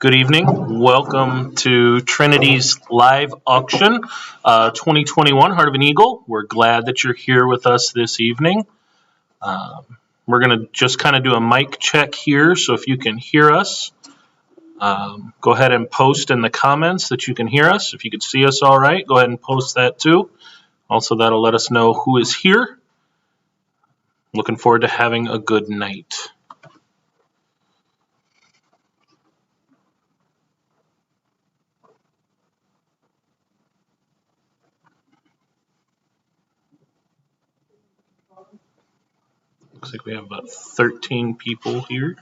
Good evening. Welcome to Trinity's live auction 2021 Heart of an Eagle. We're glad that you're here with us this evening. We're going to just kind of do a mic check here, so if you can hear us, go ahead and post in the comments that you can hear us. If you can see us all right, go ahead and post that too. Also, that'll let us know who is here. Looking forward to having a good night. Looks like we have about 13 people here.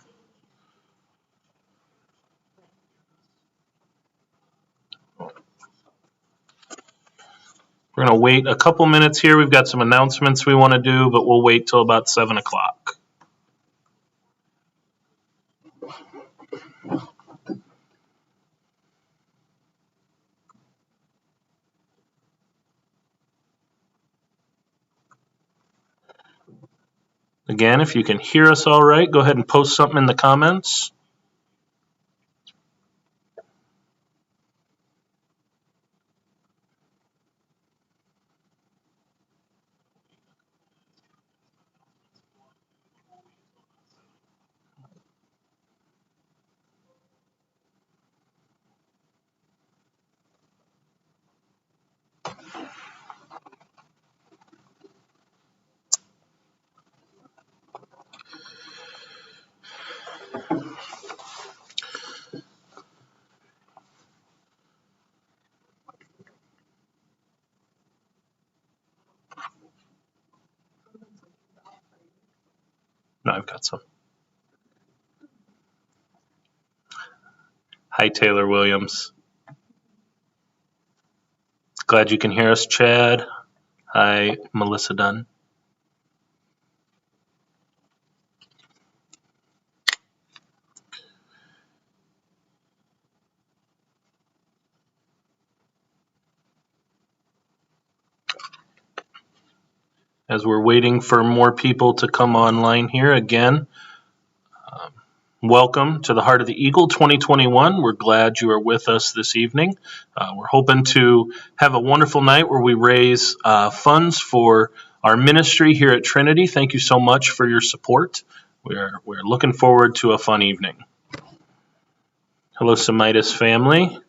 We're going to wait a couple minutes here. We've got some announcements we want to do, but we'll wait till about 7 o'clock. Again, if you can hear us all right, go ahead and post something in the comments. No, I've got some. Hi, Taylor Williams. Glad you can hear us, Chad. Hi, Melissa Dunn. As we're waiting for more people to come online here again, welcome to the Heart of the Eagle 2021. We're glad you are with us this evening. We're hoping to have a wonderful night where we raise funds for our ministry here at Trinity. Thank you so much for your support. We're looking forward to a fun evening. Hello, Semitis family.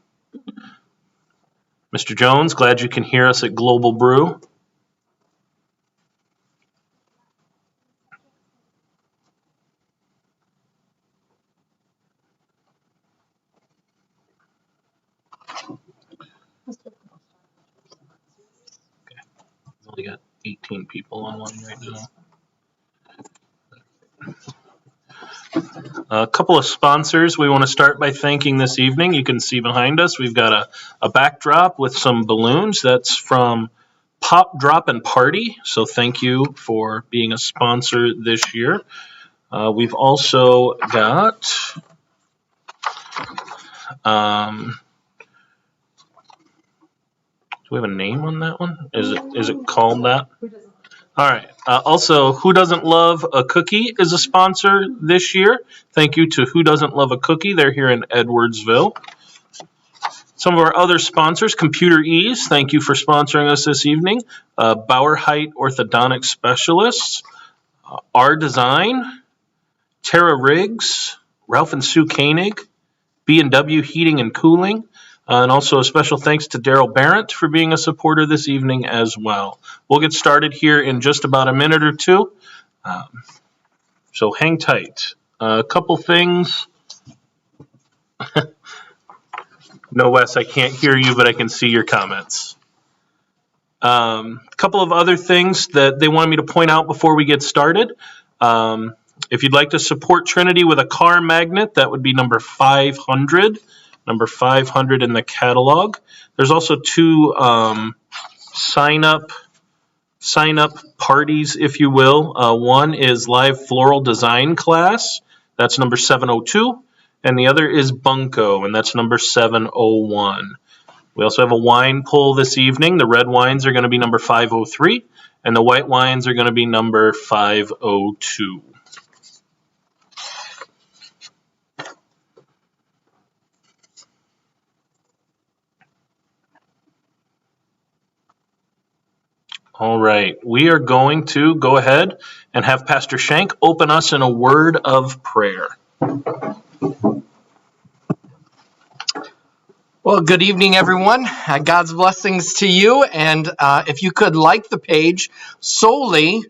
Mr. Jones, glad you can hear us at Global Brew. We got 18 people online right now. A couple of sponsors we want to start by thanking this evening. You can see behind us we've got a backdrop with some balloons. That's from Pop, Drop, and Party. So thank you for being a sponsor this year. We've also got do we have a name on that one? Is it called that? All right. Also, Who Doesn't Love a Cookie is a sponsor this year. Thank you to Who Doesn't Love a Cookie. They're here in Edwardsville. Some of our other sponsors, Computer Ease. Thank you for sponsoring us this evening. Bauer Height Orthodontic Specialists. R Design. Tara Riggs. Ralph and Sue Koenig. B&W Heating and Cooling. And also a special thanks to Daryl Barrett for being a supporter this evening as well. We'll get started here in just about a minute or two. So hang tight. A couple things. No, Wes, I can't hear you, but I can see your comments. A couple of other things that they wanted me to point out before we get started. If you'd like to support Trinity with a car magnet, that would be number 500. Number 500 in the catalog. There's also two sign up parties, if you will. One is live floral design class. That's number 702. And the other is Bunko, and that's number 701. We also have a wine pull this evening. The red wines are going to be number 503, and the white wines are going to be number 502. All right, we are going to go ahead and have Pastor Shank open us in a word of prayer. Well, good evening, everyone. God's blessings to you. And if you could like the page solely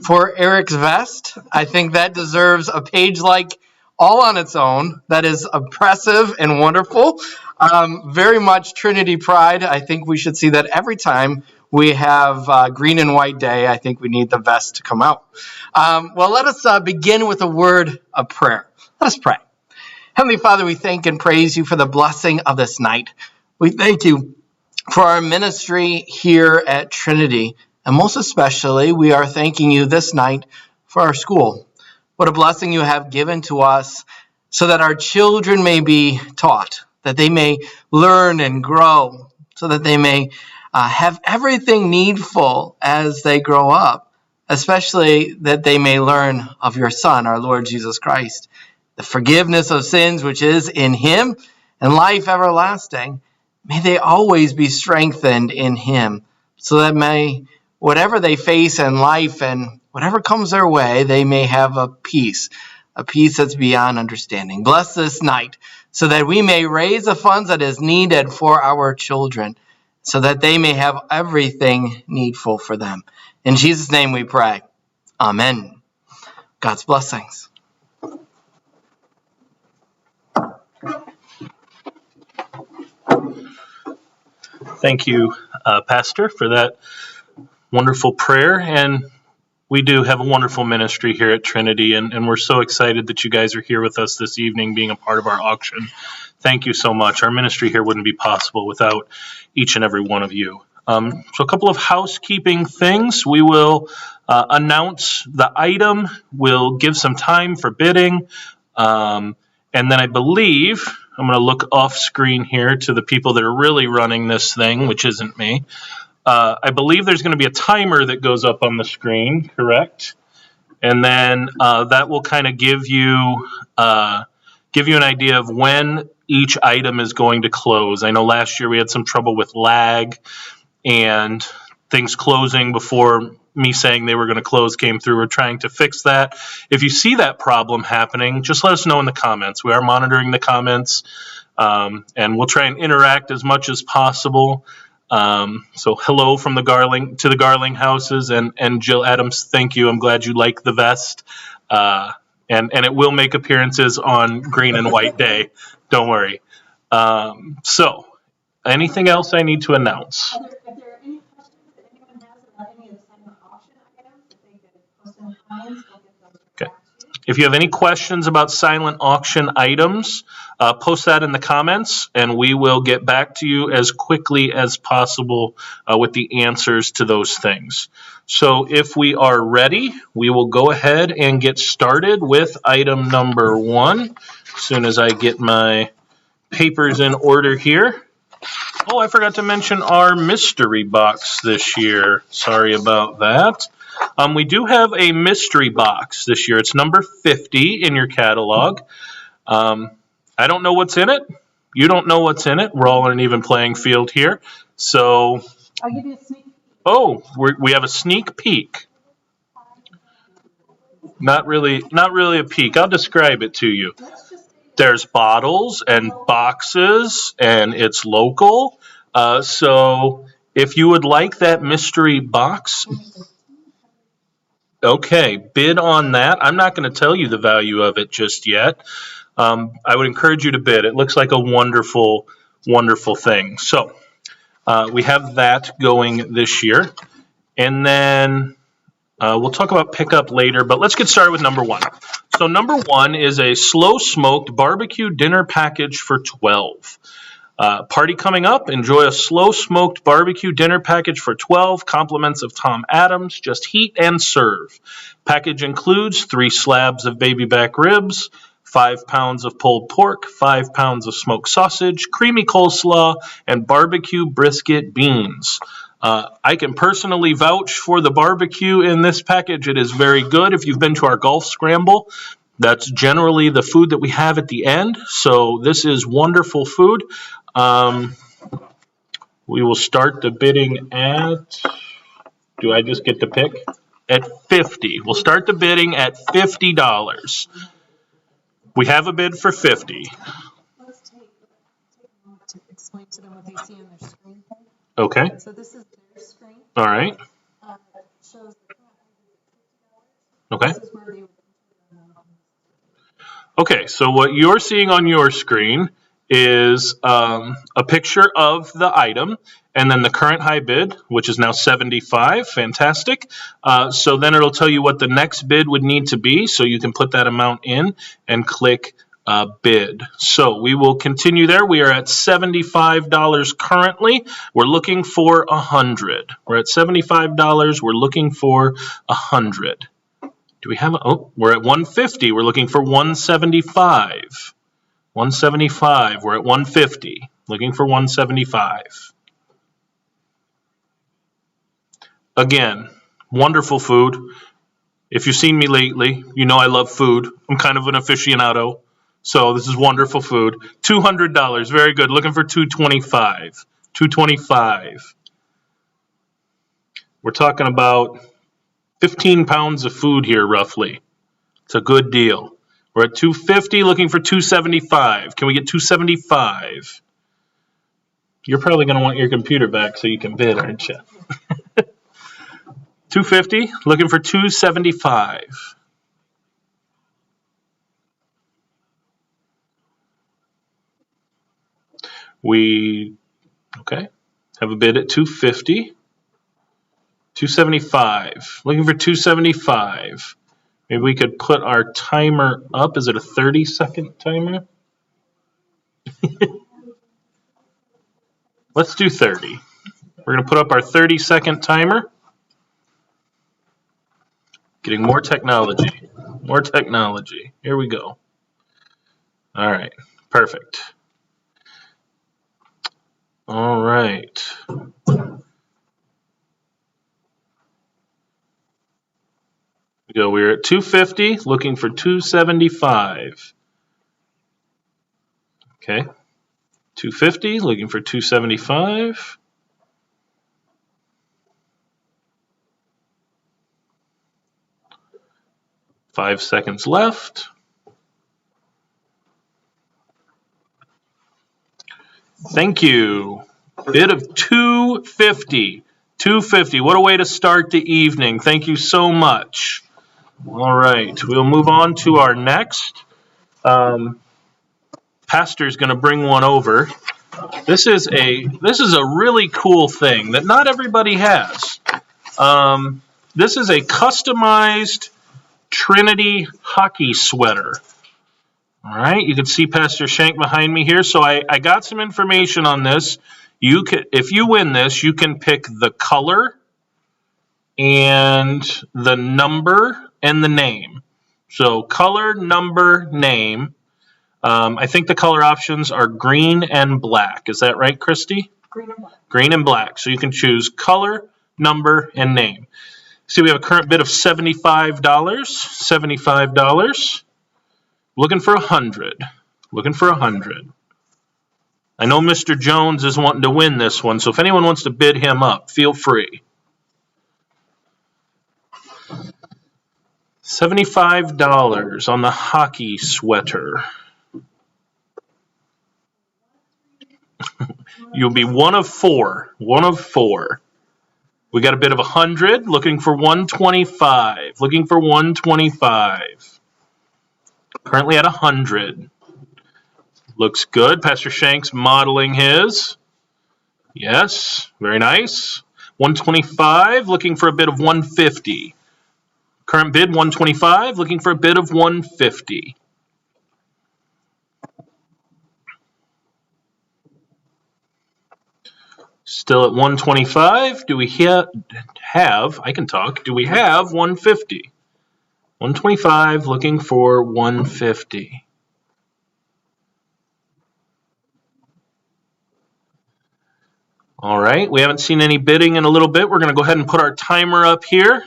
for Eric's vest, I think that deserves a page like all on its own. That is impressive and wonderful. Very much Trinity pride. I think we should see that every time we have green and white day. I think we need the vest to come out. Well, let us begin with a word of prayer. Let us pray. Heavenly Father, we thank and praise you for the blessing of this night. We thank you for our ministry here at Trinity. And most especially, we are thanking you this night for our school. What a blessing you have given to us so that our children may be taught, that they may learn and grow, so that they may have everything needful as they grow up, especially that they may learn of your Son, our Lord Jesus Christ. The forgiveness of sins which is in him, and life everlasting. May they always be strengthened in him, so that may whatever they face in life and whatever comes their way, they may have a peace that's beyond understanding. Bless this night, so that we may raise the funds that is needed for our children, so that they may have everything needful for them. In Jesus' name we pray. Amen. God's blessings. Thank you, Pastor, for that wonderful prayer. And we do have a wonderful ministry here at Trinity, and we're so excited that you guys are here with us this evening being a part of our auction. Thank you so much. Our ministry here wouldn't be possible without each and every one of you. So a couple of housekeeping things. We will announce the item. We'll give some time for bidding. And then I believe, I'm going to look off screen here to the people that are really running this thing, which isn't me. I believe there's going to be a timer that goes up on the screen, correct? And then that will kind of give you an idea of when each item is going to close. I know last year we had some trouble with lag and things closing before me saying they were going to close came through. We're trying to fix that. If you see that problem happening, just let us know in the comments. We are monitoring the comments, and we'll try and interact as much as possible. So hello from the Garling to the Garling houses, and Jill Adams, thank you. I'm glad you like the vest. And it will make appearances on green and white day. Don't worry. So anything else I need to announce? If there are any questions that anyone has about any of the silent auction items, if they could post in the comments, we'll get those back to you. If you have any questions about silent auction items, post that in the comments, and we will get back to you as quickly as possible with the answers to those things. So if we are ready, we will go ahead and get started with item number 1. As soon as I get my papers in order here. Oh, I forgot to mention our mystery box this year. Sorry about that. We do have a mystery box this year. It's number 50 in your catalog. I don't know what's in it. You don't know what's in it. We're all on an even playing field here. So, I'll give you a sneak peek. oh, we have a sneak peek. Not really a peek. I'll describe it to you. There's bottles and boxes, and it's local. So if you would like that mystery box, okay, bid on that. I'm not going to tell you the value of it just yet. I would encourage you to bid. It looks like a wonderful, wonderful thing. So we have that going this year. And then we'll talk about pickup later, but let's get started with number 1. So number 1 is a slow-smoked barbecue dinner package for 12. Party coming up. Enjoy a slow-smoked barbecue dinner package for 12. Compliments of Tom Adams. Just heat and serve. Package includes 3 slabs of baby back ribs, 5 pounds of pulled pork, 5 pounds of smoked sausage, creamy coleslaw, and barbecue brisket beans. I can personally vouch for the barbecue in this package. It is very good. If you've been to our golf scramble, that's generally the food that we have at the end. So this is wonderful food. We will start the bidding at Do I just get to pick? At $50. We'll start the bidding at $50. We have a bid for $50. Let's take a moment to explain to them what they see on their screen. Okay. So this is their screen. All right. It shows the $50. Okay. This is where they would. Okay, so what you're seeing on your screen is a picture of the item, and then the current high bid, which is now $75. Fantastic. So then it'll tell you what the next bid would need to be, so you can put that amount in and click bid. So we will continue there. We are at $75 currently. We're looking for $100. We're at $75. We're looking for $100. Do we have we're at 150. We're looking for 175. 175. We're at 150. Looking for 175. Again, wonderful food. If you've seen me lately, you know I love food. I'm kind of an aficionado. So this is wonderful food. $200. Very good. Looking for 225. 225. We're talking about 15 pounds of food here, roughly. It's a good deal. We're at 250, looking for 275. Can we get 275? You're probably going to want your computer back so you can bid, aren't you? 250, looking for 275. We, okay, have a bid at 250. 275, looking for 275. Maybe we could put our timer up. Is it a 30-second timer? Let's do 30. We're going to put up our 30-second timer. Getting more technology. More technology. Here we go. All right. Perfect. All right. Go. We're at 250, looking for 275. Okay. 250, looking for 275. Five seconds left. Thank you. Bid of 250. 250. What a way to start the evening. Thank you so much. All right, we'll move on to our next. Pastor's going to bring one over. This is a really cool thing that not everybody has. This is a customized Trinity hockey sweater. All right, you can see Pastor Shank behind me here. So I got some information on this. You can, if you win this, you can pick the color and the number and the name. So color, number, name. I think the color options are green and black. Is that right, Christy? Green and black. Green and black. So you can choose color, number, and name. See, we have a current bid of $75. $75. Looking for 100. Looking for 100. I know Mr. Jones is wanting to win this one, so if anyone wants to bid him up, feel free. $75 on the hockey sweater. You'll be one of four. One of four. We got a bid of 100, looking for 125. Looking for 125. Currently at 100. Looks good. Pastor Shank's modeling his. Yes, very nice. 125, looking for a bid of 150. Current bid 125, looking for a bid of 150. Still at 125. Do we have, I can talk, do we have 150? 125, looking for 150. All right, we haven't seen any bidding in a little bit. We're going to go ahead and put our timer up here.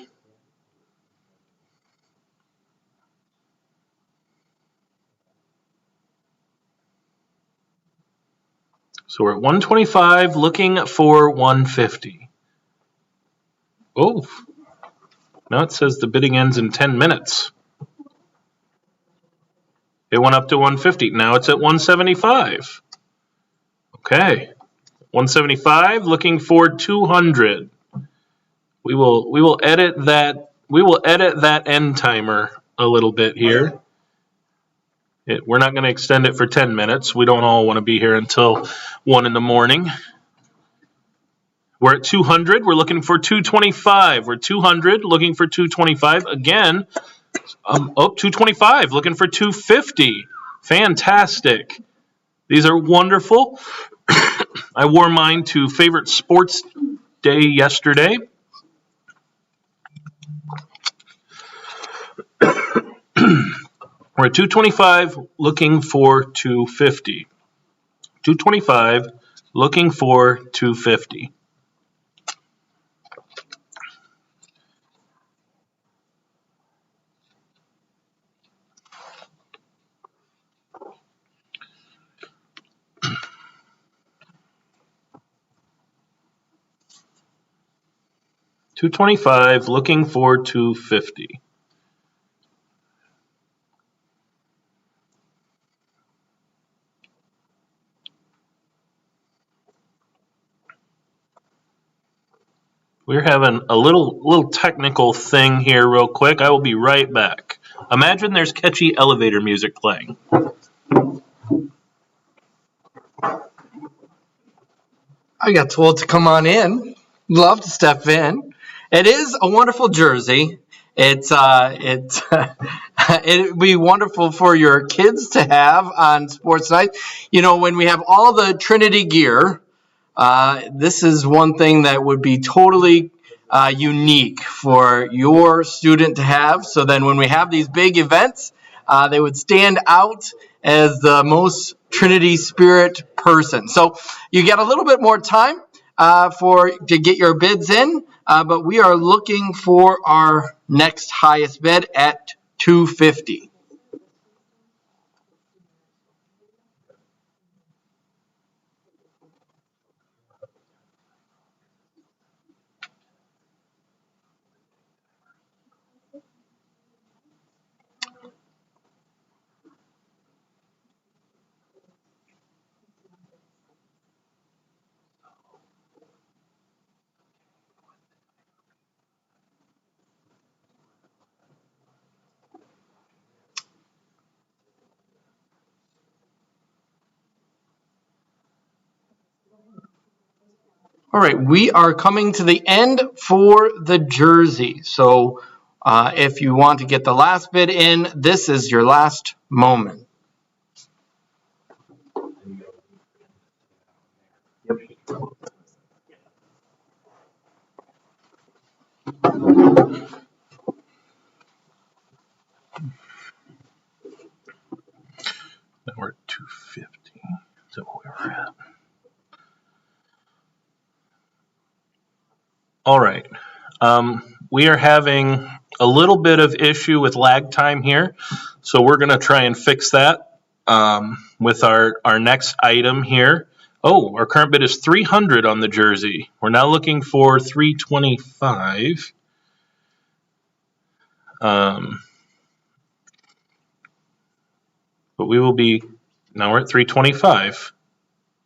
So we're at 125, looking for 150. Oh, now it says the bidding ends in 10 minutes. It went up to 150. Now it's at 175. Okay. 175, looking for 200. We will edit that end timer a little bit here. We're not going to extend it for 10 minutes. We don't all want to be here until 1 in the morning. We're at 200. We're looking for 225. We're 200, looking for 225. Again, 225, looking for 250. Fantastic. These are wonderful. I wore mine to favorite sports day yesterday. We're at 225, looking for 250. 225, looking for 250. $225, looking for $250. We're having a little technical thing here real quick. I will be right back. Imagine there's catchy elevator music playing. I got told to come on in. Love to step in. It is a wonderful jersey. It'd be wonderful for your kids to have on sports night. You know, when we have all the Trinity gear, this is one thing that would be totally unique for your student to have. So then when we have these big events, they would stand out as the most Trinity spirit person. So you get a little bit more time to get your bids in, but we are looking for our next highest bid at $250. All right, we are coming to the end for the jersey. So if you want to get the last bid in, this is your last moment. Now we're at 250. Is that where we're at? All right. We are having a little bit of issue with lag time here, so we're going to try and fix that with our next item here. Oh, our current bid is 300 on the jersey. We're now looking for 325. But we will be, now we're at 325.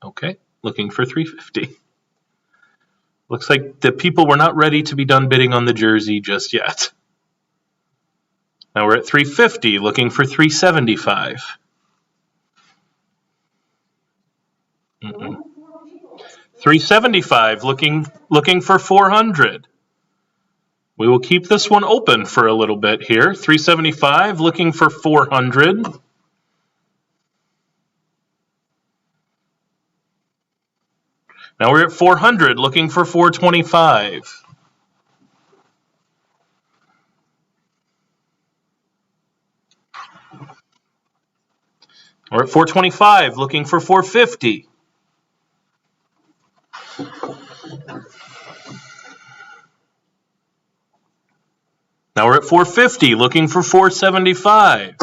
Okay, looking for 350. Looks like the people were not ready to be done bidding on the jersey just yet. Now we're at 350, looking for 375. 375, looking for 400. We will keep this one open for a little bit here. 375, looking for 400. Now we're at 400, looking for 425. We're at 425, looking for 450. Now we're at 450, looking for 475.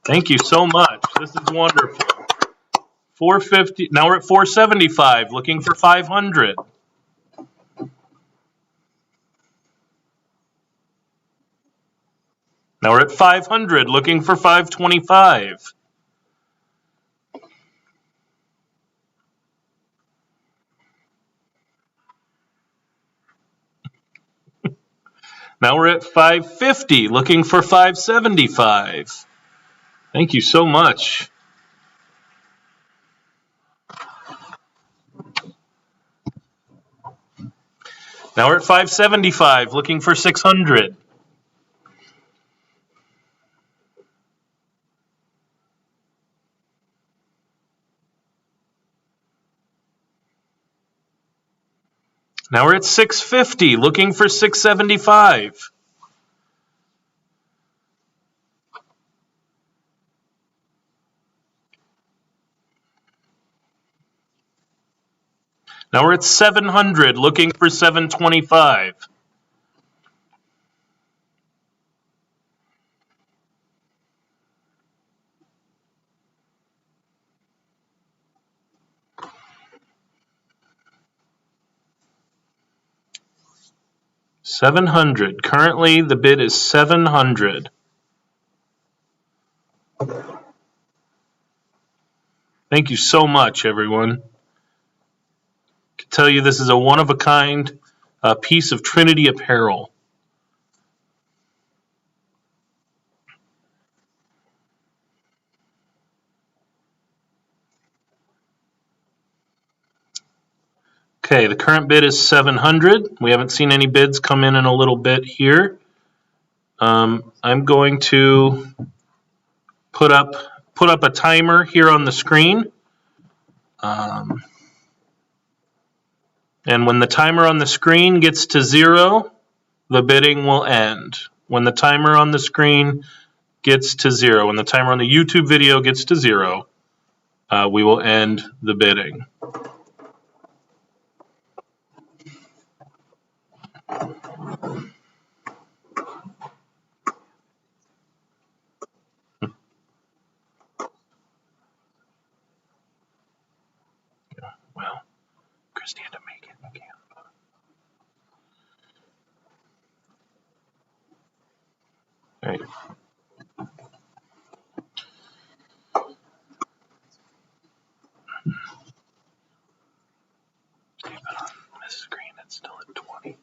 Thank you so much. This is wonderful. 450. Now we're at 475, looking for 500. Now we're at 500, looking for 525. Now we're at 550, looking for 575. Thank you so much. Now we're at 575, looking for 600. Now we're at 650, looking for 675. Now we're at 700, looking for 725. $700. Currently, the bid is $700. Thank you so much, everyone. I can tell you this is a one-of-a-kind piece of Trinity apparel. Okay, the current bid is 700. We haven't seen any bids come in a little bit here. I'm going to put up a timer here on the screen. And when the timer on the screen gets to 0, the bidding will end. When the timer on the screen gets to 0, when the timer on the YouTube video gets to 0, we will end the bidding. Well, Christy had to make it. Okay. All right. But on this screen, it's still at 20.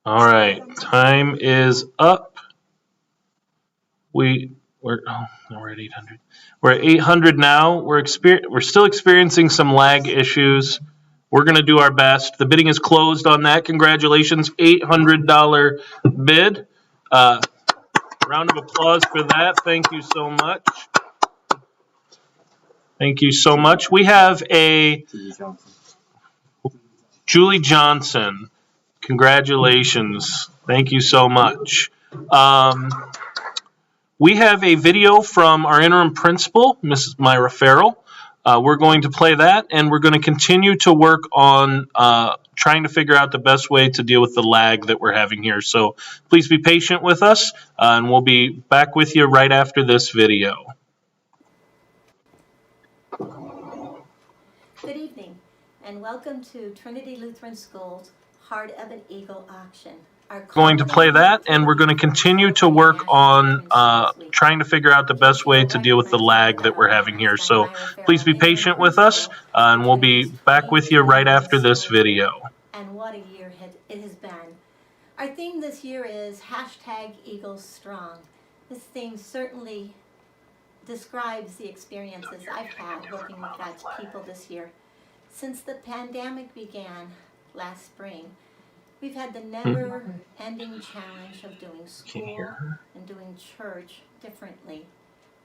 All right, time is up. We're at 800. We're at 800 now. We're still experiencing some lag issues. We're going to do our best. The bidding is closed on that. Congratulations, $800 bid. Round of applause for that. Thank you so much. Thank you so much. We have a Julie Johnson. Congratulations. Thank you so much. We have a video from our interim principal, Mrs. Myra Farrell. We're going to play that, and we're going to continue to work on trying to figure out the best way to deal with the lag that we're having here. So please be patient with us, and we'll be back with you right after this video. Good evening, and welcome to Trinity Lutheran School's Heart of an Eagle auction. Going to play that, and we're going to continue to work on trying to figure out the best way to deal with the lag that we're having here. So please be patient with us, and we'll be back with you right after this video. And what a year it has been. Our theme this year is #Eagles Strong. This theme certainly describes the experiences I've had working with God's people this year. Since the pandemic began last spring, we've had the never-ending challenge of doing school and doing church differently,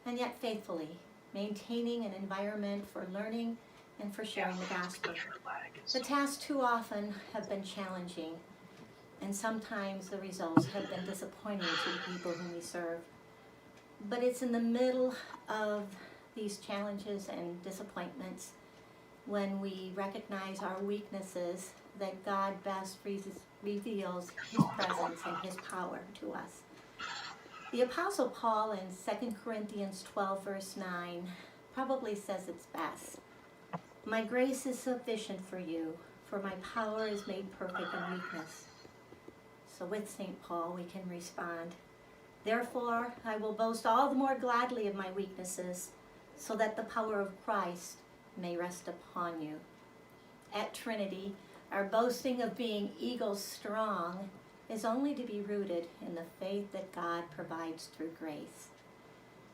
and yet faithfully, maintaining an environment for learning and for sharing the gospel. The tasks too often have been challenging, and sometimes the results have been disappointing to the people whom we serve. But it's in the middle of these challenges and disappointments when we recognize our weaknesses that God best reveals his presence and his power to us. The Apostle Paul in 2 Corinthians 12, verse 9, probably says it's best. My grace is sufficient for you, for my power is made perfect in weakness. So with St. Paul, we can respond, therefore, I will boast all the more gladly of my weaknesses, so that the power of Christ may rest upon you. At Trinity, our boasting of being eagle strong is only to be rooted in the faith that God provides through grace,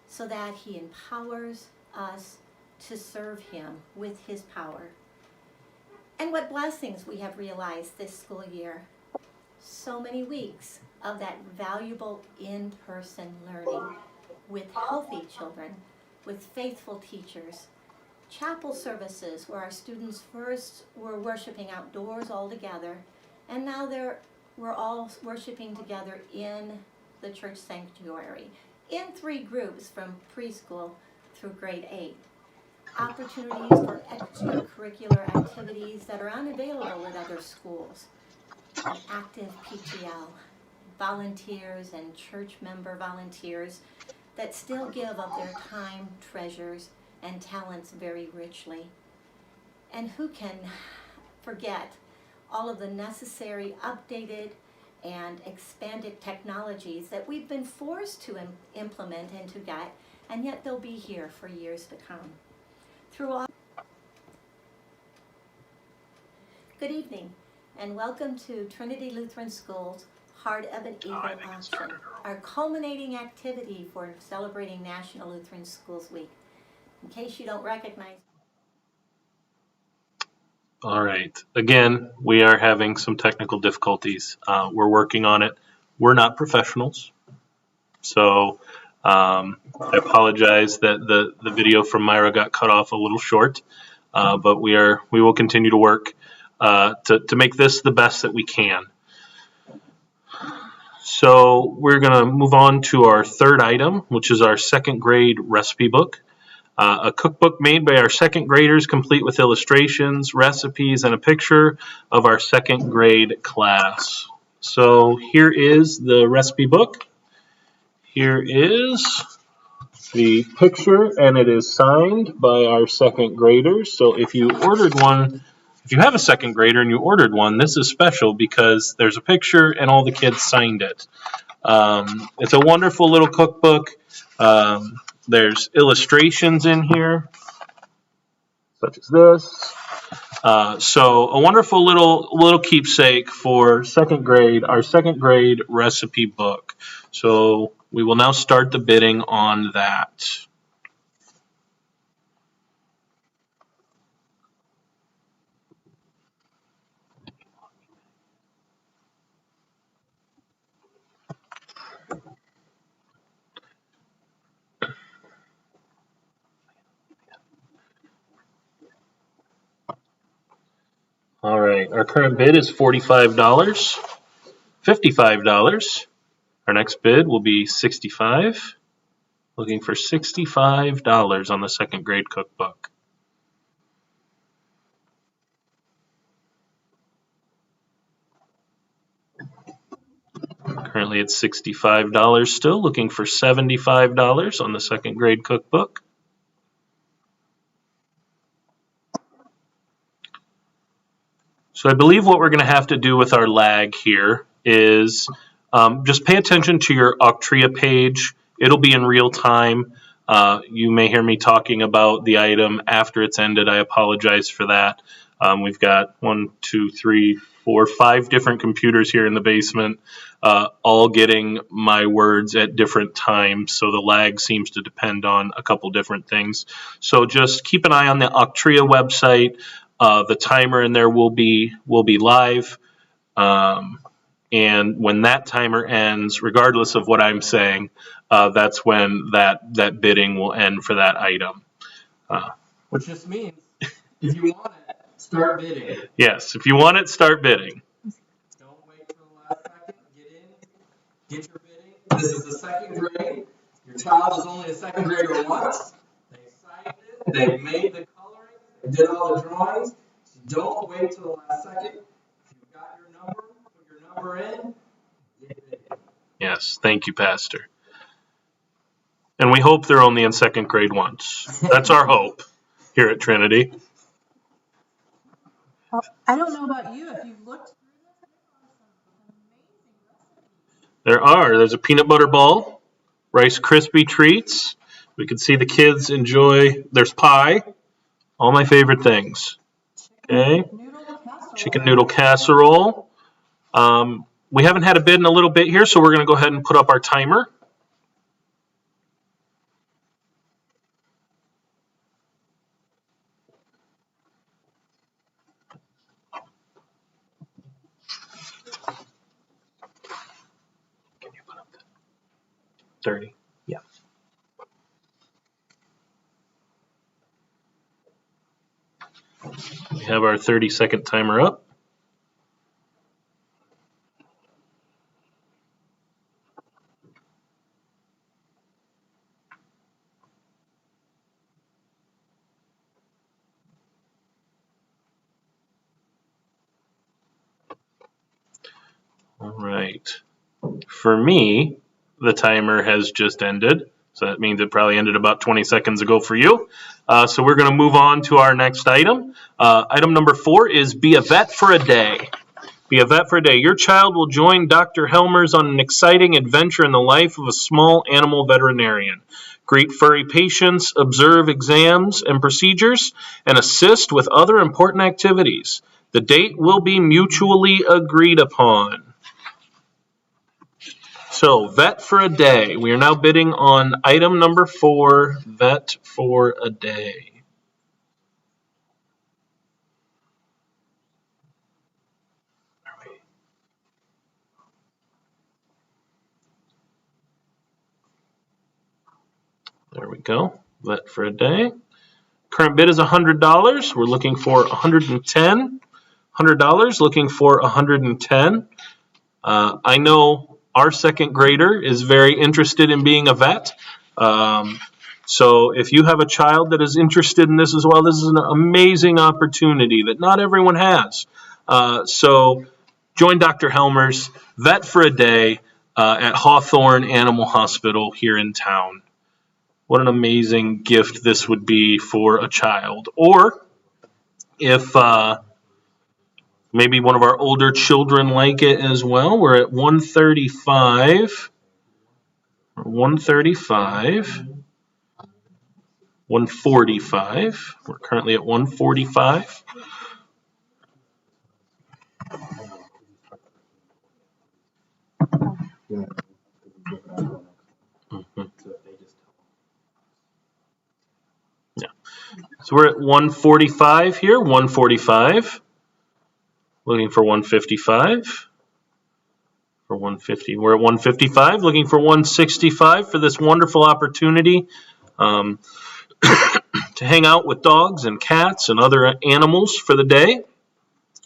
so that he empowers us to serve him with his power. And what blessings we have realized this school year. So many weeks of that valuable in-person learning with healthy children, with faithful teachers, chapel services where our students first were worshiping outdoors all together, and now we're all worshiping together in the church sanctuary in 3 groups from preschool through grade 8. Opportunities for extracurricular activities that are unavailable at other schools. An active PTL, volunteers and church member volunteers that still give of their time, treasures, and talents very richly. And who can forget all of the necessary updated and expanded technologies that we've been forced to implement and to get, and yet they'll be here for years to come. Good evening, and welcome to Trinity Lutheran School's Heart of an Eagle Auction, our culminating activity for celebrating National Lutheran Schools Week. In case you don't recognize. All right. Again, we are having some technical difficulties. We're working on it. We're not professionals, so I apologize that the video from Myra got cut off a little short, but we will continue to work to make this the best that we can. So we're going to move on to our third item, which is our second grade recipe book. A cookbook made by our second graders, complete with illustrations, recipes, and a picture of our second grade class. So here is the recipe book. Here is the picture, and it is signed by our second graders. So if you ordered one, if you have a second grader and you ordered one, this is special because there's a picture and all the kids signed it. It's a wonderful little cookbook. There's illustrations in here, such as this. So a wonderful little keepsake for second grade, our second grade recipe book. So we will now start the bidding on that. All right, our current bid is $45, $55. Our next bid will be $65. Looking for $65 on the second grade cookbook. Currently it's $65 still, looking for $75 on the second grade cookbook. So I believe what we're going to have to do with our lag here is just pay attention to your Octria page. It'll be in real time. You may hear me talking about the item after it's ended. I apologize for that. We've got 5 different computers here in the basement, all getting my words at different times. So the lag seems to depend on a couple different things. So just keep an eye on the Octria website. The timer in there will be live. And when that timer ends, regardless of what I'm saying, that's when that bidding will end for that item. Which just means if you want it, start bidding. Yes, if you want it, start bidding. Don't wait till the last second. Get your bidding. This is the second grade. Your child is only a second grader once. They signed it. They made the coloring. They did all the drawings. So don't wait till the last second. If you've got your number, put your Number in. Yes, thank you, Pastor. And we hope they're only in second grade once. That's our hope here at Trinity. Well, I don't know about you, if you've looked through this, There's a peanut butter ball, Rice Krispie treats. We can see the kids enjoy. There's pie, all my favorite things. Okay, chicken noodle casserole. We haven't had a bid in a little bit here, so we're going to go ahead and put up our timer. Can you put up the 30? Yeah. We have our 30-second timer up. All right. For me, the timer has just ended. So that means it probably ended about 20 seconds ago for you. So we're going to move on to our next item. Item number 4 is Be a Vet for a Day. Be a vet for a day. Your child will join Dr. Helmers on an exciting adventure in the life of a small animal veterinarian. Greet furry patients, observe exams and procedures, and assist with other important activities. The date will be mutually agreed upon. So, vet for a day. We are now bidding on item number 4, vet for a day. There we go. Vet for a day. Current bid is $100. We're looking for $110. $100, looking for $110. I know our second grader is very interested in being a vet. So if you have a child that is interested in this as well, this is an amazing opportunity that not everyone has. So join Dr. Helmers, vet for a day at Hawthorne Animal Hospital here in town. What an amazing gift this would be for a child. Or if maybe one of our older children like it as well. We're at 135. 135. 145. We're currently at 145. Yeah. So we're at 145 here. 145. Looking for 155. For 150. We're at 155. Looking for 165 for this wonderful opportunity. To hang out with dogs and cats and other animals for the day.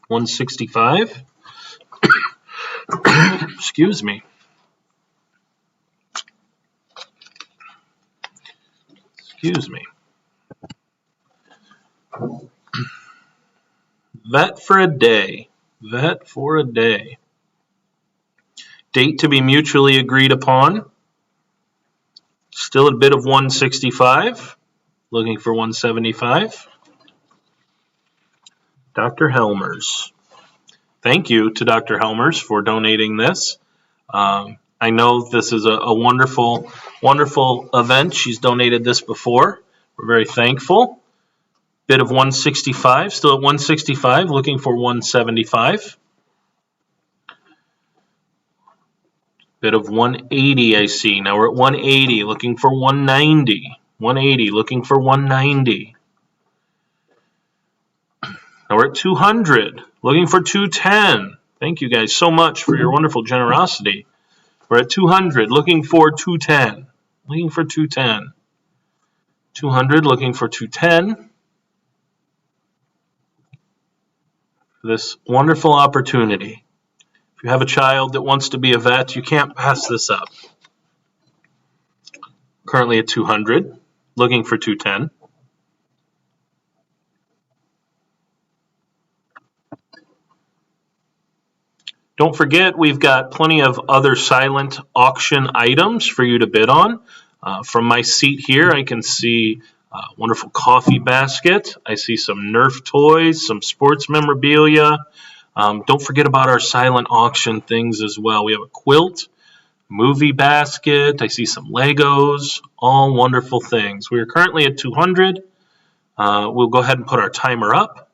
165. Excuse me. Excuse me. Vet for a day. Vet for a day. Date to be mutually agreed upon. Still a bid of 165. Looking for 175. Dr. Helmers. Thank you to Dr. Helmers for donating this. I know this is a wonderful, wonderful event. She's donated this before. We're very thankful. Bid of 165, still at 165, looking for 175. Bid of 180, I see. Now we're at 180, looking for 190. 180, looking for 190. Now we're at 200, looking for 210. Thank you guys so much for your wonderful generosity. We're at 200, looking for 210. Looking for 210. 200, looking for 210. This wonderful opportunity. If you have a child that wants to be a vet, you can't pass this up. Currently at 200, looking for 210. Don't forget, we've got plenty of other silent auction items for you to bid on. From my seat here, I can see a wonderful coffee basket. I see some Nerf toys, some sports memorabilia. Don't forget about our silent auction things as well. We have a quilt, movie basket. I see some Legos, all wonderful things. We are currently at 200. We'll go ahead and put our timer up.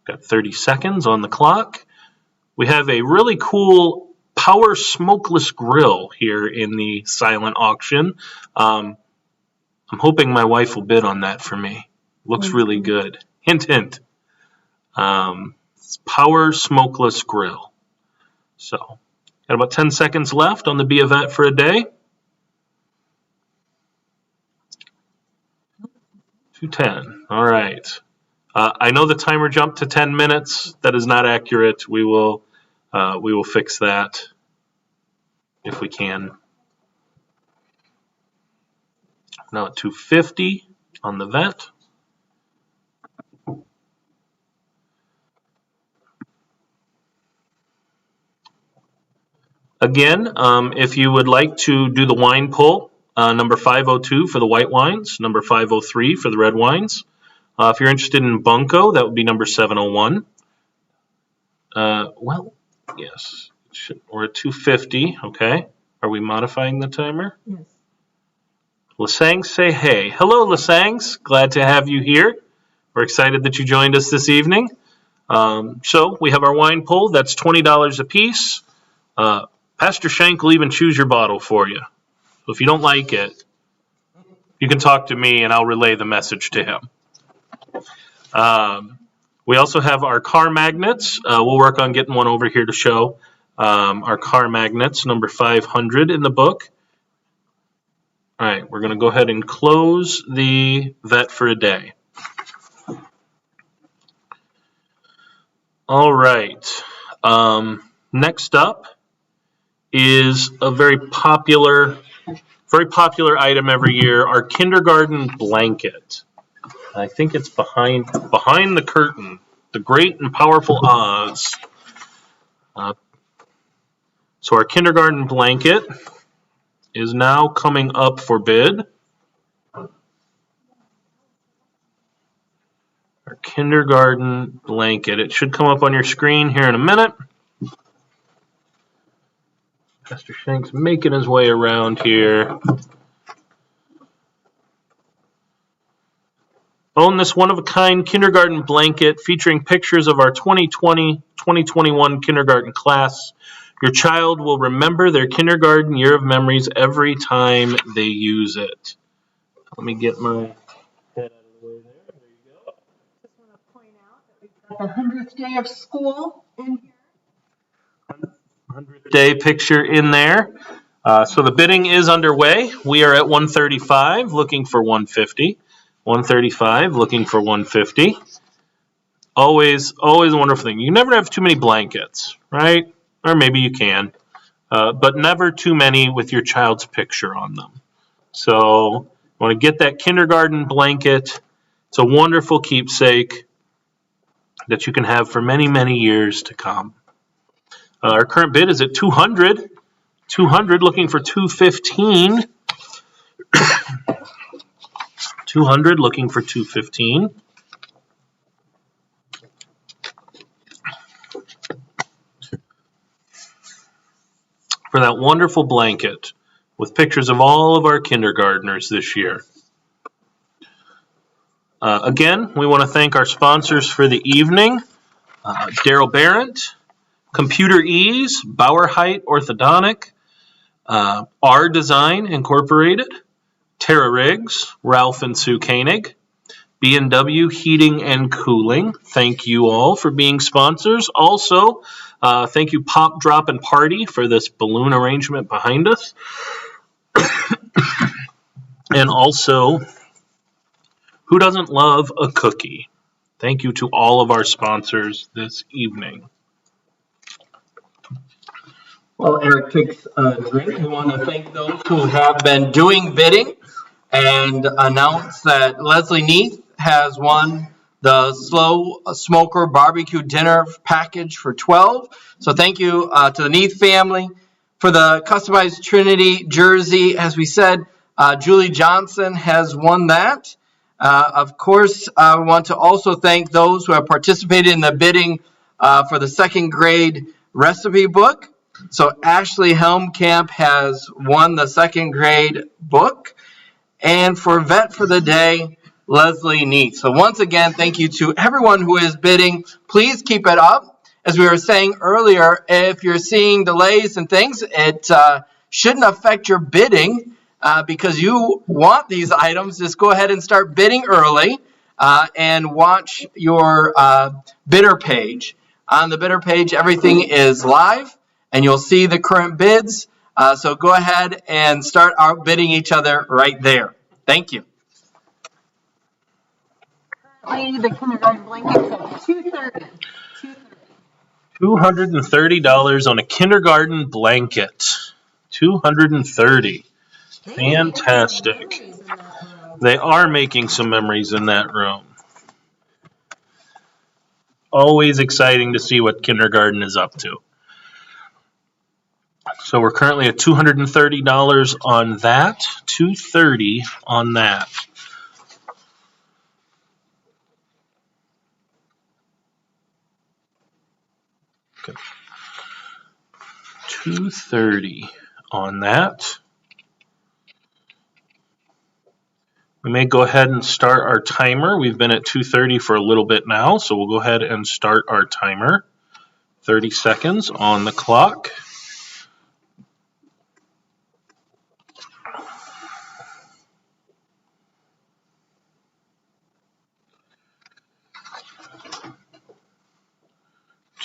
Got 30 seconds on the clock. We have a really cool power smokeless grill here in the silent auction. I'm hoping my wife will bid on that for me. Looks really good. Hint, hint. It's power smokeless grill. So, got about 10 seconds left on the Be a Vet for a Day. 2:10. All right. I know the timer jumped to 10 minutes. That is not accurate. We will fix that if we can. Now at 2:50 on the vet. Again, if you would like to do the wine pull, number 502 for the white wines, number 503 for the red wines. If you're interested in Bunko, that would be number 701. Well, yes, we're at 2:50. Okay. Are we modifying the timer? Yes. Lasangs say hey. Hello, Lasangs. Glad to have you here. We're excited that you joined us this evening. So we have our wine pull. That's $20 a piece. Pastor Shank will even choose your bottle for you. So if you don't like it, you can talk to me and I'll relay the message to him. We also have our car magnets. We'll work on getting one over here to show our car magnets, number 500 in the book. All right, we're going to go ahead and close the vet for a day. All right. Next up is a very popular item every year, our kindergarten blanket. I think it's behind the curtain, the great and powerful Oz. So our kindergarten blanket is now coming up for bid. Our kindergarten blanket. It should come up on your screen here in a minute. Pastor Shank's making his way around here. Own this one-of-a-kind kindergarten blanket featuring pictures of our 2020-2021 kindergarten class. Your child will remember their kindergarten year of memories every time they use it. Let me get my head out of the way there. There you go. Just want to point out that we've got the 100th day of school in here. 100th day picture in there. So the bidding is underway. We are at 135, looking for 150. 135, looking for 150. Always a wonderful thing. You never have too many blankets, right? Or maybe you can, but never too many with your child's picture on them. So you want to get that kindergarten blanket. It's a wonderful keepsake that you can have for many, many years to come. Our current bid is at 200. 200, looking for 215. 200, looking for 215. For that wonderful blanket with pictures of all of our kindergartners this year. Again, we want to thank our sponsors for the evening. Daryl Barrett, Computer Ease, Bauer Height Orthodontic, R Design Incorporated, Tara Riggs, Ralph and Sue Koenig, B&W Heating and Cooling. Thank you all for being sponsors. Also, thank you Pop, Drop, and Party for this balloon arrangement behind us. And also, who doesn't love a cookie? Thank you to all of our sponsors this evening. Well, Eric takes a drink. We want to thank those who have been doing bidding and announce that Leslie Neath has won the slow smoker barbecue dinner package for $12. So thank you to the Neath family. For the customized Trinity jersey, as we said, Julie Johnson has won that. Of course, I want to also thank those who have participated in the bidding for the second grade recipe book. So Ashley Helmkamp has won the second grade book. And for Vet for the Day, Leslie Neat. So once again, thank you to everyone who is bidding. Please keep it up. As we were saying earlier, if you're seeing delays and things, it shouldn't affect your bidding because you want these items. Just go ahead and start bidding early and watch your bidder page. On the bidder page, everything is live, and you'll see the current bids. So go ahead and start outbidding each other right there. Thank you. Currently, the kindergarten blankets at $230. $230 on a kindergarten blanket. $230. Fantastic. They are making some memories in that room. Always exciting to see what kindergarten is up to. So we're currently at $230 on that. $230 on that. Okay. $230 on that. We may go ahead and start our timer. We've been at $230 for a little bit now, so we'll go ahead and start our timer. 30 seconds on the clock.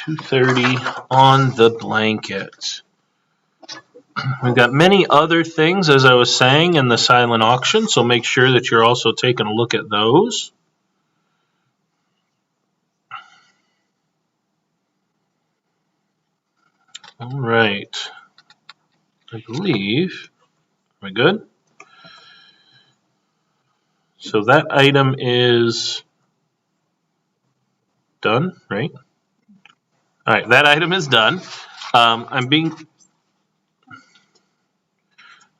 $230 on the blanket. We've got many other things, as I was saying, in the silent auction, so make sure that you're also taking a look at those. All right. I believe, are we good? So that item is done, right? All right, that item is done.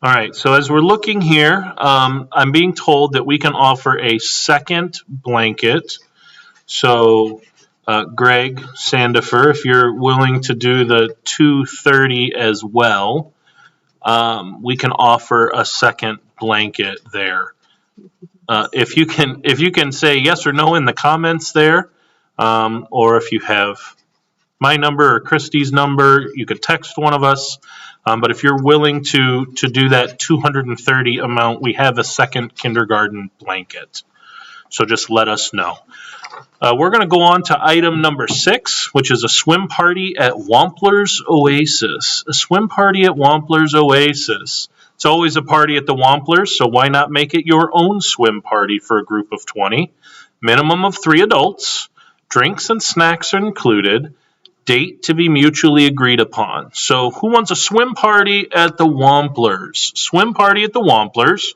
All right, so as we're looking here, I'm being told that we can offer a second blanket. So, Greg Sandifer, if you're willing to do the $230 as well, we can offer a second blanket there. If you can say yes or no in the comments there, or if you have my number or Christy's number, you could text one of us. But if you're willing to do that $230 amount, we have a second kindergarten blanket. So just let us know. We're going to go on to item number 6, which is a swim party at Wampler's Oasis. A swim party at Wampler's Oasis. It's always a party at the Wamplers, so why not make it your own swim party for a group of 20? Minimum of 3 adults. Drinks and snacks are included. Date to be mutually agreed upon. So who wants a swim party at the Wamplers? Swim party at the Wamplers.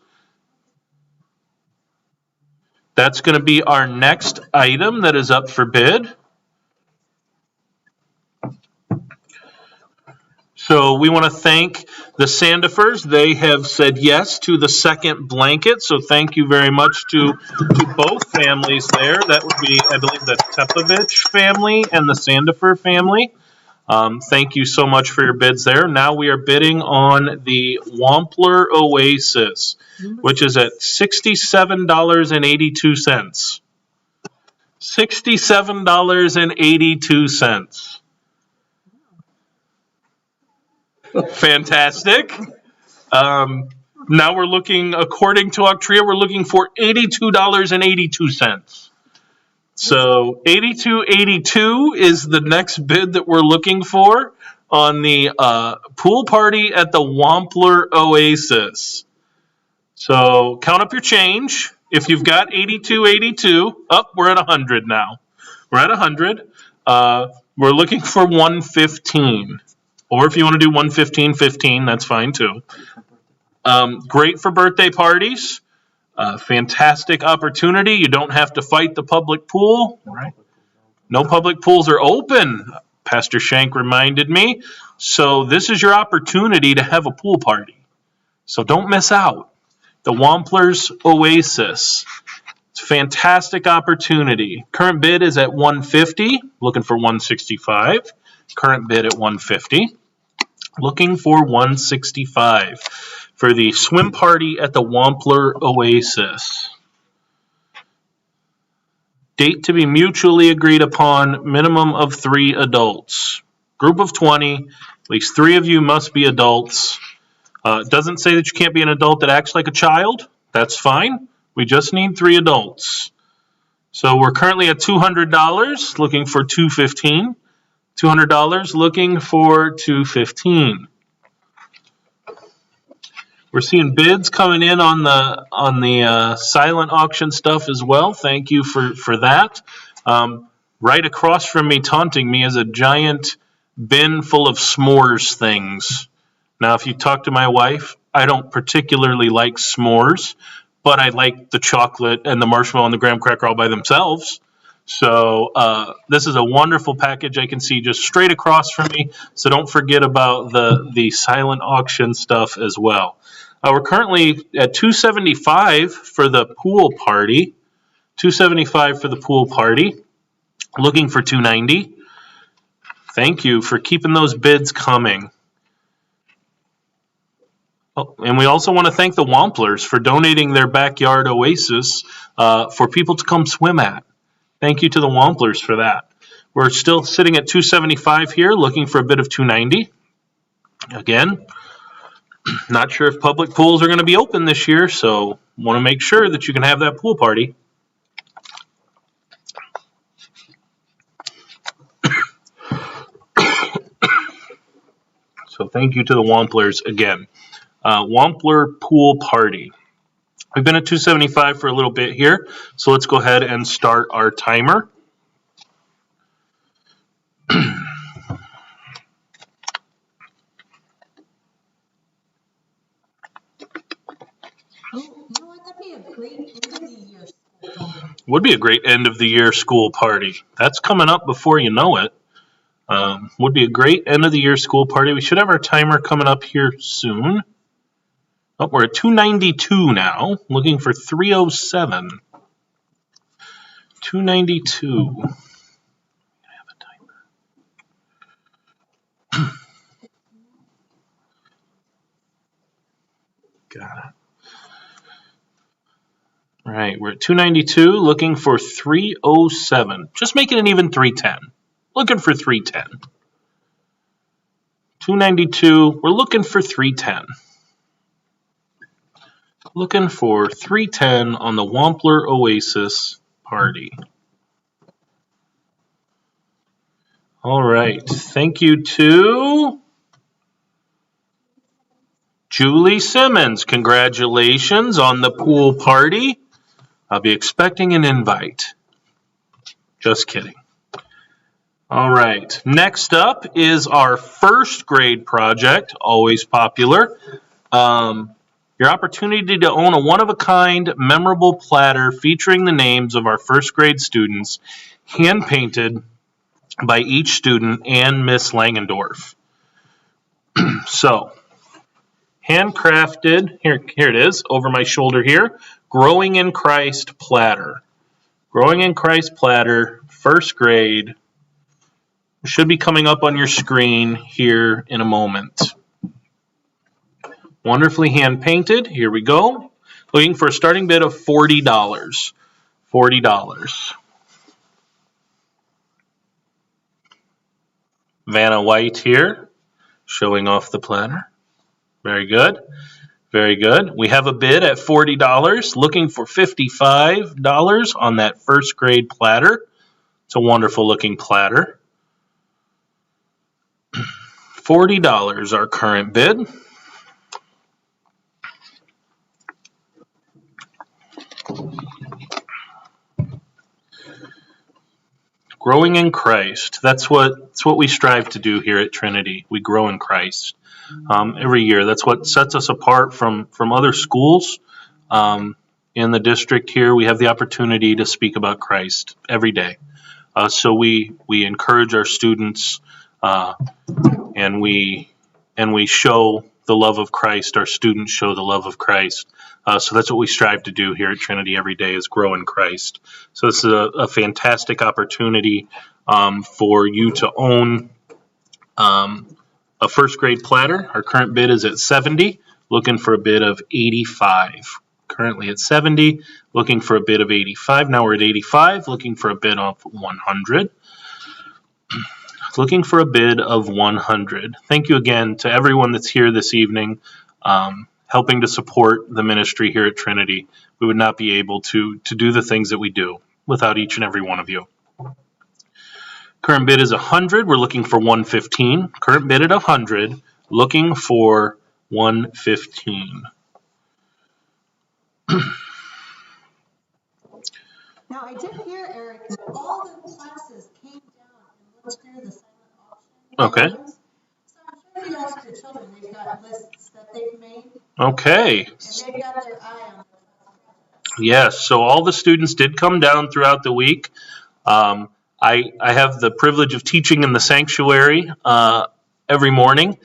That's going to be our next item that is up for bid. So we want to thank the Sandifers. They have said yes to the second blanket. So thank you very much to both families there. That would be, I believe, the Tepovich family and the Sandifer family. Thank you so much for your bids there. Now we are bidding on the Wampler Oasis, which is at $67.82. $67.82. Fantastic. Now we're looking, according to Octria, we're looking for $82.82. So $82.82 is the next bid that we're looking for on the pool party at the Wampler Oasis. So count up your change. If you've got $82.82, we're at 100 now. We're at 100. We're looking for $115. Or if you want to do $115.15, that's fine too. Great for birthday parties. Fantastic opportunity. You don't have to fight the public pool. Right? No public pools are open, Pastor Shank reminded me. So this is your opportunity to have a pool party. So don't miss out. The Wampler's Oasis. It's a fantastic opportunity. Current bid is at $150. Looking for $165. Current bid at $150. Looking for $165 for the swim party at the Wampler Oasis. Date to be mutually agreed upon, minimum of 3 adults. Group of 20, at least 3 of you must be adults. It doesn't say that you can't be an adult that acts like a child. That's fine. We just need 3 adults. So we're currently at $200, looking for $215. $200, looking for $215. We're seeing bids coming in on the silent auction stuff as well. Thank you for that. Right across from me, taunting me, is a giant bin full of s'mores things. Now, if you talk to my wife, I don't particularly like s'mores, but I like the chocolate and the marshmallow and the graham cracker all by themselves. So this is a wonderful package I can see just straight across from me. So don't forget about the silent auction stuff as well. We're currently at $275 for the pool party. $275 for the pool party. Looking for $290. Thank you for keeping those bids coming. Oh, and we also want to thank the Wamplers for donating their backyard oasis for people to come swim at. Thank you to the Wamplers for that. We're still sitting at $275 here, looking for a bid of $290. Again, not sure if public pools are going to be open this year, so want to make sure that you can have that pool party. So thank you to the Wamplers again. Wampler pool party. We've been at $275 for a little bit here, so let's go ahead and start our timer. Would be a great end of the year school party. That's coming up before you know it. Would be a great end of the year school party. We should have our timer coming up here soon. Oh, we're at 292 now, looking for 307. 292. Got it. All right, we're at 292, looking for 307. Just make it an even 310. Looking for 310. 292, we're looking for 310. Looking for 310 on the Wampler Oasis party. All right, thank you to Julie Simmons. Congratulations on the pool party. I'll be expecting an invite. Just kidding. All right, next up is our first grade project, always popular. Your opportunity to own a one-of-a-kind memorable platter featuring the names of our first grade students, hand-painted by each student and Miss Langendorf. So, handcrafted, here it is, over my shoulder here, Growing in Christ platter. Growing in Christ platter, first grade, should be coming up on your screen here in a moment. Wonderfully hand-painted. Here we go. Looking for a starting bid of $40. $40. Vanna White here, showing off the platter. Very good. Very good. We have a bid at $40, looking for $55 on that first grade platter. It's a wonderful looking platter. $40, our current bid. Growing in Christ. That's what we strive to do here at Trinity. We grow in Christ every year. That's what sets us apart from other schools. in the district here, we have the opportunity to speak about Christ every day. So we encourage our students, and we show the love of Christ. Our students show the love of Christ. So that's what we strive to do here at Trinity every day, is grow in Christ. So this is a fantastic opportunity for you to own a first grade platter. Our current bid is at $70, looking for a bid of $85. Currently at $70, looking for a bid of $85. Now we're at $85, looking for a bid of $100. Looking for a bid of $100. Thank you again to everyone that's here this evening, helping to support the ministry here at Trinity. We would not be able to do the things that we do without each and every one of you. Current bid is $100. We're looking for $115. Current bid at $100. Looking for $115. Now, I did hear, Eric, that all the classes came down and looked through the silent auction. Okay. items. So I'm sure if you ask your children, they've got lists that they've made, Okay. and they've got their eye on those. Yes. So all the students did come down throughout the week. I have the privilege of teaching in the sanctuary every morning,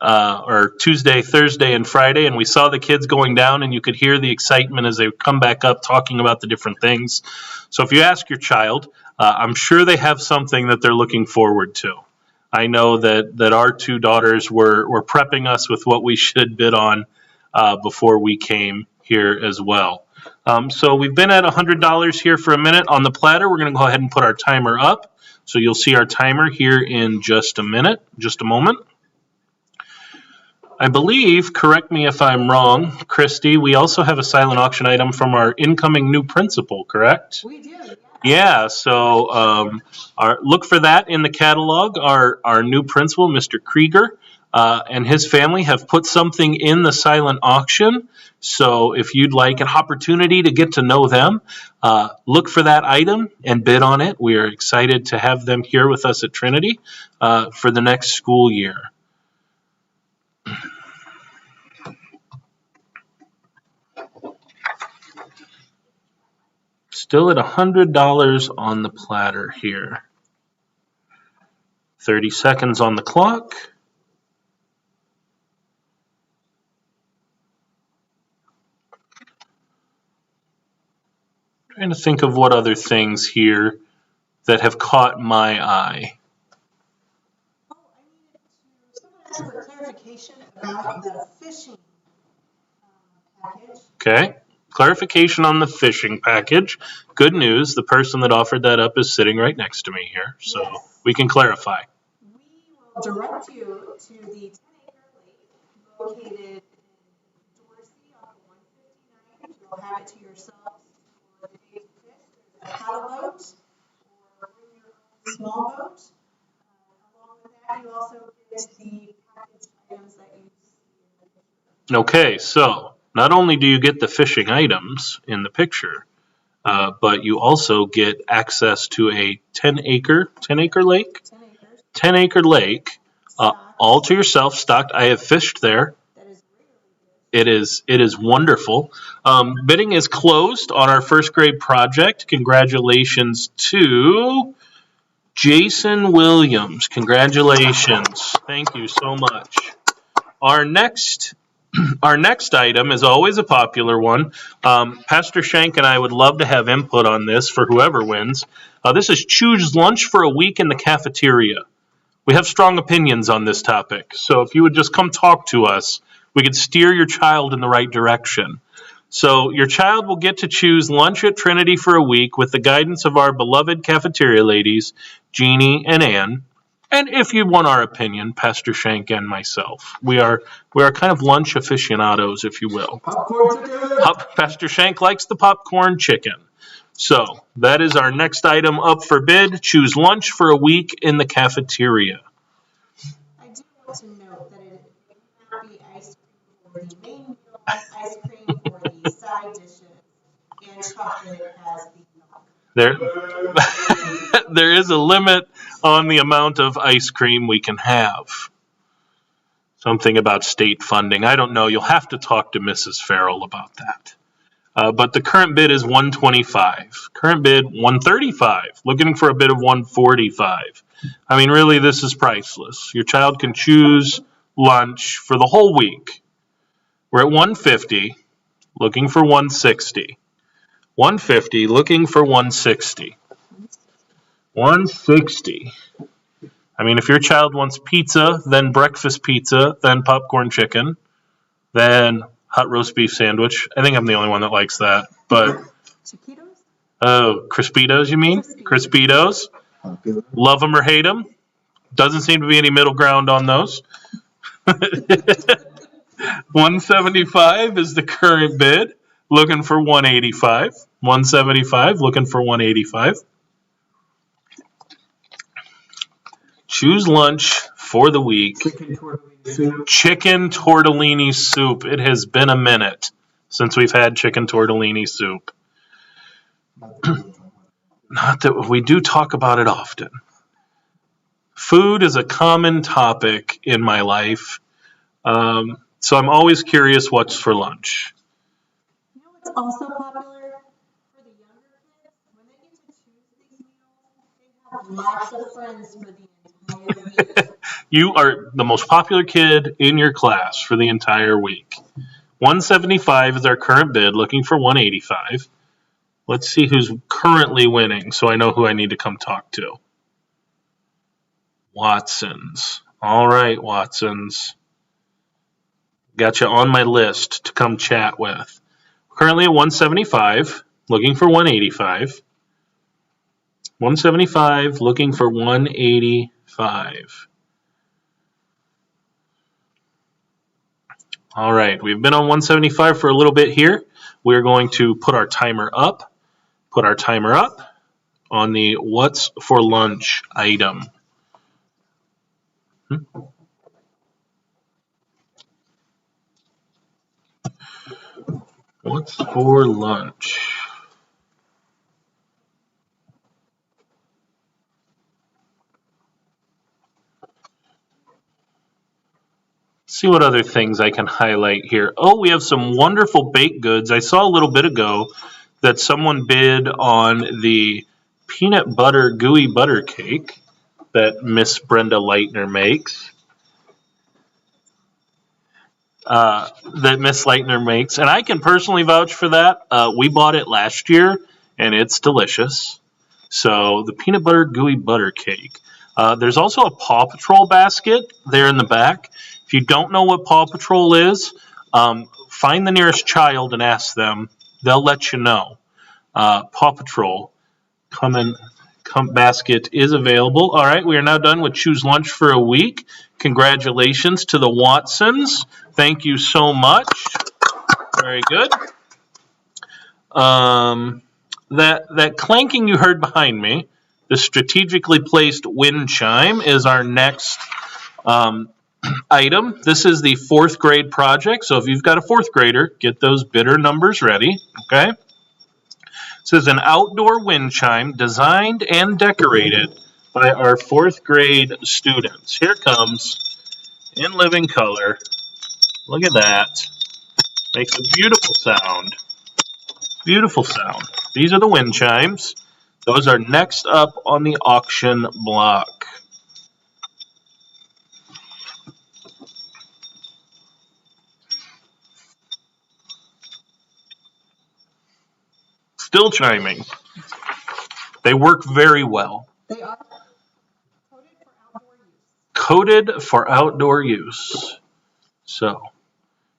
or Tuesday, Thursday, and Friday, and we saw the kids going down, and you could hear the excitement as they come back up talking about the different things. So if you ask your child, I'm sure they have something that they're looking forward to. I know that our two daughters were prepping us with what we should bid on before we came here as well. So we've been at $100 here for a minute on the platter. We're going to go ahead and put our timer up. So you'll see our timer here in just a minute, just a moment. I believe, correct me if I'm wrong, Christy, we also have a silent auction item from our incoming new principal, correct? We do. Yeah, so look for that in the catalog. Our new principal, Mr. Krieger, and his family have put something in the silent auction. So if you'd like an opportunity to get to know them, look for that item and bid on it. We are excited to have them here with us at Trinity for the next school year. Still at $100 on the platter here. 30 seconds on the clock. Trying to think of what other things here that have caught my eye. Oh, I needed to, someone asked for clarification about the fishing package. Okay. Clarification on the fishing package. Good news, the person that offered that up is sitting right next to me here, so Yes. we can clarify. We will direct you to the 10-acre lake located in Dorsey off of 159. You'll have it to yourselves for the day to fish. There's a paddle boat or bring your own small boat. Along with that, you also get the package items that you see in the picture. Okay, so not only do you get the fishing items in the picture, but you also get access to a 10-acre lake? 10 acres. 10-acre lake, all to yourself, stocked. I have fished there. That is really good. It is wonderful. Bidding is closed on our first grade project. Congratulations to Jason Williams. Congratulations. Thank you so much. Our next item is always a popular one. Pastor Shank and I would love to have input on this for whoever wins. This is choose lunch for a week in the cafeteria. We have strong opinions on this topic, so if you would just come talk to us, we could steer your child in the right direction. So your child will get to choose lunch at Trinity for a week with the guidance of our beloved cafeteria ladies, Jeannie and Ann. And if you want our opinion, Pastor Shank and myself, we are kind of lunch aficionados, if you will. Popcorn chicken. Pastor Shank likes the popcorn chicken. So that is our next item up for bid. Choose lunch for a week in the cafeteria. I do want to note that it may not be ice cream for the main meal, ice cream for the side dishes, and chocolate as the milk. There is a limit on the amount of ice cream we can have. Something about state funding. I don't know. You'll have to talk to Mrs. Farrell about that. But the current bid is $125. Current bid $135. Looking for a bid of $145. I mean, really, this is priceless. Your child can choose lunch for the whole week. We're at $150. Looking for $160. $150. Looking for $160. $160. I mean, if your child wants pizza, then breakfast pizza, then popcorn chicken, then hot roast beef sandwich. I think I'm the only one that likes that. But Chiquitos? oh, Crispitos, you mean? Crispitos. Love them or hate them. Doesn't seem to be any middle ground on those. $175 is the current bid. Looking for $185. $175. Looking for $185. Choose lunch for the week. Chicken tortellini soup. It has been a minute since we've had chicken tortellini soup. Not that we do talk about it often. Food is a common topic in my life, so I'm always curious what's for lunch. You know what's also popular for the younger kids? When they get to choose these meals, they have lots of friends for the entire week. You are the most popular kid in your class for the entire week. $175 is our current bid, looking for $185. Let's see who's currently winning so I know who I need to come talk to. Watson's. All right, Watson's. Got you on my list to come chat with. Currently at $175, looking for $185. $175, looking for $185. All right, we've been on $175 for a little bit here. We're going to put our timer up. Put our timer up on the what's for lunch item. What's for lunch? See what other things I can highlight here. Oh, we have some wonderful baked goods. I saw a little bit ago that someone bid on the peanut butter gooey butter cake that Miss Brenda Leitner makes. And I can personally vouch for that. We bought it last year, and it's delicious. So the peanut butter gooey butter cake. There's also a Paw Patrol basket there in the back. If you don't know what Paw Patrol is, find the nearest child and ask them. They'll let you know. Paw Patrol basket is available. All right, we are now done with Choose Lunch for a Week. Congratulations to the Watsons. Thank you so much. Very good. That clanking you heard behind me, the strategically placed wind chime, is our next item. This is the 4th grade project, so if you've got a 4th grader, get those bidder numbers ready, okay? This is an outdoor wind chime designed and decorated by our 4th grade students. Here it comes in living color. Look at that. Makes a beautiful sound. Beautiful sound. These are the wind chimes. Those are next up on the auction block. Still chiming. They work very well. They are coated for outdoor use. So,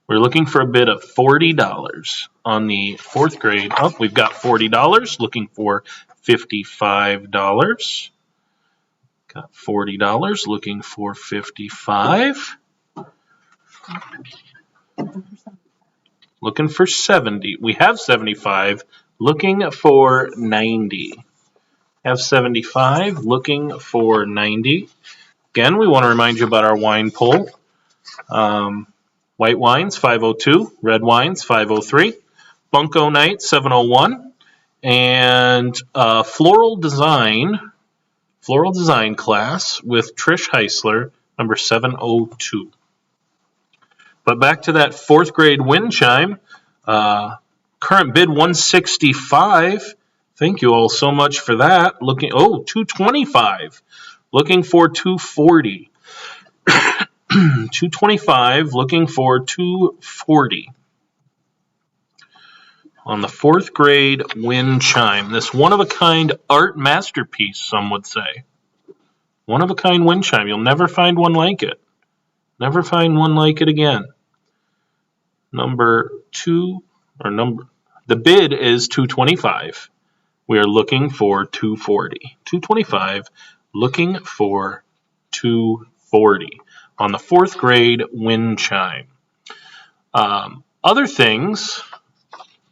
we're looking for a bid of $40 on the 4th grade. Oh, we've got $40. Looking for $55. Got $40. Looking for $55. Looking for $70. We have $75. Looking for $90. Have $75. Looking for $90. Again, we want to remind you about our wine poll. White wines, 502. Red wines, 503. Bunko Night, 701. And floral design class with Trish Heisler, number 702. But back to that 4th grade wind chime. Current bid 165. Thank you all so much for that. 225. Looking for 240. 225, looking for 240. On the 4th grade wind chime. This one-of-a-kind art masterpiece, some would say. One-of-a-kind wind chime. You'll never find one like it. Never find one like it again. The bid is 225. We are looking for 240. 225, looking for 240 on the 4th grade wind chime. Other things,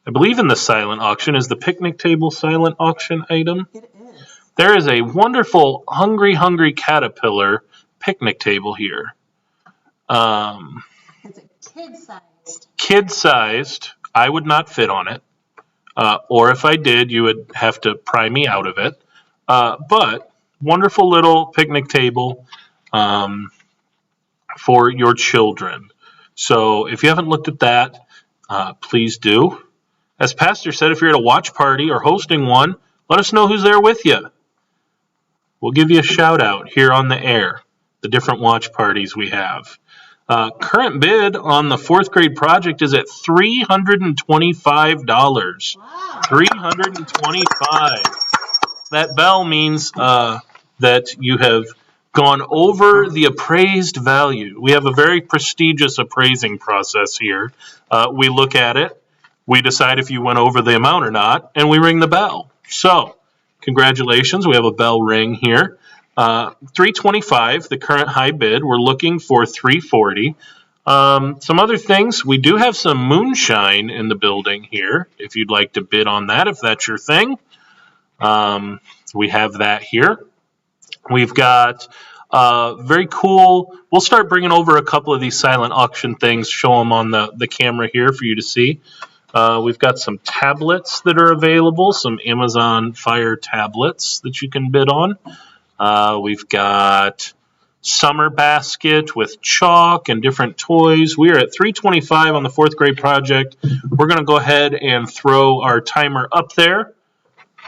I believe in the silent auction, is the picnic table silent auction item. It is. There is a wonderful Hungry Caterpillar picnic table here. It's a kid-sized. Kid-sized. I would not fit on it. Or if I did, you would have to pry me out of it. But wonderful little picnic table for your children. So if you haven't looked at that, please do. As Pastor said, if you're at a watch party or hosting one, let us know who's there with you. We'll give you a shout out here on the air, the different watch parties we have. Current bid on the 4th grade project is at $325. Wow. $325. That bell means that you have gone over the appraised value. We have a very prestigious appraising process here. We look at it, we decide if you went over the amount or not, and we ring the bell. So, congratulations, we have a bell ring here. $325, the current high bid. We're looking for $340. Some other things, we do have some moonshine in the building here, if you'd like to bid on that, if that's your thing. We have that here. We've got very cool, we'll start bringing over a couple of these silent auction things, show them on the camera here for you to see. We've got some tablets that are available, some Amazon Fire tablets that you can bid on. We've got summer basket with chalk and different toys. We are at $325 on the 4th grade project. We're going to go ahead and throw our timer up there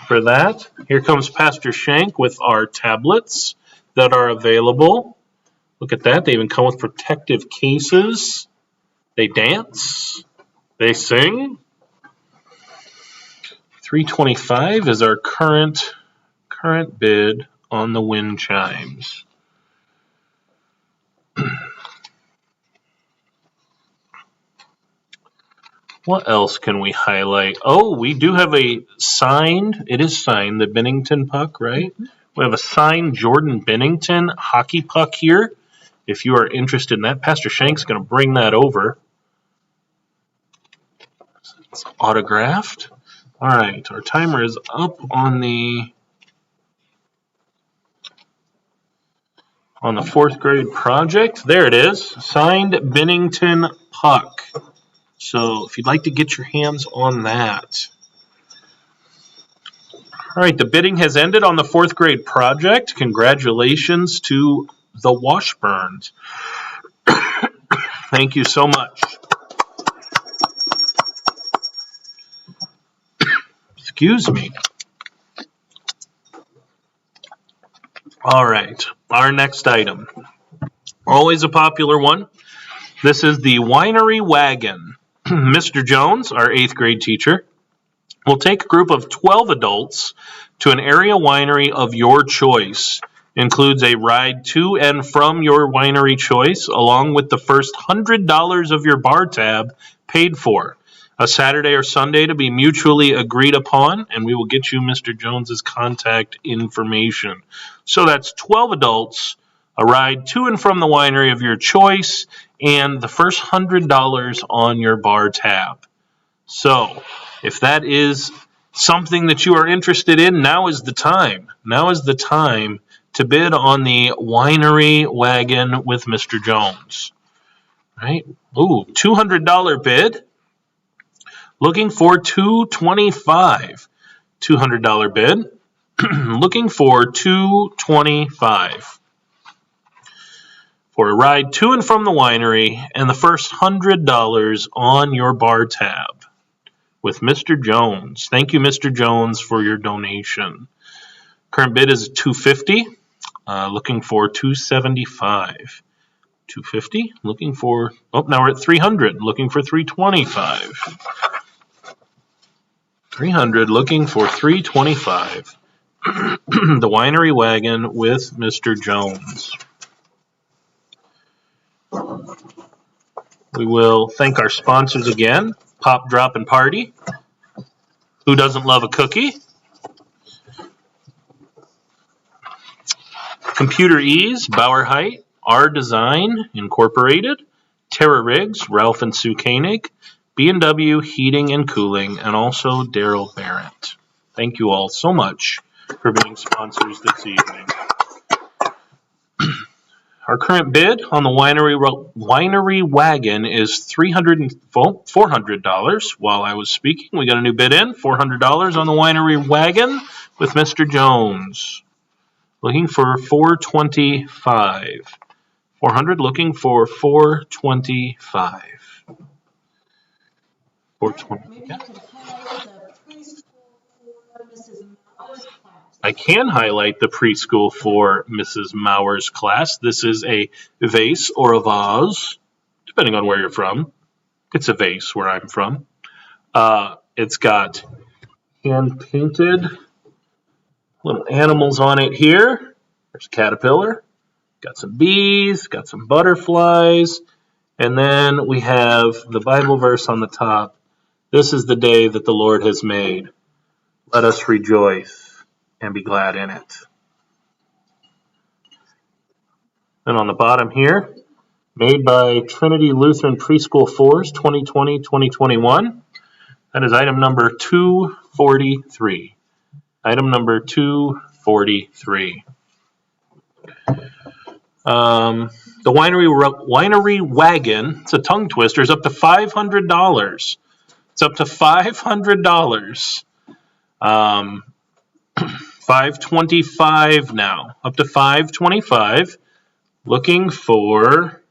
for that. Here comes Pastor Shank with our tablets that are available. Look at that. They even come with protective cases. They dance. They sing. $325 is our current bid on the wind chimes. What else can we highlight? Oh, we do have a signed, it is signed, the Bennington puck, right? Mm-hmm. We have a signed Jordan Bennington hockey puck here. If you are interested in that, Pastor Shank's going to bring that over. It's autographed. All right, our timer is up on the 4th grade project. There it is, signed Bennington puck. So if you'd like to get your hands on that. All right, the bidding has ended on the 4th grade project. Congratulations to the Washburns. Thank you so much. Excuse me. All right, our next item. Always a popular one. This is the Winery Wagon. Mr. Jones, our 8th grade teacher, will take a group of 12 adults to an area winery of your choice. Includes a ride to and from your winery choice, along with the first $100 of your bar tab paid for. A Saturday or Sunday to be mutually agreed upon, and we will get you Mr. Jones's contact information. So that's 12 adults, a ride to and from the winery of your choice, and the first $100 on your bar tab. So, if that is something that you are interested in, now is the time. Now is the time to bid on the Winery Wagon with Mr. Jones. Right? Ooh, $200 bid. Looking for $225. $200 bid. Looking for $225. For a ride to and from the winery and the first $100 on your bar tab. with Mr. Jones. Thank you, Mr. Jones, for your donation. Current bid is $250. Looking for $275. $250. Looking for. Oh, now we're at $300. Looking for $325. $300. Looking for $325. The Winery Wagon with Mr. Jones. We will thank our sponsors again. Pop, Drop, and Party. Who doesn't love a cookie? Computer Ease, Bauer Height, R Design Incorporated, Terra Rigs, Ralph and Sue Koenig, B&W Heating and Cooling, and also Daryl Barrett. Thank you all so much for being sponsors this evening. Our current bid on the Winery Wagon is $400. While I was speaking, we got a new bid in, $400 on the Winery Wagon with Mr. Jones. Looking for $425. $400, looking for $425. Maybe you can highlight the preschool for Mrs. Mauer's class. I can highlight the preschool for Mrs. Mauer's class. This is a vase or a vase, depending on where you're from. It's a vase where I'm from. It's got hand-painted little animals on it here. There's a caterpillar. Got some bees, got some butterflies, and then we have the Bible verse on the top. This is the day that the Lord has made. Let us rejoice and be glad in it. And on the bottom here, made by Trinity Lutheran Preschool 4s 2020-2021. That is item number 243. Item number 243. The Winery Wagon, it's a tongue twister, is up to $500. It's up to $500. $525 now. Up to $525. Looking for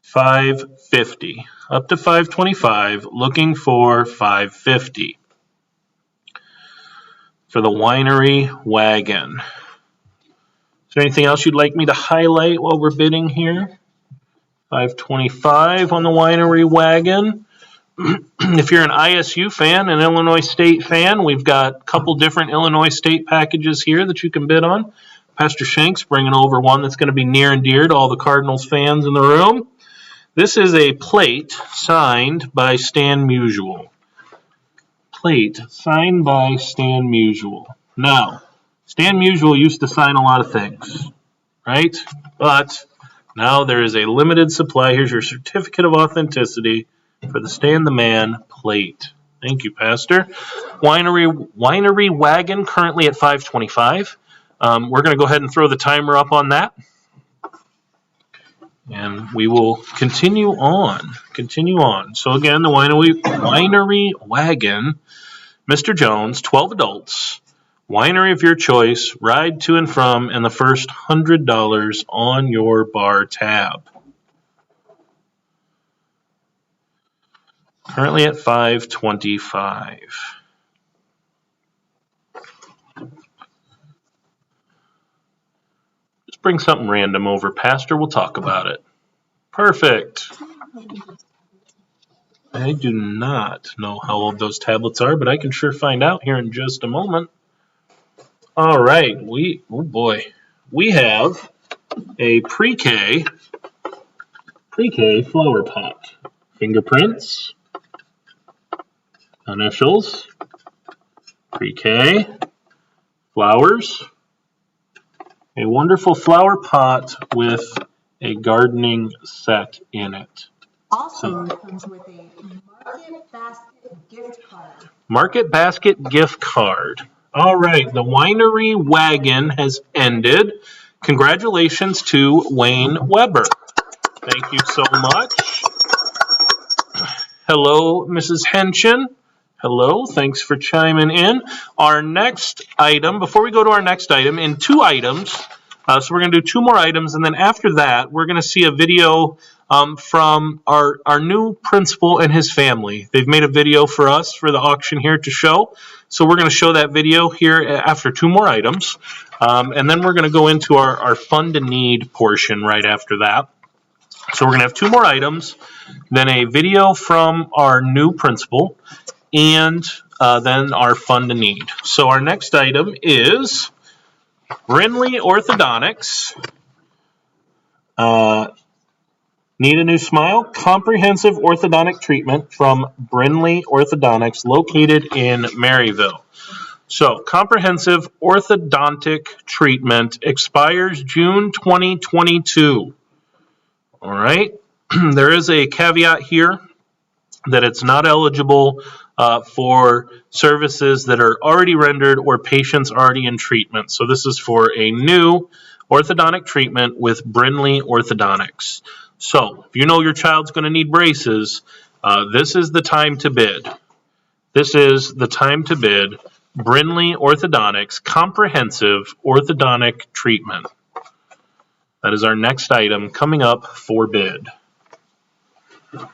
$550. Up to $525. Looking for $550. For the Winery Wagon. Is there anything else you'd like me to highlight while we're bidding here? $525 on the Winery Wagon. If you're an ISU fan, an Illinois State fan, we've got a couple different Illinois State packages here that you can bid on. Pastor Shank's bringing over one that's going to be near and dear to all the Cardinals fans in the room. This is a plate signed by Stan Musial. Plate signed by Stan Musial. Now, Stan Musial used to sign a lot of things, right? But now there is a limited supply. Here's your certificate of authenticity for the Stan the Man plate. Thank you, Pastor. Winery Wagon currently at $525. We're going to go ahead and throw the timer up on that. And we will continue on. So again, the Winery Wagon, Mr. Jones, 12 adults, winery of your choice, ride to and from, and the first $100 on your bar tab. Currently at $525. Just bring something random over, Pastor. We'll talk about it. Perfect. I do not know how old those tablets are, but I can sure find out here in just a moment. All right. We have a pre-K flower pot. Fingerprints. Initials, pre-K, flowers, a wonderful flower pot with a gardening set in it. Also comes with a Market Basket gift card. Market Basket gift card. All right, the Winery Wagon has ended. Congratulations to Wayne Weber. Thank you so much. Hello, Mrs. Henshin. Hello, thanks for chiming in. Our next item, before we go to our next item, in 2 items, so we're going to do 2 more items, and then after that, we're going to see a video from our new principal and his family. They've made a video for us for the auction here to show. So we're going to show that video here after 2 more items. And then we're going to go into our fund and need portion right after that. So we're going to have 2 more items, then a video from our new principal, and then our fund and need. So our next item is Rimley Orthodontics. Need a new smile? Comprehensive orthodontic treatment from Rimley Orthodontics located in Maryville. So, comprehensive orthodontic treatment expires June 2022. All right. There is a caveat here that it's not eligible for services that are already rendered or patients already in treatment. So, this is for a new orthodontic treatment with Rimley Orthodontics. So, if you know your child's going to need braces, this is the time to bid. This is the time to bid. Rimley Orthodontics Comprehensive Orthodontic Treatment. That is our next item coming up for bid. All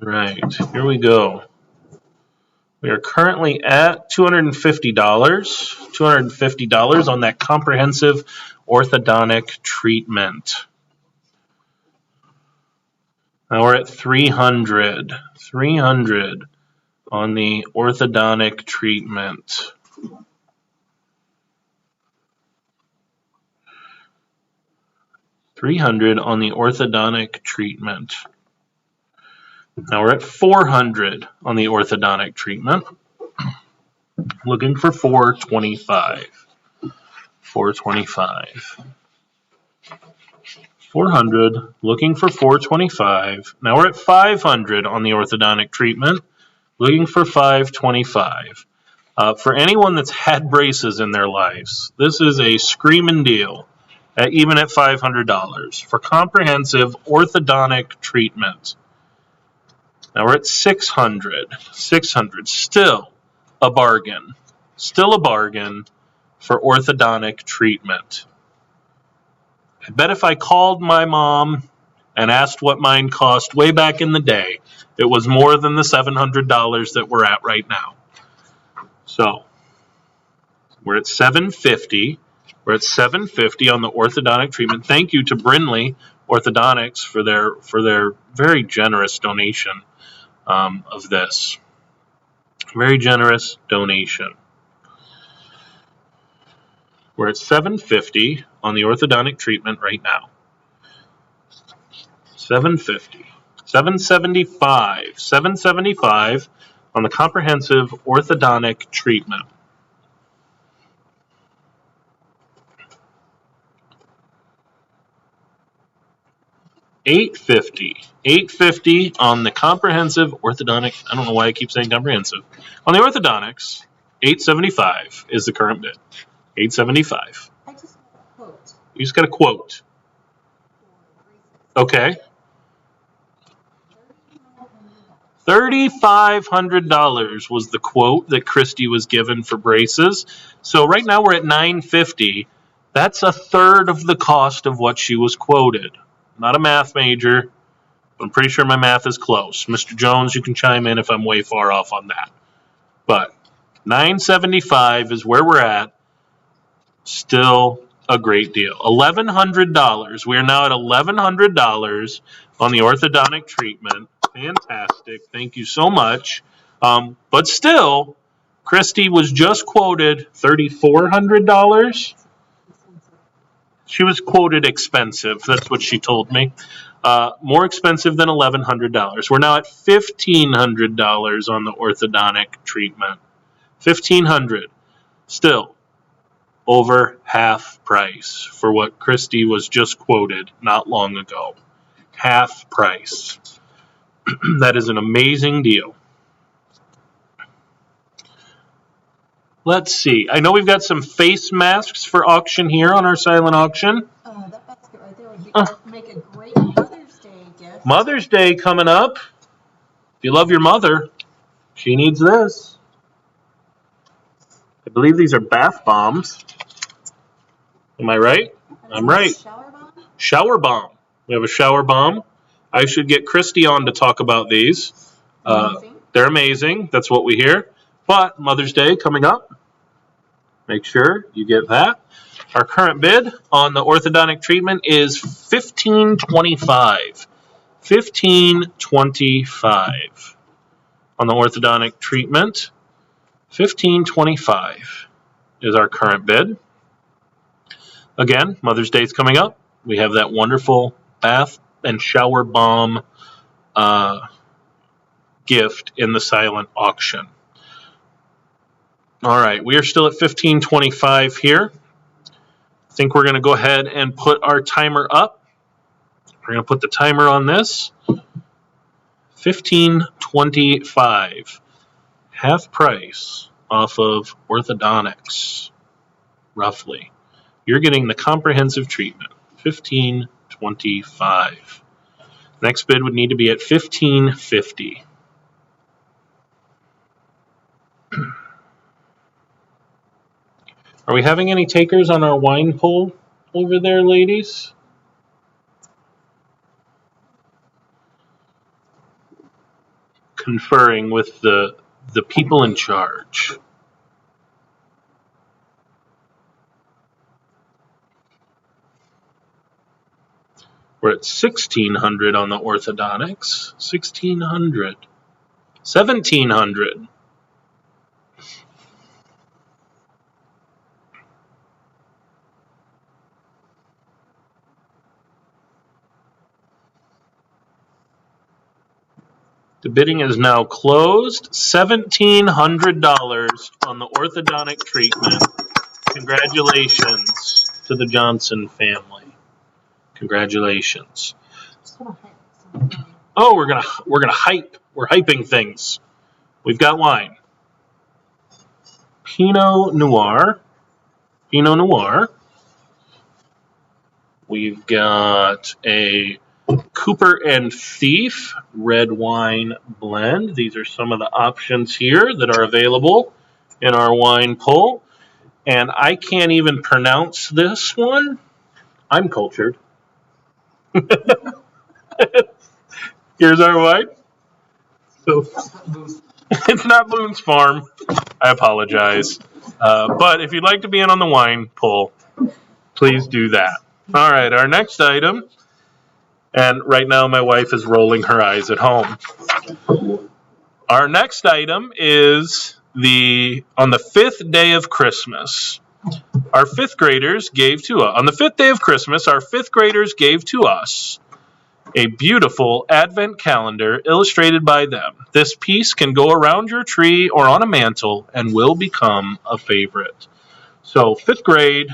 right, here we go. We are currently at $250. $250 on that comprehensive orthodontic treatment. Now we're at $300. $300 on the orthodontic treatment. $300 on the orthodontic treatment. Now we're at $400 on the orthodontic treatment. Looking for $425. $425. $400, looking for $425. Now we're at $500 on the orthodontic treatment. Looking for $525. For anyone that's had braces in their lives, this is a screaming deal, even at $500 for comprehensive orthodontic treatment. Now we're at $600. $600, still a bargain. Still a bargain for orthodontic treatment. I bet if I called my mom and asked what mine cost way back in the day, it was more than the $700 that we're at right now. So we're at $750. We're at $750 on the orthodontic treatment. Thank you to Rimley Orthodontics for their very generous donation of this. Very generous donation. We're at $750 on the orthodontic treatment right now. $750. $775. $775 on the comprehensive orthodontic treatment. $850. $850 on the comprehensive orthodontic. I don't know why I keep saying comprehensive. On the orthodontics, $875 is the current bid. $875. I just got a quote. You just got a quote. Okay. $3,500 was the quote that Christy was given for braces. So right now we're at $950. That's a third of the cost of what she was quoted. I'm not a math major, but I'm pretty sure my math is close. Mr. Jones, you can chime in if I'm way far off on that. But $975 is where we're at. Still a great deal. $1,100. We are now at $1,100 on the orthodontic treatment. Fantastic. Thank you so much. But still, Christy was just quoted $3,400. She was quoted expensive. That's what she told me. More expensive than $1,100. We're now at $1,500 on the orthodontic treatment. $1,500. Still over half price for what Christy was just quoted not long ago. Half price. That is an amazing deal. Let's see. I know we've got some face masks for auction here on our silent auction. That basket right there would make a great Mother's Day gift. Mother's Day coming up. If you love your mother, she needs this. I believe these are bath bombs. Am I right? I'm right. Shower bomb? Shower bomb. We have a shower bomb. I should get Christy on to talk about these. Amazing. They're amazing. That's what we hear. But Mother's Day coming up. Make sure you get that. Our current bid on the orthodontic treatment is $15.25. $15.25 on the orthodontic treatment. $15.25 is our current bid. Again, Mother's Day is coming up. We have that wonderful bath and shower bomb gift in the silent auction. All right, we are still at $15.25 here. I think we're going to go ahead and put our timer up. We're going to put the timer on this. $15.25. Half price off of orthodontics, roughly. You're getting the comprehensive treatment. $15.25. Next bid would need to be at $15.50. Are we having any takers on our wine pool over there, ladies? Conferring with the people in charge. We're at $1,600 on the orthodontics. $1,600. $1,700. The bidding is now closed. $1,700 on the orthodontic treatment. Congratulations to the Johnson family. Congratulations. Oh, we're gonna hype. We're hyping things. We've got wine. Pinot Noir. Pinot Noir. We've got a Cooper and Thief red wine blend. These are some of the options here that are available in our wine pool. And I can't even pronounce this one. I'm cultured. Here's our wine. So it's not Boone's Farm. I apologize. But if you'd like to be in on the wine pool, please do that. All right, our next item. And right now my wife is rolling her eyes at home. Our next item is on the 5th day of Christmas. Our 5th graders gave to us. On the 5th day of Christmas, our 5th graders gave to us a beautiful advent calendar illustrated by them. This piece can go around your tree or on a mantle and will become a favorite. So 5th grade,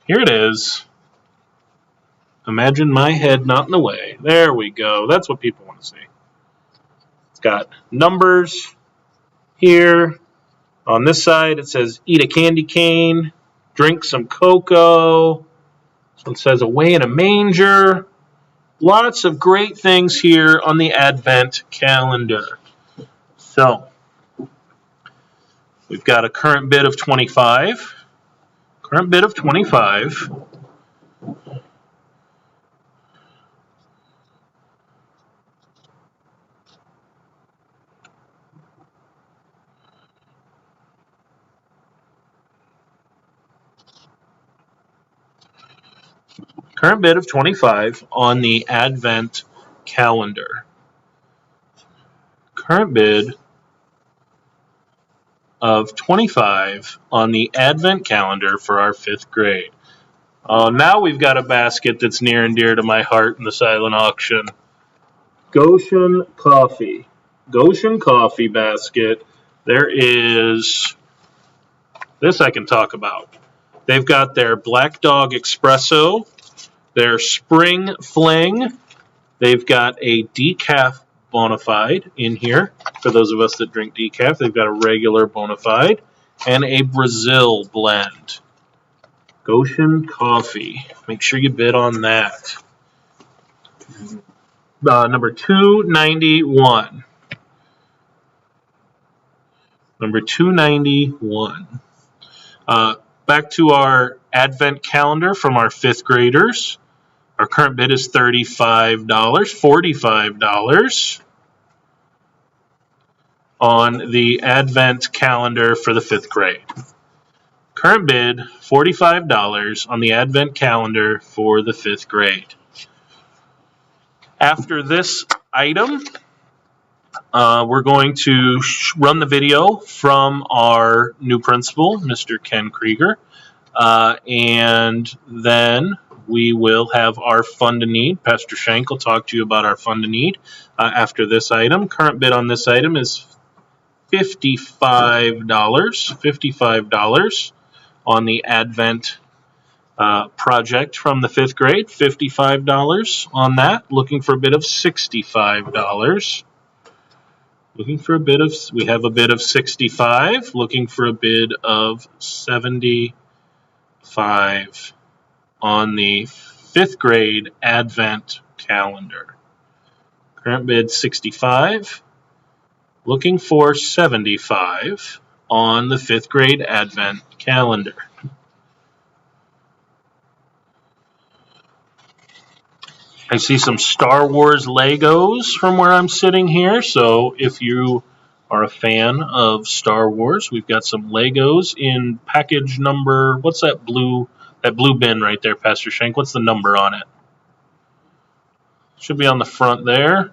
here it is. Imagine my head not in the way. There we go. That's what people want to see. It's got numbers here. On this side, it says eat a candy cane, drink some cocoa. This one says away in a manger. Lots of great things here on the Advent calendar. So, we've got a current bid of 25. Current bid of 25. Current bid of 25 on the Advent calendar. Current bid of 25 on the Advent calendar for our 5th grade. Now we've got a basket that's near and dear to my heart in the silent auction. Goshen Coffee. Goshen Coffee basket. There is... This I can talk about. They've got their Black Dog Espresso, their Spring Fling. They've got a decaf Bonafide in here. For those of us that drink decaf, they've got a regular Bonafide and a Brazil blend. Goshen Coffee. Make sure you bid on that. Number 291. Number 291. Back to our advent calendar from our 5th graders. Our current bid is $35, $45 on the advent calendar for the 5th grade. Current bid, $45 on the advent calendar for the 5th grade. After this item, we're going to run the video from our new principal, Mr. Ken Krieger, and then we will have our fund to need. Pastor Shank will talk to you about our fund to need after this item. Current bid on this item is $55 on the Advent project from the 5th grade. $55 on that. Looking for a bid of $65. Looking for a bid of, we have a bid of 65. Looking for a bid of 75 on the 5th grade Advent calendar. Current bid 65. Looking for 75 on the 5th grade Advent calendar. I see some Star Wars Legos from where I'm sitting here, so if you are a fan of Star Wars, we've got some Legos in package number, what's that blue bin right there, Pastor Shank? What's the number on it? Should be on the front there.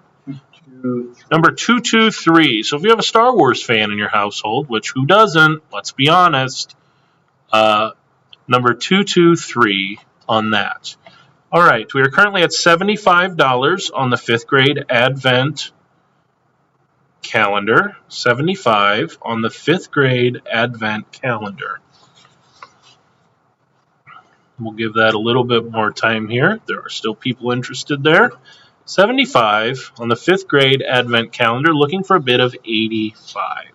Number 223. So if you have a Star Wars fan in your household, which who doesn't, let's be honest, number 223 on that. All right, we are currently at $75 on the 5th grade Advent calendar. 75 on the 5th grade Advent calendar. We'll give that a little bit more time here. There are still people interested there. 75 on the 5th grade Advent calendar, looking for a bid of 85.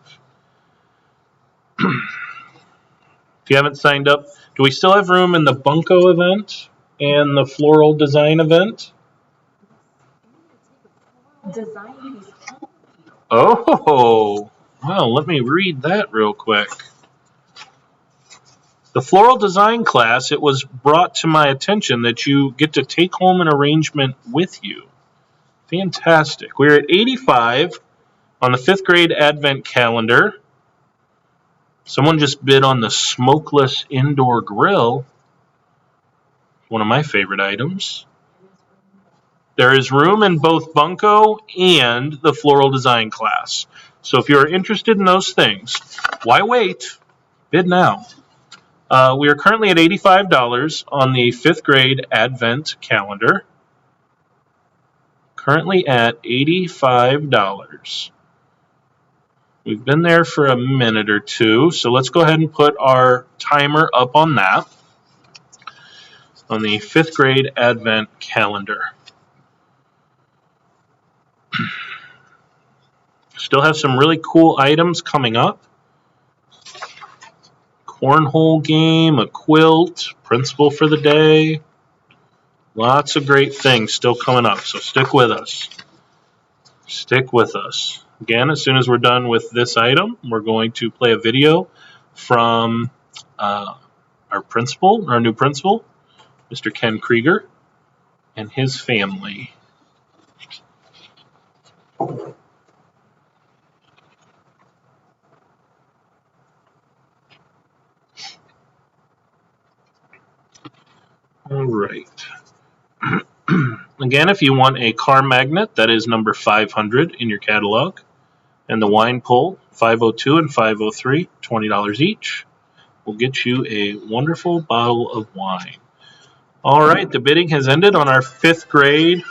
If you haven't signed up, do we still have room in the Bunko event and the floral design event? Oh, well, let me read that real quick. The floral design class, it was brought to my attention that you get to take home an arrangement with you. Fantastic. We're at 85 on the 5th grade Advent calendar. Someone just bid on the smokeless indoor grill. One of my favorite items. There is room in both Bunko and the floral design class. So if you're interested in those things, why wait? Bid now. We are currently at $85 on the 5th grade Advent calendar. Currently at $85. We've been there for a minute or two, so let's go ahead and put our timer up on that. On the 5th grade Advent calendar. Still have some really cool items coming up. Cornhole game, a quilt, principal for the day. Lots of great things still coming up, so stick with us. Stick with us. Again, as soon as we're done with this item, we're going to play a video from our principal, our new principal, Mr. Ken Krieger, and his family. All right. Again, if you want a car magnet, that is number 500 in your catalog. And the wine pull, 502 and 503, $20 each. Will get you a wonderful bottle of wine. All right, the bidding has ended on our 5th grade.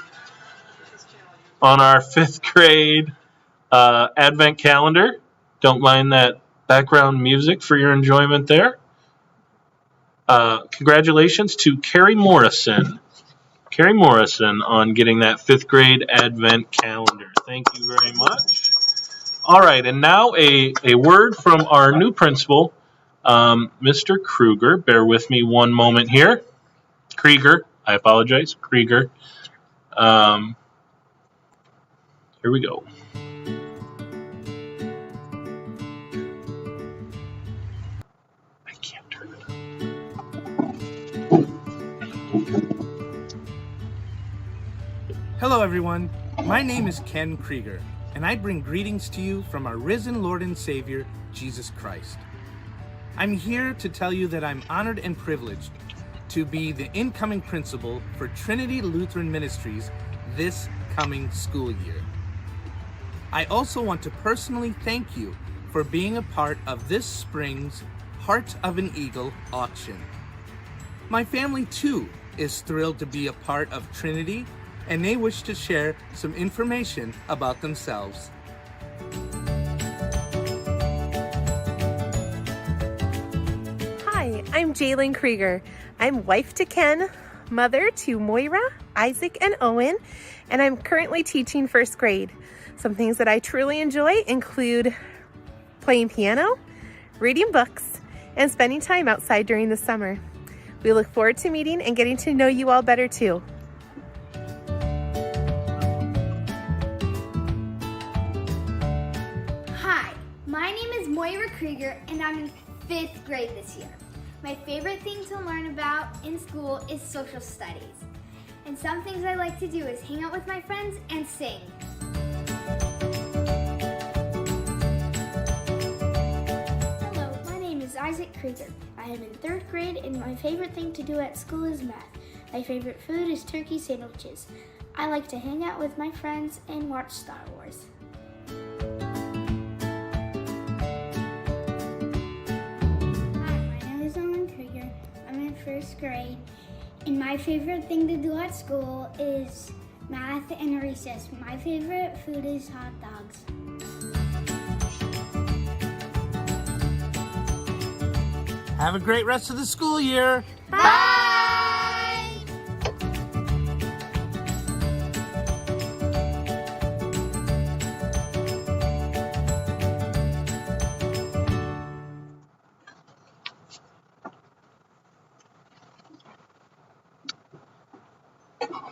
Advent calendar. Don't mind that background music for your enjoyment there. Congratulations to Carrie Morrison. Carrie Morrison on getting that 5th grade Advent calendar. Thank you very much. All right, and now a word from our new principal, Mr. Kruger. Bear with me one moment here. Krieger, I apologize, Krieger. Here we go. Hello everyone, my name is Ken Krieger, and I bring greetings to you from our risen Lord and Savior, Jesus Christ. I'm here to tell you that I'm honored and privileged to be the incoming principal for Trinity Lutheran Ministries this coming school year. I also want to personally thank you for being a part of this spring's Heart of an Eagle auction. My family too is thrilled to be a part of Trinity, and they wish to share some information about themselves. Hi, I'm Jalen Krieger. I'm wife to Ken, mother to Moira, Isaac, and Owen, and I'm currently teaching first grade. Some things that I truly enjoy include playing piano, reading books, and spending time outside during the summer. We look forward to meeting and getting to know you all better too. Hi, my name is Moira Krieger and I'm in 5th grade this year. My favorite thing to learn about in school is social studies. And some things I like to do is hang out with my friends and sing. Hello, my name is Isaac Krieger. I am in 3rd grade and my favorite thing to do at school is math. My favorite food is turkey sandwiches. I like to hang out with my friends and watch Star Wars. Hi, my name is Owen Krieger. I'm in 1st grade, and my favorite thing to do at school is math and recess. My favorite food is hot dogs. Have a great rest of the school year. Bye!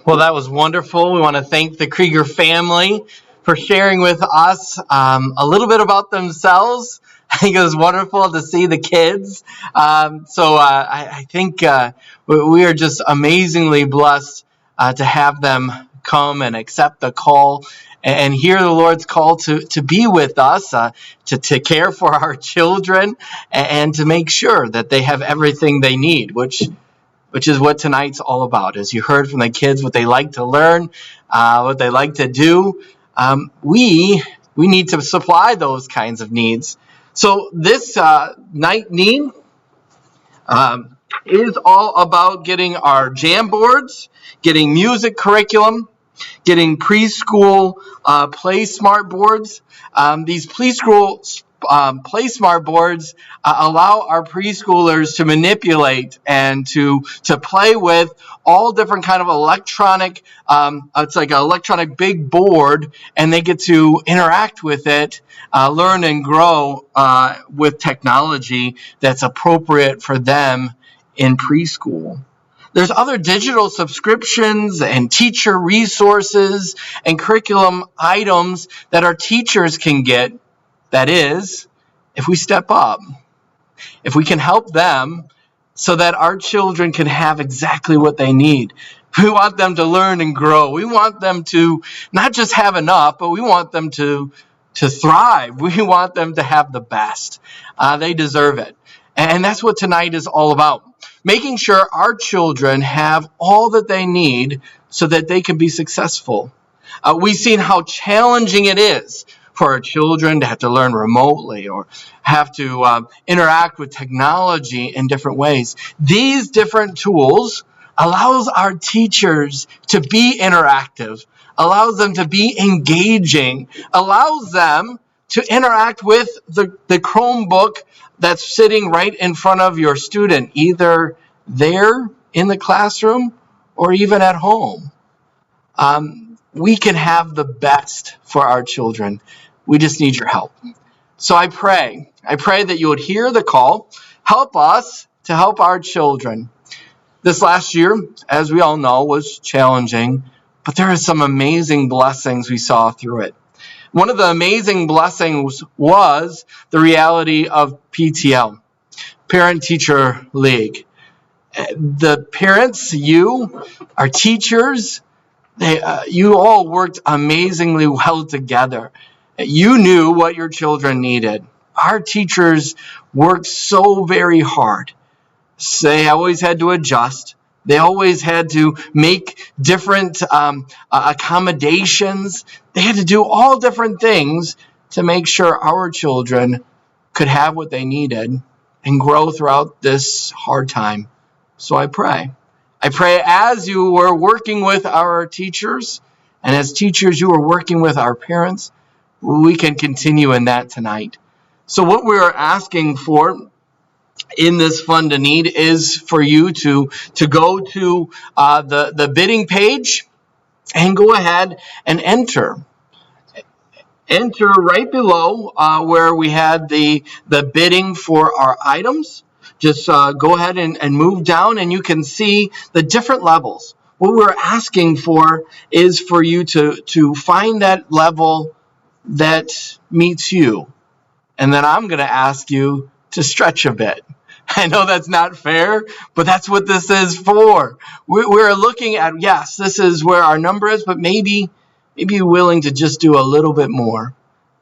Well, that was wonderful. We want to thank the Krieger family for sharing with us a little bit about themselves. I think it was wonderful to see the kids. I think we are just amazingly blessed to have them come and accept the call and hear the Lord's call to be with us, to care for our children, and to make sure that they have everything they need, which is what tonight's all about. As you heard from the kids, what they like to learn, what they like to do, we need to supply those kinds of needs. So this night need is all about getting our jam boards, getting music curriculum, getting preschool Play Smart boards. These preschool Play Smart boards allow our preschoolers to manipulate and to play with all different kind of electronic, it's like an electronic big board, and they get to interact with it, learn and grow with technology that's appropriate for them in preschool. There's other digital subscriptions and teacher resources and curriculum items that our teachers can get. That is, if we step up, if we can help them so that our children can have exactly what they need. We want them to learn and grow. We want them to not just have enough, but we want them to thrive. We want them to have the best. They deserve it. And that's what tonight is all about. Making sure our children have all that they need so that they can be successful. We've seen how challenging it is for our children to have to learn remotely or have to interact with technology in different ways. These different tools allows our teachers to be interactive, allows them to be engaging, allows them to interact with the Chromebook that's sitting right in front of your student, either there in the classroom or even at home. We can have the best for our children. We just need your help. So I pray that you would hear the call, help us to help our children. This last year, as we all know, was challenging, but there are some amazing blessings we saw through it. One of the amazing blessings was the reality of PTL, Parent-Teacher League. The parents, you, our teachers, You all worked amazingly well together. You knew what your children needed. Our teachers worked so very hard. They always had to adjust. They always had to make different accommodations. They had to do all different things to make sure our children could have what they needed and grow throughout this hard time. So I pray. I pray as you were working with our teachers, and as teachers you were working with our parents, we can continue in that tonight. So what we are asking for in this fund to need is for you to go to the bidding page and go ahead and enter right below where we had the bidding for our items. Just go ahead and move down, and you can see the different levels. What we're asking for is for you to find that level that meets you. And then I'm going to ask you to stretch a bit. I know that's not fair, but that's what this is for. We're looking at, yes, this is where our number is, but maybe you're willing to just do a little bit more.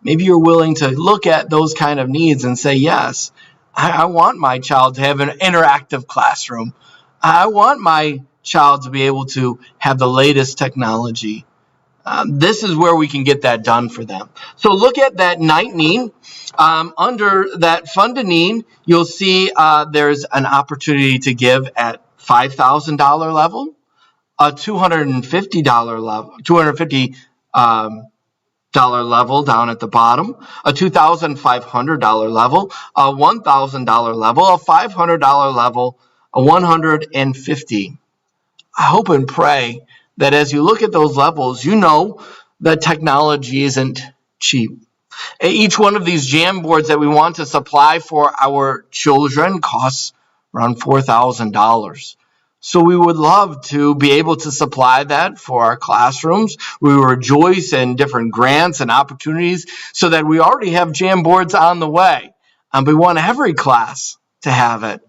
Maybe you're willing to look at those kind of needs and say, yes, I want my child to have an interactive classroom. I want my child to be able to have the latest technology. This is where we can get that done for them. So look at that night need. Under that fund to need, you'll see there's an opportunity to give at $5,000 level, a $250 level, $250 level down at the bottom, a $2,500 level, a $1,000 level, a $500 level, a $150. I hope and pray that as you look at those levels, you know that technology isn't cheap. Each one of these jam boards that we want to supply for our children costs around $4,000. So we would love to be able to supply that for our classrooms. We rejoice in different grants and opportunities so that we already have jam boards on the way. We want every class to have it.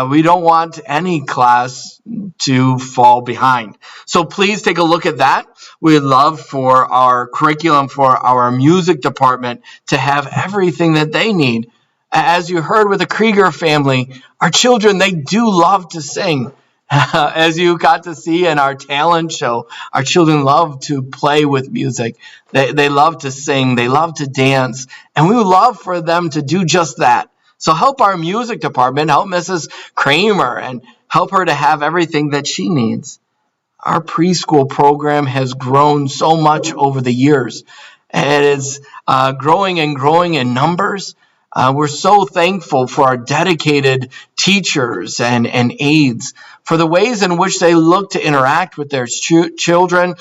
We don't want any class to fall behind. So please take a look at that. We'd love for our curriculum, for our music department to have everything that they need. As you heard with the Krieger family, our children, they do love to sing. As you got to see in our talent show, our children love to play with music. They love to sing. They love to dance. And we would love for them to do just that. So help our music department, help Mrs. Kramer, and help her to have everything that she needs. Our preschool program has grown so much over the years. It is growing and growing in numbers. We're so thankful for our dedicated teachers and aides, for the ways in which they look to interact with their children,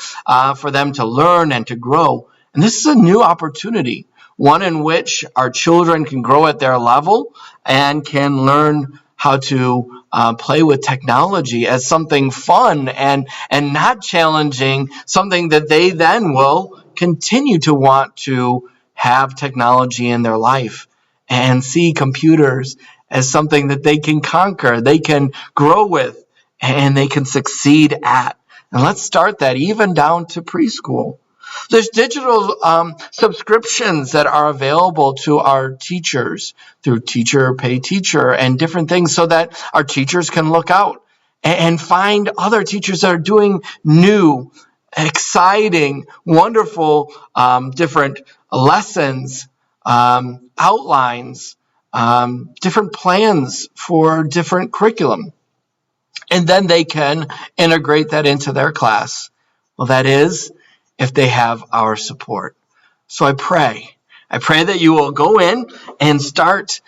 for them to learn and to grow. And this is a new opportunity, one in which our children can grow at their level and can learn how to play with technology as something fun and not challenging, something that they then will continue to want to have technology in their life and see computers as something that they can conquer, they can grow with, and they can succeed at. And let's start that even down to preschool. There's digital subscriptions that are available to our teachers through Teacher Pay Teacher and different things so that our teachers can look out and find other teachers that are doing new, exciting, wonderful, different lessons, outlines, different plans for different curriculum. And then they can integrate that into their class. Well, that is if they have our support. So I pray that you will go in and start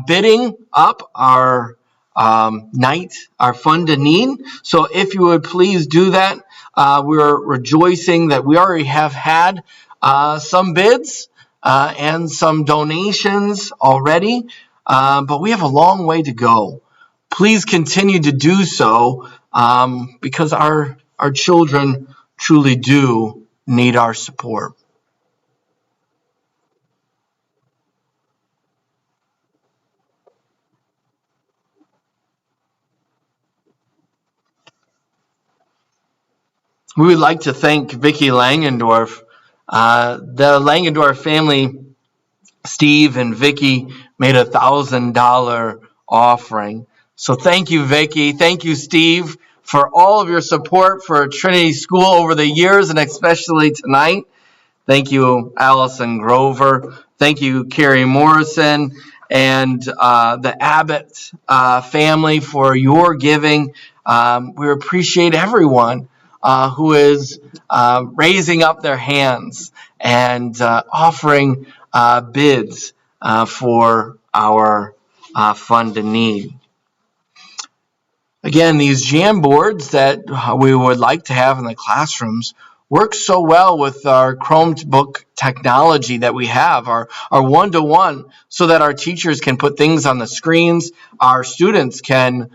bidding up our our fund to need. So if you would please do that, we're rejoicing that we already have had some bids and some donations already, but we have a long way to go. Please continue to do so because our children truly do need our support. We would like to thank Vicki Langendorf. The Langendorf family, Steve and Vicki, made $1,000 offering. So thank you, Vicki. Thank you, Steve, for all of your support for Trinity School over the years, and especially tonight. Thank you, Allison Grover. Thank you, Carrie Morrison, and the Abbott family for your giving. We appreciate everyone who is raising up their hands and offering bids for our fund and need. Again, these jam boards that we would like to have in the classrooms work so well with our Chromebook technology that we have, our one-to-one, so that our teachers can put things on the screens, our students can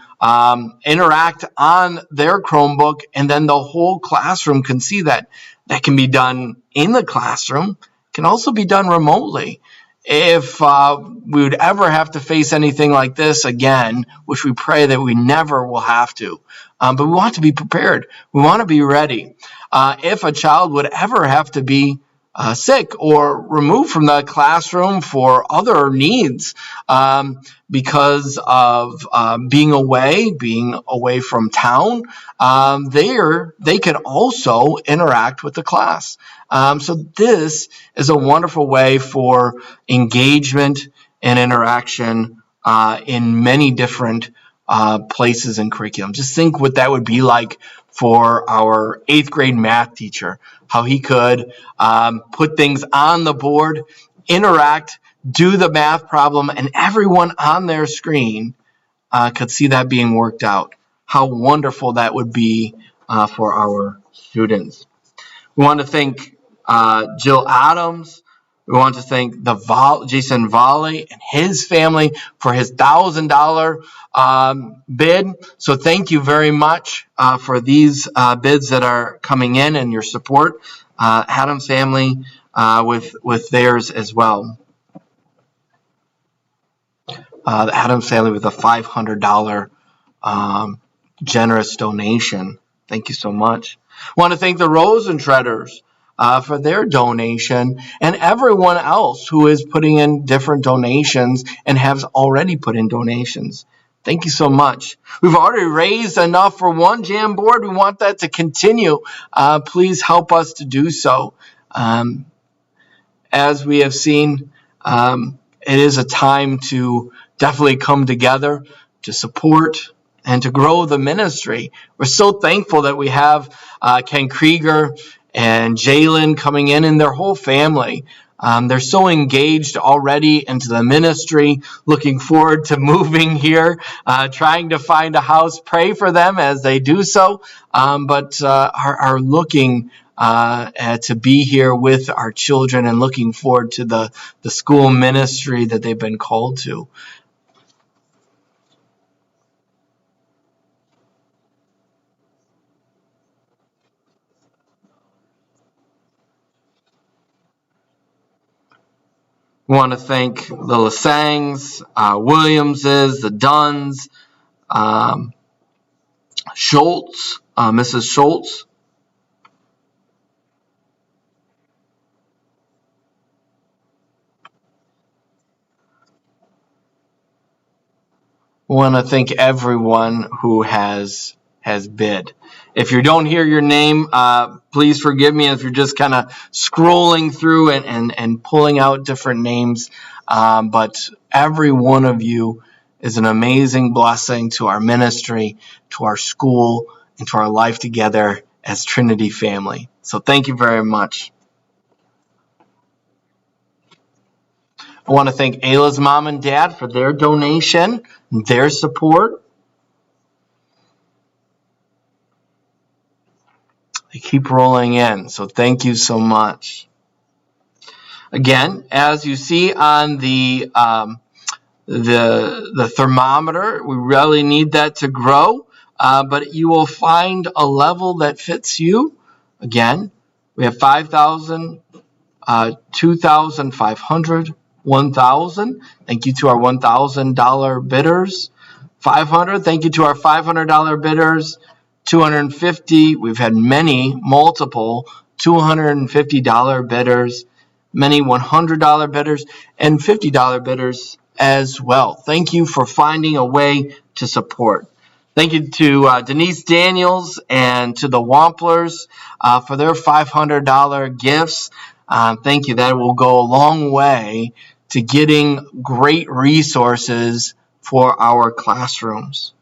interact on their Chromebook, and then the whole classroom can see that. That can be done in the classroom, can also be done remotely. If we would ever have to face anything like this again, which we pray that we never will have to, but we want to be prepared. We want to be ready. If a child would ever have to be sick or removed from the classroom for other needs because of being away from town, they can also interact with the class. So this is a wonderful way for engagement and interaction in many different places in curriculum. Just think what that would be like for our 8th grade math teacher, how he could put things on the board, interact, do the math problem, and everyone on their screen could see that being worked out. How wonderful that would be for our students. We want to thank Jill Adams. We want to thank Jason Volley and his family for his $1,000 bid. So thank you very much for these bids that are coming in and your support. Adams family with theirs as well. The Adams family with a $500 generous donation. Thank you so much. I want to thank the Rosentreaders for their donation, and everyone else who is putting in different donations and has already put in donations. Thank you so much. We've already raised enough for one jam board. We want that to continue. Please help us to do so. As we have seen, it is a time to definitely come together to support and to grow the ministry. We're so thankful that we have Ken Krieger and Jalen coming in and their whole family. They're so engaged already into the ministry, looking forward to moving here, trying to find a house. Pray for them as they do so, but are looking to be here with our children and looking forward to the school ministry that they've been called to. We want to thank the Lasangs, Williamses, the Dunns, Schultz, Mrs. Schultz. We want to thank everyone who has bid. If you don't hear your name, please forgive me if you're just kind of scrolling through and pulling out different names. But every one of you is an amazing blessing to our ministry, to our school, and to our life together as Trinity family. So thank you very much. I want to thank Ayla's mom and dad for their donation, their support. They keep rolling in, so thank you so much. Again, as you see on the thermometer, we really need that to grow, but you will find a level that fits you. Again, we have 5,000, 2,500, 1,000. Thank you to our $1,000 bidders. 500. Thank you to our $500 bidders. $250. We've had multiple $250 bidders, many $100 bidders, and $50 bidders as well. Thank you for finding a way to support. Thank you to Denise Daniels and to the Wamplers for their $500 gifts. Thank you. That will go a long way to getting great resources for our classrooms.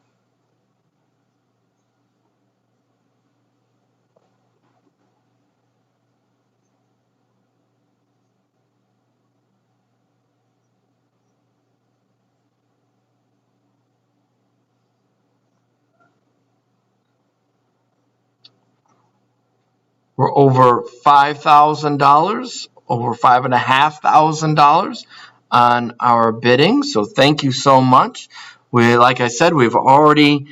We're over $5,000, over $5,500 on our bidding. So thank you so much. Like I said, we've already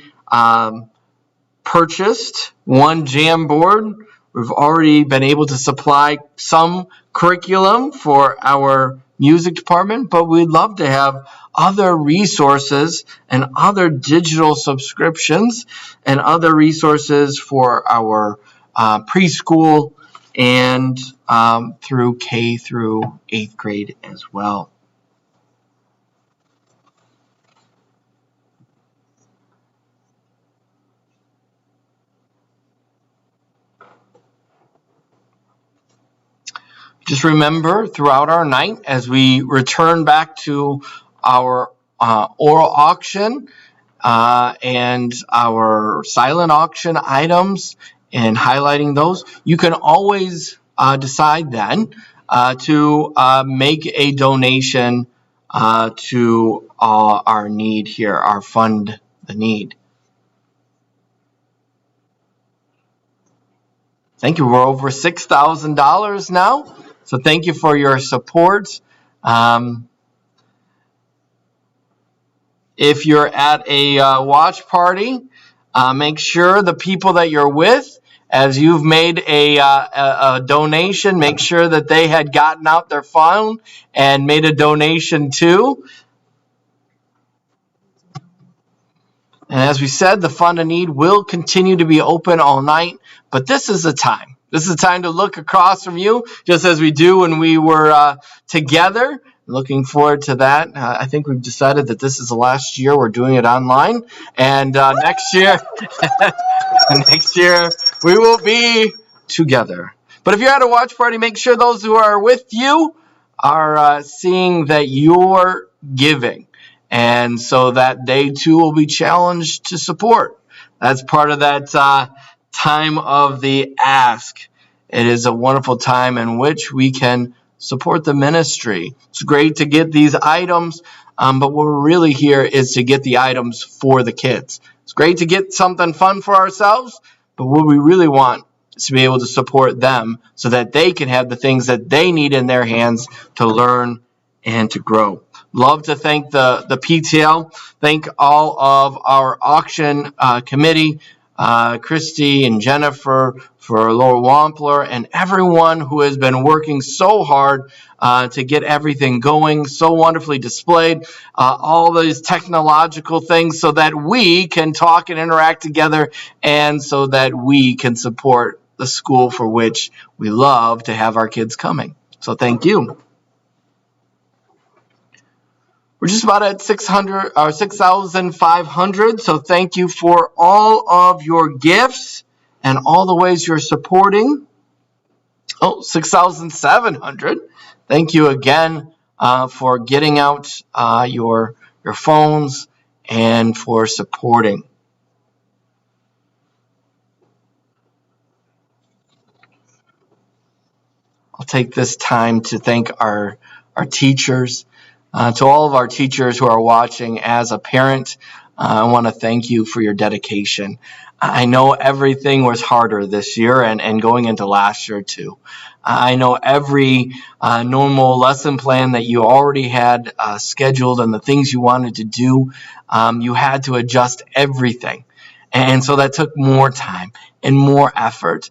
purchased one Jamboard. We've already been able to supply some curriculum for our music department, but we'd love to have other resources and other digital subscriptions and other resources for our preschool and through K through 8th grade as well. Just remember throughout our night as we return back to our oral auction and our silent auction items and highlighting those, you can always decide then to make a donation to our need here, our fund the need. Thank you. We're over $6,000 now. So thank you for your support. If you're at a watch party, make sure the people that you're with, as you've made a donation, make sure that they had gotten out their phone and made a donation too. And as we said, the Fund of Need will continue to be open all night, but this is the time. This is the time to look across from you, just as we do when we were together. Looking forward to that. I think we've decided that this is the last year we're doing it online, and next year, we will be together. But if you're at a watch party, make sure those who are with you are seeing that you're giving, and so that they too will be challenged to support. That's part of that time of the ask. It is a wonderful time in which we can support the ministry. It's great to get these items, but what we're really here is to get the items for the kids. It's great to get something fun for ourselves, but what we really want is to be able to support them so that they can have the things that they need in their hands to learn and to grow. Love to thank the PTL. Thank all of our auction committee, Christy and Jennifer, for Laura Wampler, and everyone who has been working so hard to get everything going, so wonderfully displayed, all these technological things so that we can talk and interact together and so that we can support the school for which we love to have our kids coming. So thank you. We're just about at 6,500, so thank you for all of your gifts and all the ways you're supporting. 6,700. Thank you again for getting out your phones and for supporting. I'll take this time to thank our teachers. To all of our teachers who are watching, as a parent, I want to thank you for your dedication. I know everything was harder this year and going into last year too. I know every normal lesson plan that you already had scheduled and the things you wanted to do, you had to adjust everything. And so that took more time and more effort.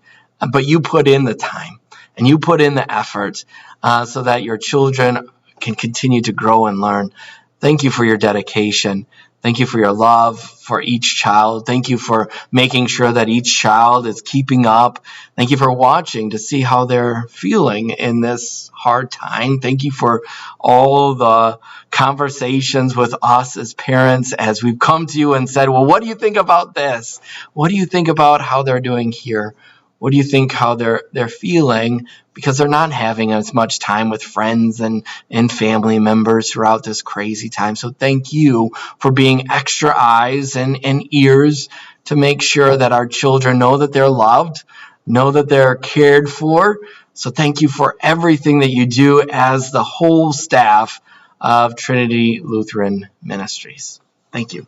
But you put in the time and you put in the effort so that your children can continue to grow and learn. Thank you for your dedication. Thank you for your love for each child. Thank you for making sure that each child is keeping up. Thank you for watching to see how they're feeling in this hard time. Thank you for all the conversations with us as parents as we've come to you and said, well, what do you think about this? What do you think about how they're doing here? What do you think how they're feeling? Because they're not having as much time with friends and family members throughout this crazy time. So thank you for being extra eyes and ears to make sure that our children know that they're loved, know that they're cared for. So thank you for everything that you do as the whole staff of Trinity Lutheran Ministries. Thank you.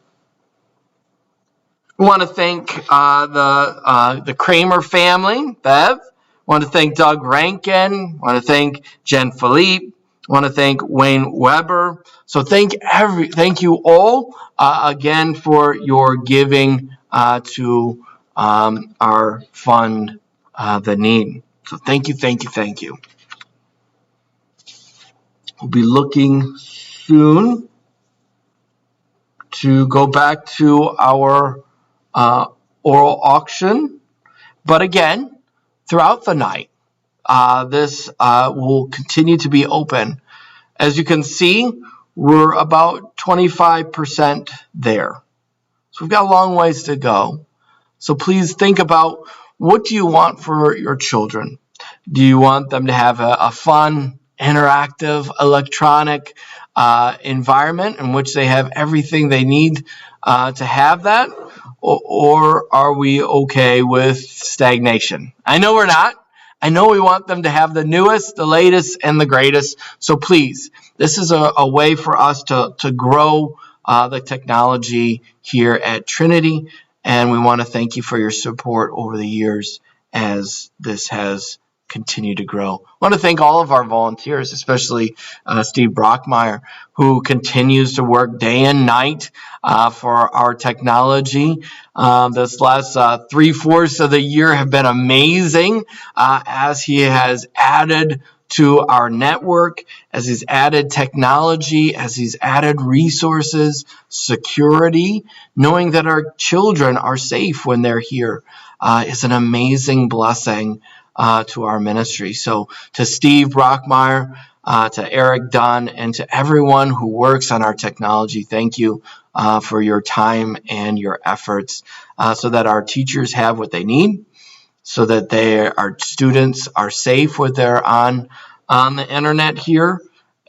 We want to thank the Kramer family, Bev. Want to thank Doug Rankin. Want to thank Jen Philippe. Want to thank Wayne Weber. So thank you all again for your giving to our fund, The Need. So thank you. We'll be looking soon to go back to our oral auction. But again, throughout the night, this will continue to be open. As you can see, we're about 25% there. So we've got a long ways to go. So please think about, what do you want for your children? Do you want them to have a fun, interactive, electronic environment in which they have everything they need to have that? Or are we okay with stagnation? I know we're not. I know we want them to have the newest, the latest, and the greatest. So please, this is a way for us to grow the technology here at Trinity. And we want to thank you for your support over the years as this has continue to grow. I want to thank all of our volunteers, especially Steve Brockmeyer, who continues to work day and night for our technology. This last 3/4 of the year have been amazing as he has added to our network, as he's added technology, as he's added resources, security. Knowing that our children are safe when they're here is an amazing blessing to our ministry. So to Steve Brockmeyer, to Eric Dunn, and to everyone who works on our technology, thank you for your time and your efforts so that our teachers have what they need, so that our students are safe when they're on the internet here,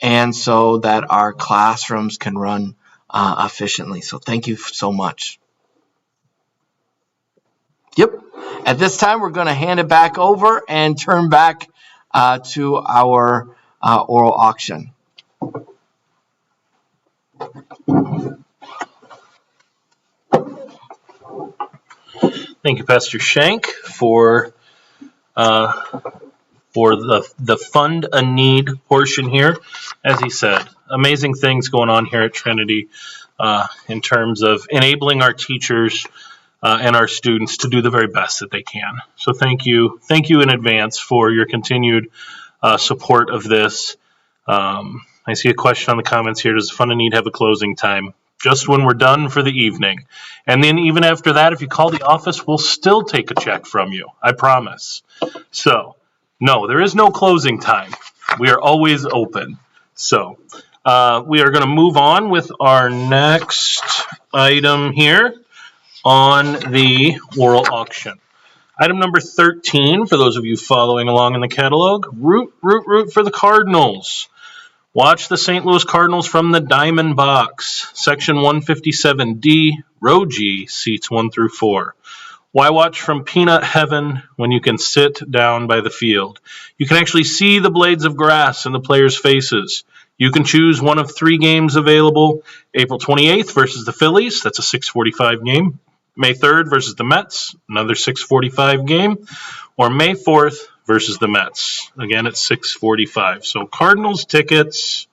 and so that our classrooms can run efficiently. So thank you so much. Yep. At this time, we're going to hand it back over and turn back to our oral auction. Thank you, Pastor Shank, for the fund a need portion here. As he said, amazing things going on here at Trinity in terms of enabling our teachers and our students to do the very best that they can. So thank you in advance for your continued support of this. I see a question on the comments here. Does the Fund a Need have a closing time? Just when we're done for the evening. And then even after that, if you call the office, we'll still take a check from you. I promise. So, no, there is no closing time. We are always open. So, we are going to move on with our next item here on the oral auction. Item number 13, for those of you following along in the catalog, root for the Cardinals. Watch the St. Louis Cardinals from the Diamond Box, Section 157D, Row G, seats 1 through 4. Why watch from peanut heaven when you can sit down by the field? You can actually see the blades of grass in the players' faces. You can choose one of 3 games available. April 28th versus the Phillies, that's a 6:45 game. May 3rd versus the Mets, another 6:45 game. Or May 4th versus the Mets. Again, it's 6:45. So Cardinals tickets.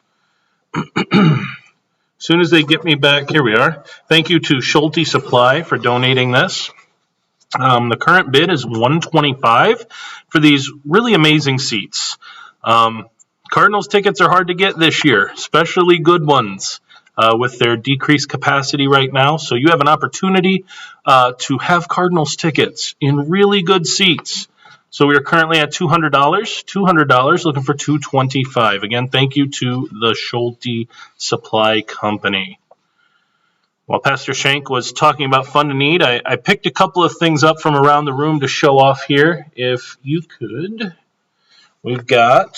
As soon as they get me back, here we are. Thank you to Schulte Supply for donating this. The current bid is $125 for these really amazing seats. Cardinals tickets are hard to get this year, especially good ones. with their decreased capacity right now. So you have an opportunity to have Cardinals tickets in really good seats. So we are currently at $200, looking for $225. Again, thank you to the Schulte Supply Company. While Pastor Shank was talking about Fun to Need, I picked a couple of things up from around the room to show off here. If you could, we've got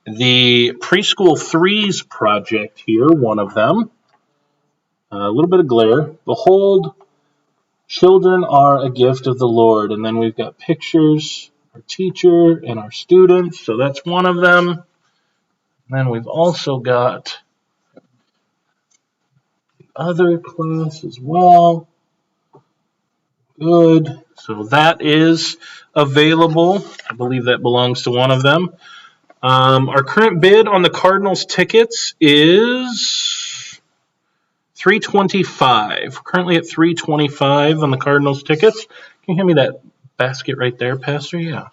the Preschool Threes project here, one of them. A little bit of glare. Behold, children are a gift of the Lord. And then we've got pictures, our teacher and our students. So that's one of them. And then we've also got the other class as well. Good. So that is available. I believe that belongs to one of them. Our current bid on the Cardinals tickets is $325. Currently at $325 on the Cardinals tickets. Can you hand me that basket right there, Pastor? Yeah.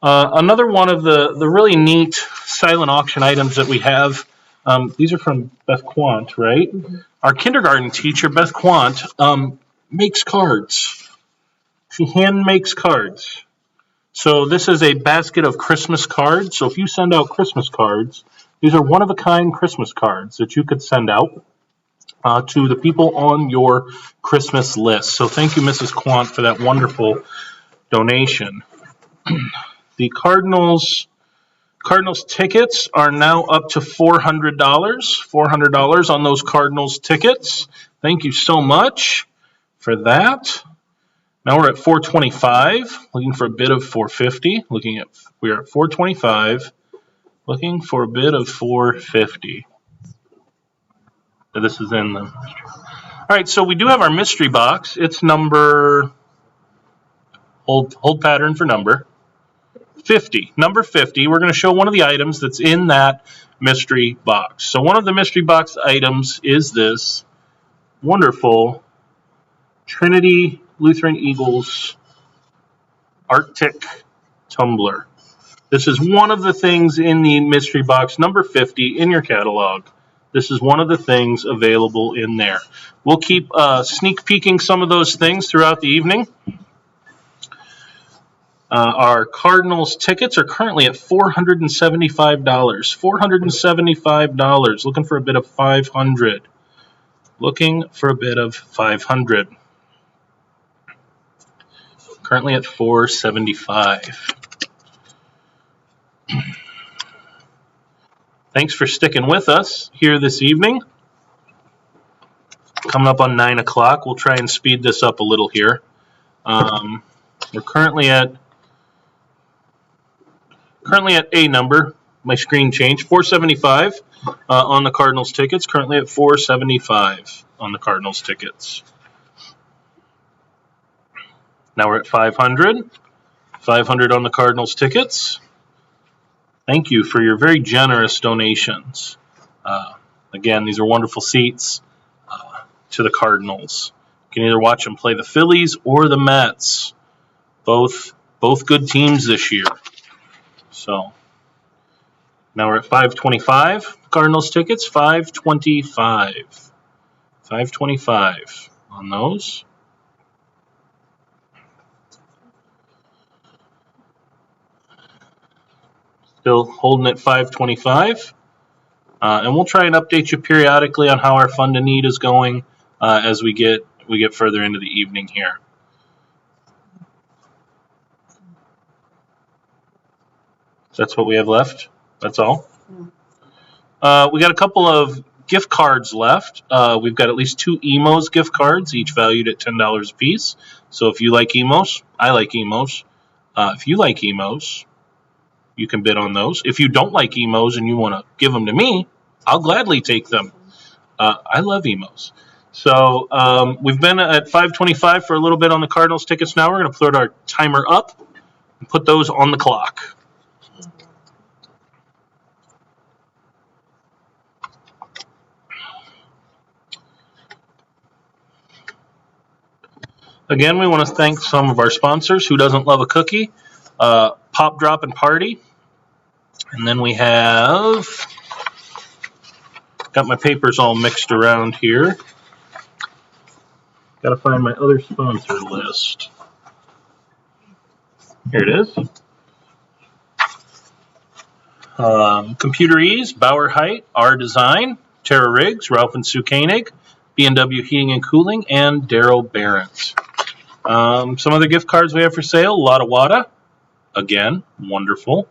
Another one of the really neat silent auction items that we have. These are from Beth Quant, right? Mm-hmm. Our kindergarten teacher, Beth Quant, makes cards. She hand makes cards. So this is a basket of Christmas cards. So if you send out Christmas cards, these are one-of-a-kind Christmas cards that you could send out to the people on your Christmas list. So thank you, Mrs. Quant, for that wonderful donation. The Cardinals tickets are now up to $400. $400 on those Cardinals tickets. Thank you so much for that. Now we're at $425, looking for a bid of $450. We are at $425, looking for a bid of $450. So this is in the. All right, so we do have our mystery box. It's number. Hold pattern for number 50. Number 50. We're going to show one of the items that's in that mystery box. So one of the mystery box items is this wonderful Trinity Lutheran Eagles Arctic tumbler. This is one of the things in the mystery box number 50 in your catalog. This is one of the things available in there. We'll keep sneak peeking some of those things throughout the evening. Our Cardinals tickets are currently at $475. $475. Looking for a bid of $500. Looking for a bid of $500. Currently at $475. Thanks for sticking with us here this evening. Coming up on 9 o'clock. We'll try and speed this up a little here. We're currently at a number. My screen changed. $475 on the Cardinals tickets. Currently at $475 on the Cardinals tickets. Now we're at $500. $500 on the Cardinals tickets. Thank you for your very generous donations. Again, these are wonderful seats to the Cardinals. You can either watch them play the Phillies or the Mets. Both good teams this year. So now we're at $525. Cardinals tickets, $525. $525 on those. Still holding at $525. And we'll try and update you periodically on how our Fun to Need is going as we get further into the evening here. That's what we have left. That's all. We got a couple of gift cards left. We've got at least 2 Emos gift cards, each valued at $10 a piece. So if you like Emos, I like Emos. If you like Emos, you can bid on those. If you don't like Emos and you want to give them to me, I'll gladly take them. I love Emos. So we've been at $525 for a little bit on the Cardinals tickets now. We're going to put our timer up and put those on the clock. Again, we want to thank some of our sponsors. Who Doesn't Love a Cookie? Pop, Drop, and Party. And then we have Got my papers all mixed around here. Got to find my other sponsor list. Here it is. Computer Ease, Bauer Height, R Design, Tara Riggs, Ralph and Sue Koenig, B&W Heating and Cooling, and Daryl Barrett. Some other gift cards we have for sale. Lotta Wada, again, wonderful.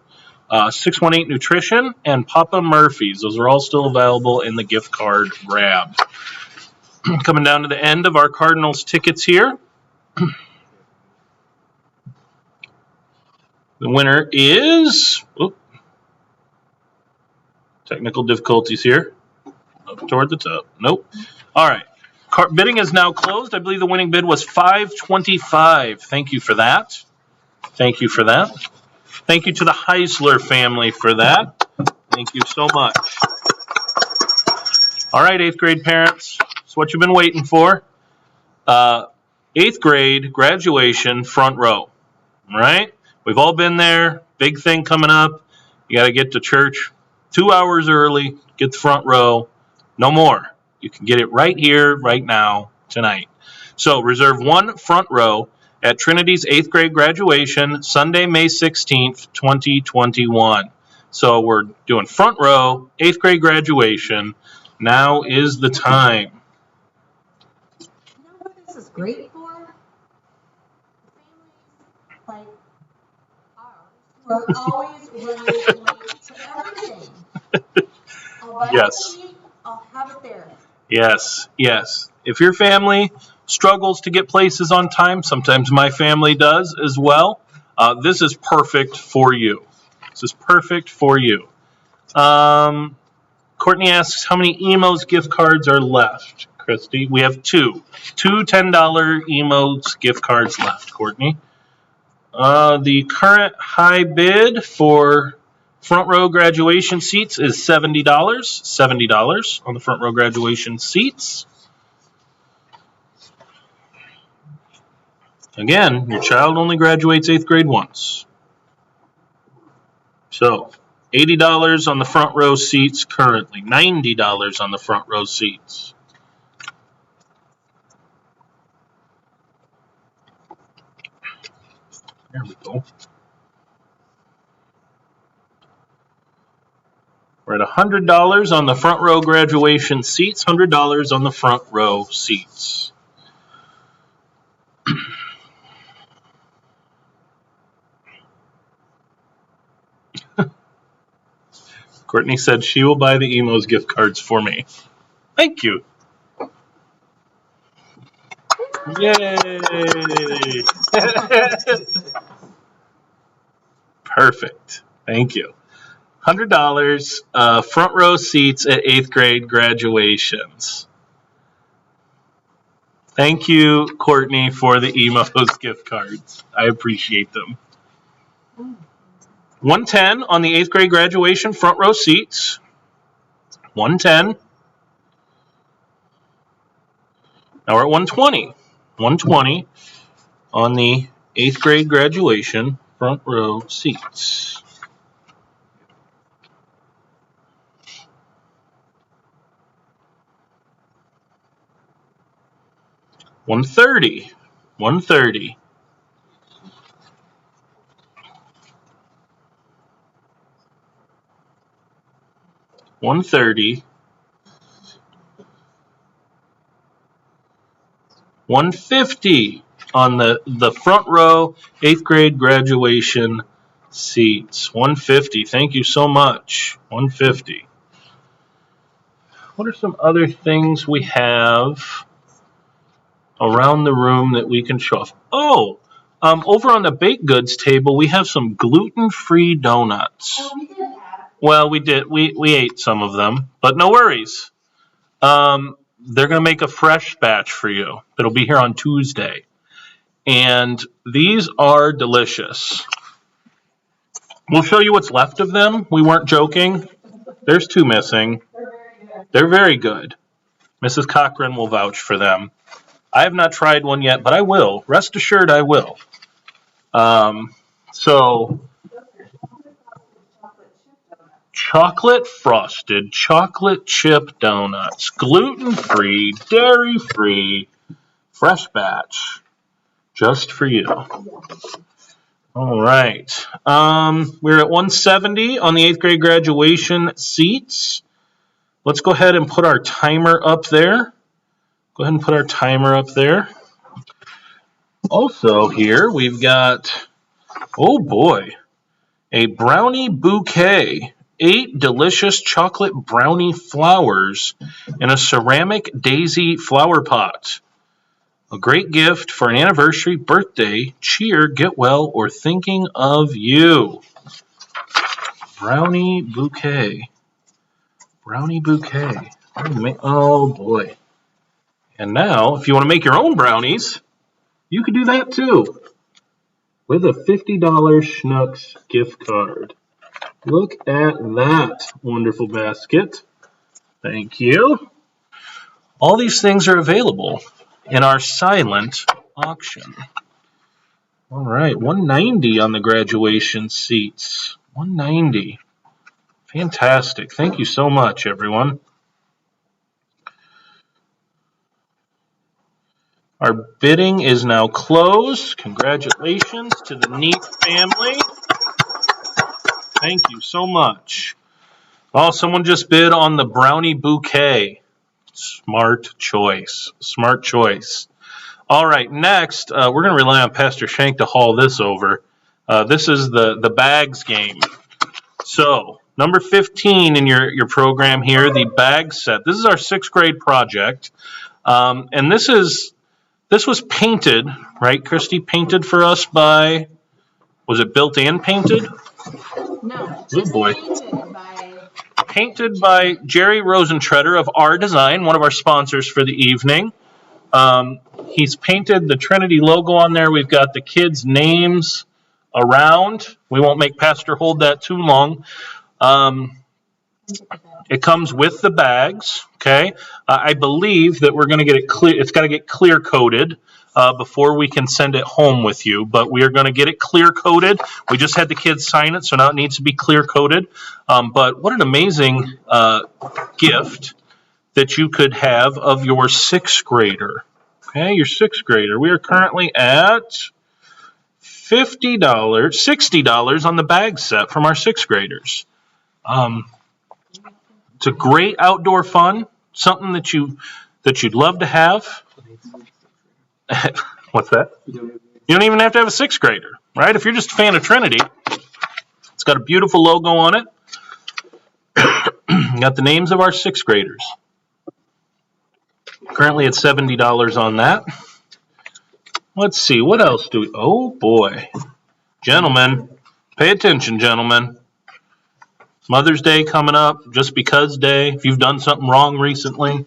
618 Nutrition and Papa Murphy's. Those are all still available in the gift card grab. Coming down to the end of our Cardinals tickets here. The winner is... technical difficulties here. Up toward the top. Nope. All right. Bidding is now closed. I believe the winning bid was $525. Thank you for that. Thank you for that. Thank you to the Heisler family for that. Thank you so much. All right, 8th grade parents. It's what you've been waiting for. 8th grade graduation front row. All right? We've all been there. Big thing coming up. You got to get to church 2 hours early. Get the front row. No more. You can get it right here, right now, tonight. So reserve one front row at Trinity's 8th grade graduation, Sunday, May 16th, 2021. So we're doing front row, 8th grade graduation. Now is the time. You know what this is great for? Families like ours who are always running late to everything. I'll buy Yes. it, I'll have it there. Yes, yes. If your family struggles to get places on time, sometimes my family does as well, this is perfect for you. This is perfect for you. Courtney asks, how many Emos gift cards are left, Christy? We have two $10 Emos gift cards left, Courtney. The current high bid for front row graduation seats is $70. $70 on the front row graduation seats. Again, your child only graduates 8th grade once. So, $80 on the front row seats currently. $90 on the front row seats. There we go. We're at $100 on the front row graduation seats. $100 on the front row seats. Courtney said she will buy the Emos gift cards for me. Thank you. Yay! Perfect. Thank you. $100 front row seats at 8th grade graduations. Thank you, Courtney, for the Emos gift cards. I appreciate them. $110 on the 8th grade graduation front row seats. $110. Now we're at $120. $120 on the 8th grade graduation front row seats. $130. $130. $130. $150 on the front row 8th grade graduation seats. $150. Thank you so much. $150. What are some other things we have around the room that we can show off? Oh, over on the baked goods table, we have some gluten-free donuts. Oh, we did that. Well, we did. We ate some of them, but no worries. They're going to make a fresh batch for you. It'll be here on Tuesday. And these are delicious. We'll show you what's left of them. We weren't joking. There's 2 missing. They're very good. Mrs. Cochran will vouch for them. I have not tried one yet, but I will. Rest assured I will. chocolate frosted chocolate chip donuts, gluten-free, dairy-free, fresh batch, just for you. All right. We're at 170 on the 8th grade graduation seats. Let's go ahead and put our timer up there. Go ahead and put our timer up there. Also here, we've got, oh boy, a brownie bouquet. 8 delicious chocolate brownie flowers in a ceramic daisy flower pot. A great gift for an anniversary, birthday, cheer, get well, or thinking of you. Brownie bouquet. Brownie bouquet. Oh boy. And now, if you want to make your own brownies, you can do that too. With a $50 Schnucks gift card. Look at that wonderful basket. Thank you. All these things are available in our silent auction. All right, 190 on the graduation seats. 190. Fantastic. Thank you so much, everyone. Our bidding is now closed. Congratulations to the Neat family. Thank you so much. Oh, someone just bid on the brownie bouquet. Smart choice. Smart choice. All right, next, we're going to rely on Pastor Shank to haul this over. This is the bags game. So, number 15 in your program here, the bag set. This is our 6th grade project. And this was painted, right, Christy? Painted for us by, was it built and painted? No. Good boy. Painted by Painted by Jerry Rosentreader of Our Design, one of our sponsors for the evening. He's painted the Trinity logo on there. We've got the kids' names around. We won't make Pastor hold that too long. It comes with the bags, okay? I believe that we're going to get it clear. It's got to get clear coated before we can send it home with you, but we are going to get it clear coated. We just had the kids sign it, so now it needs to be clear coated. But what an amazing gift that you could have of your 6th grader. Okay, your 6th grader. We are currently at $50, $60 on the bag set from our 6th graders. It's a great outdoor fun, something that you'd love to have. What's that? You don't even have to have a 6th grader, right? If you're just a fan of Trinity, it's got a beautiful logo on it. Got the names of our 6th graders. Currently at $70 on that. Let's see, what else do we... Oh, boy. Gentlemen, pay attention, gentlemen. Mother's Day coming up, Just Because Day. If you've done something wrong recently.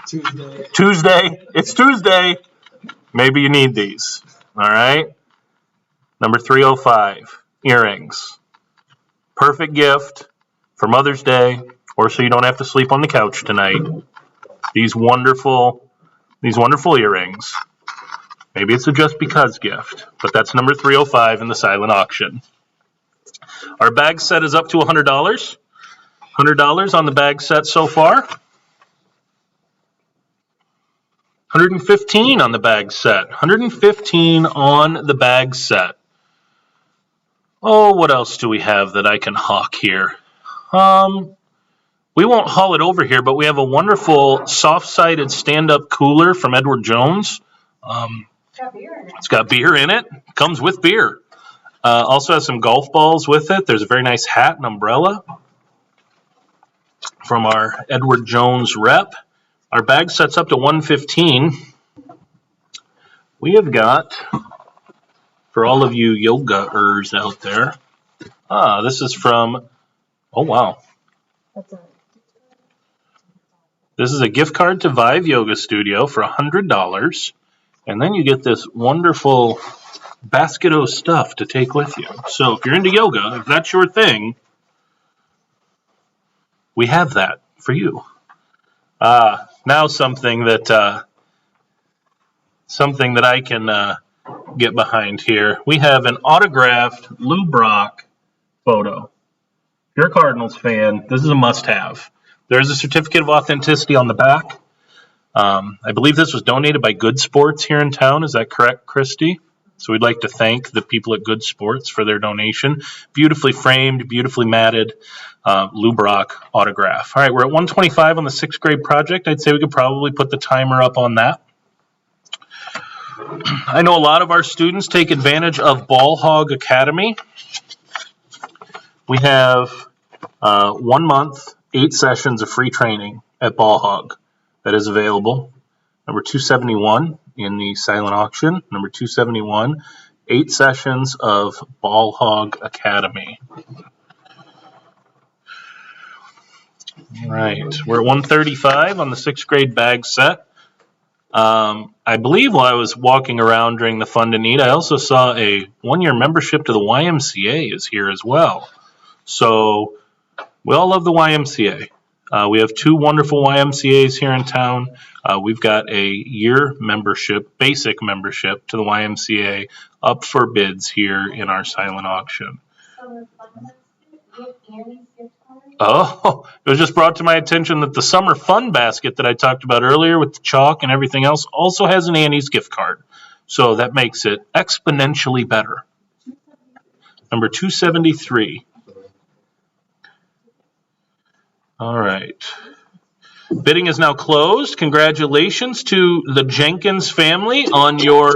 Tuesday. It's Tuesday. Maybe you need these. All right? Number 305, earrings. Perfect gift for Mother's Day, or so you don't have to sleep on the couch tonight. These wonderful earrings. Maybe it's a Just Because gift, but that's number 305 in the silent auction. Our bag set is up to $100. $100 on the bag set so far. $115 on the bag set. $115 on the bag set. Oh, what else do we have that I can hawk here? We won't haul it over here, but we have a wonderful soft-sided stand-up cooler from Edward Jones. It's got beer in it. Comes with beer. Also has some golf balls with it. There's a very nice hat and umbrella from our Edward Jones rep. Our bag sets up to $115. We have got, for all of you yoga-ers out there, this is from, oh wow. This is a gift card to Vive Yoga Studio for $100. And then you get this wonderful basket of stuff to take with you. So if you're into yoga, if that's your thing, we have that for you. Now something that I can get behind here. We have an autographed Lou Brock photo. If you're a Cardinals fan, this is a must-have. There's a certificate of authenticity on the back. I believe this was donated by Good Sports here in town. Is that correct, Christy? So we'd like to thank the people at Good Sports for their donation. Beautifully framed, beautifully matted, Lou Brock autograph. All right, we're at 125 on the 6th grade project. I'd say we could probably put the timer up on that. I know a lot of our students take advantage of Ball Hog Academy. We have 1 month, 8 sessions of free training at Ball Hog that is available. Number 271 in the silent auction. Number 271, 8 sessions of Ball Hog Academy. All right, we're at 135 on the 6th grade bag set. I believe while I was walking around during the Fun to Need, I also saw a 1-year membership to the YMCA is here as well. So we all love the YMCA. We have 2 wonderful YMCAs here in town. We've got a year membership, basic membership to the YMCA up for bids here in our silent auction. Oh, it was just brought to my attention that the summer fun basket that I talked about earlier with the chalk and everything else also has an Annie's gift card. So that makes it exponentially better. Number 273. All right. Bidding is now closed. Congratulations to the Jenkins family on your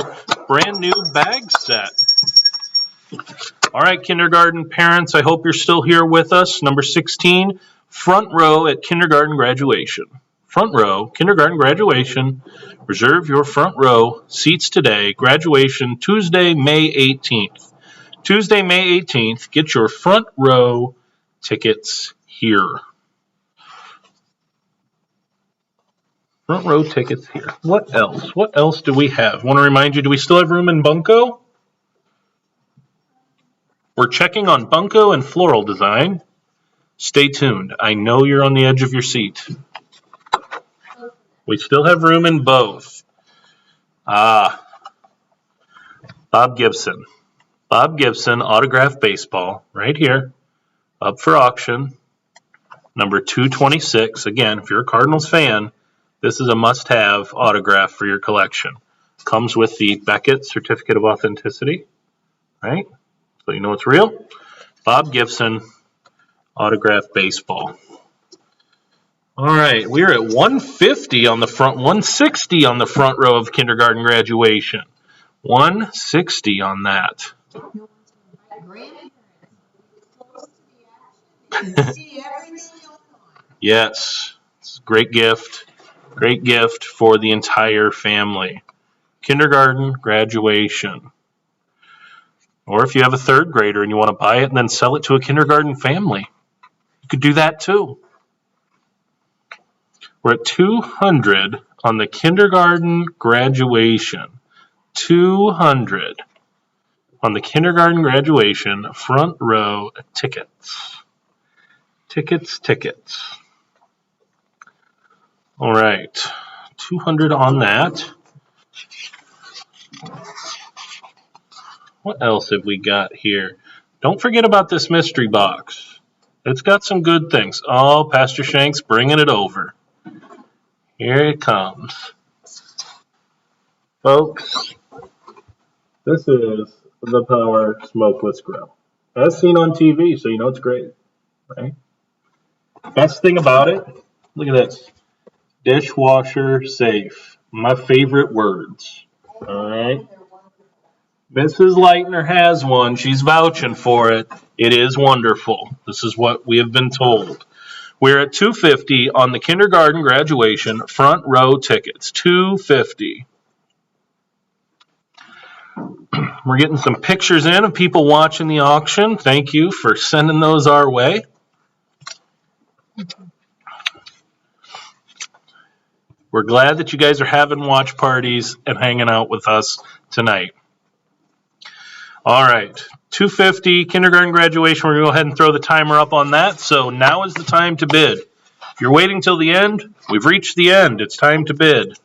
brand new bag set. All right, kindergarten parents, I hope you're still here with us. Number 16, front row at kindergarten graduation. Front row, kindergarten graduation. Reserve your front row seats today. Graduation Tuesday, May 18th. Tuesday, May 18th. Get your front row tickets here. Front row tickets here. What else? What else do we have? Want to remind you, do we still have room in Bunko? We're checking on Bunko and floral design. Stay tuned. I know you're on the edge of your seat. We still have room in both. Bob Gibson. Bob Gibson, autographed baseball, right here, up for auction. Number 226. Again, if you're a Cardinals fan, this is a must-have autograph for your collection. Comes with the Beckett Certificate of Authenticity, right? So you know it's real. Bob Gibson, autographed baseball. All right, we're at 150 on the front, 160 on the front row of kindergarten graduation. 160 on that. Yes, it's a great gift. Great gift for the entire family. Kindergarten graduation. Or if you have a 3rd grader and you want to buy it and then sell it to a kindergarten family, you could do that too. We're at 200 on the kindergarten graduation. 200 on the kindergarten graduation front row tickets. Tickets. All right, 200 on that. What else have we got here? Don't forget about this mystery box. It's got some good things. Oh, Pastor Shank's bringing it over. Here it comes. Folks, this is the Power Smokeless Grill. As seen on TV, so you know it's great, right? Best thing about it, look at this. Dishwasher safe. My favorite words. All right. Mrs. Leitner has one. She's vouching for it. It is wonderful. This is what we have been told. We're at $250 on the kindergarten graduation front row tickets. $250. We're getting some pictures in of people watching the auction. Thank you for sending those our way. We're glad that you guys are having watch parties and hanging out with us tonight. All right, $250 kindergarten graduation. We're going to go ahead and throw the timer up on that. So now is the time to bid. If you're waiting till the end, we've reached the end. It's time to bid.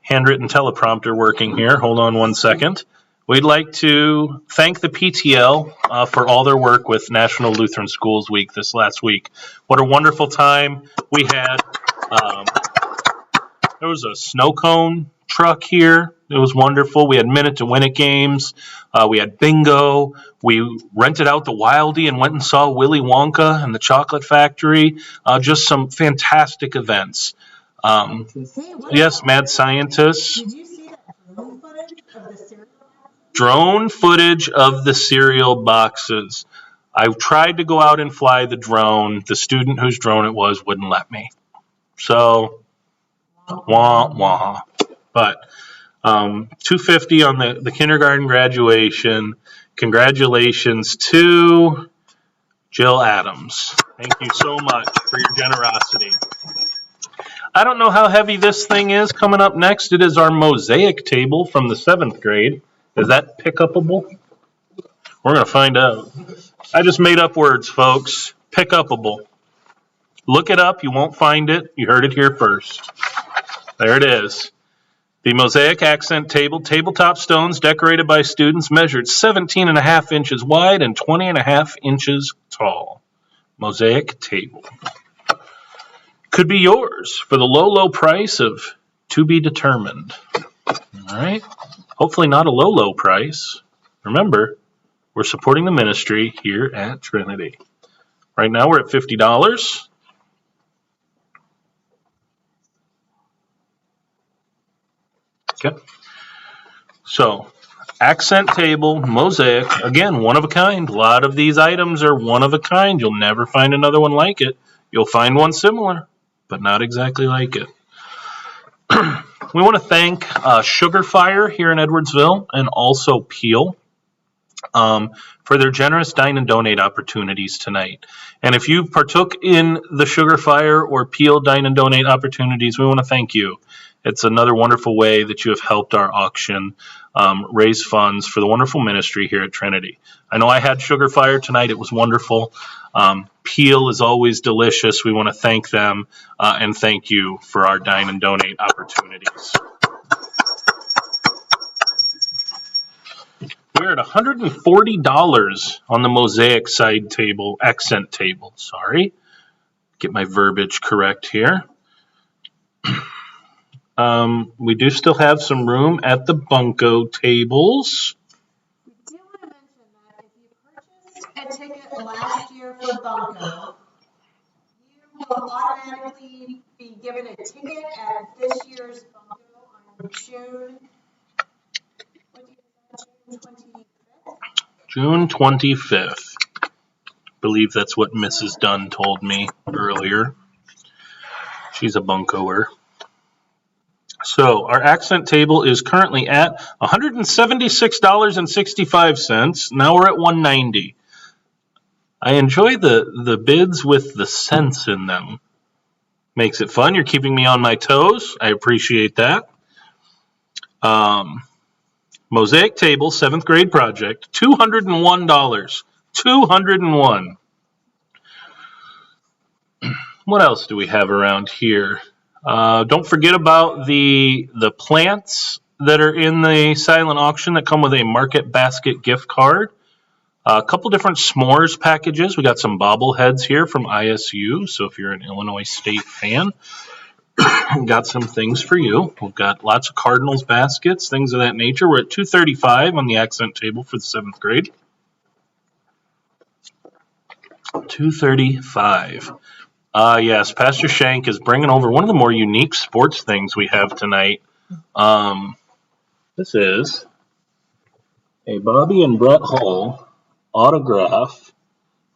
Handwritten teleprompter working here. Hold on one second. We'd like to thank the PTL for all their work with National Lutheran Schools Week this last week. What a wonderful time we had. There was a snow cone truck here. It was wonderful. We had Minute to Win It games. We had bingo. We rented out the Wildie and went and saw Willy Wonka and the Chocolate Factory. Just some fantastic events. Yes, Mad Scientists. Did you see that drone footage of the cereal? Drone footage of the cereal boxes. I tried to go out and fly the drone. The student whose drone it was wouldn't let me. So, wah, wah. But $250 on the kindergarten graduation. Congratulations to Jill Adams. Thank you so much for your generosity. I don't know how heavy this thing is. Coming up next, it is our mosaic table from the 7th grade. Is that pick-upable? We're going to find out. I just made up words, folks. Pick-upable. Look it up. You won't find it. You heard it here first. There it is. The mosaic accent table, tabletop stones decorated by students, measured 17.5 inches wide and 20.5 inches tall. Mosaic table. Could be yours for the low, low price of to be determined. All right. Hopefully not a low, low price. Remember, we're supporting the ministry here at Trinity. Right now we're at $50. Okay. So, accent table, mosaic, again, one of a kind. A lot of these items are one of a kind. You'll never find another one like it. You'll find one similar, but not exactly like it. We want to thank Sugar Fire here in Edwardsville and also Peel for their generous dine and donate opportunities tonight. And if you partook in the Sugar Fire or Peel dine and donate opportunities, we want to thank you. It's another wonderful way that you have helped our auction raise funds for the wonderful ministry here at Trinity. I know I had Sugar Fire tonight. It was wonderful. Peel is always delicious. We want to thank them and thank you for our dine and donate opportunities. We're at $140 on the mosaic side table, accent table. Sorry. Get my verbiage correct here. We do still have some room at the bunco tables. We do want to mention that if you purchased a ticket last year for Bunko, you will automatically be given a ticket at this year's Bunko on June 25th. June 25th. I believe that's what Mrs. Dunn told me earlier. She's a buncoer. So our accent table is currently at $176.65. Now we're at $190. I enjoy the bids with the cents in them. Makes it fun. You're keeping me on my toes. I appreciate that. Mosaic table, 7th grade project, $201. $201. What else do we have around here? Don't forget about the plants that are in the silent auction that come with a Market Basket gift card. A couple different s'mores packages. We got some bobbleheads here from ISU, so if you're an Illinois State fan, got some things for you. We've got lots of Cardinals baskets, things of that nature. We're at $235 on the accent table for the 7th grade. $235. Yes, Pastor Shank is bringing over one of the more unique sports things we have tonight. This is a Bobby and Brett Hull autograph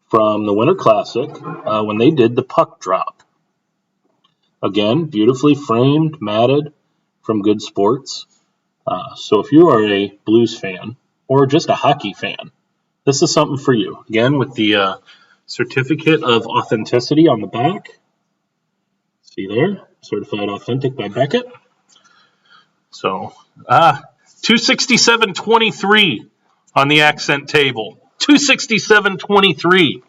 from the Winter Classic when they did the puck drop. Again, beautifully framed, matted from Good Sports. So if you are a Blues fan or just a hockey fan, this is something for you. Again, with the certificate of authenticity on the back. See there? Certified authentic by Beckett. So, $267.23 on the accent table. $267.23.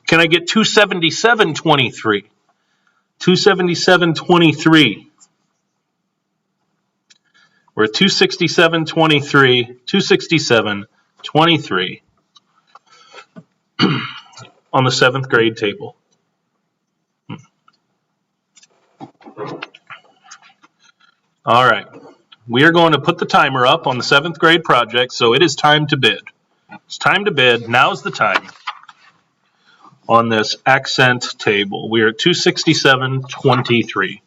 Can I get $277.23? $277.23. We're at 267.23, 267.23 on the 7th grade table. All right. We are going to put the timer up on the 7th grade project, so it is time to bid. It's time to bid. Now's the time on this accent table. We are at 267.23.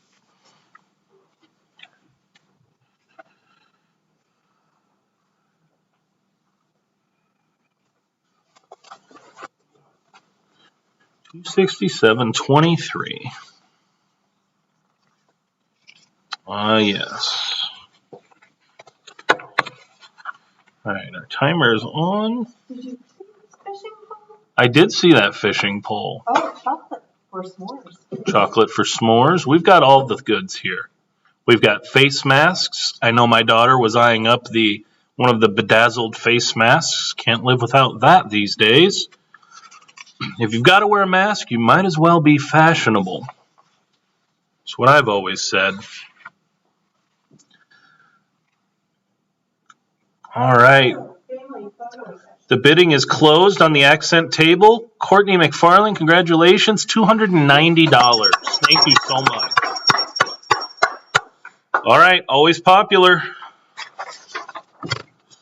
$267.23. Yes. All right, our timer is on. Did you see this fishing pole? I did see that fishing pole. Oh, chocolate for s'mores. Chocolate for s'mores. We've got all the goods here. We've got face masks. I know my daughter was eyeing up one of the bedazzled face masks. Can't live without that these days. If you've got to wear a mask, you might as well be fashionable. That's what I've always said. All right. The bidding is closed on the accent table. Courtney McFarland, congratulations, $290. Thank you so much. All right, always popular.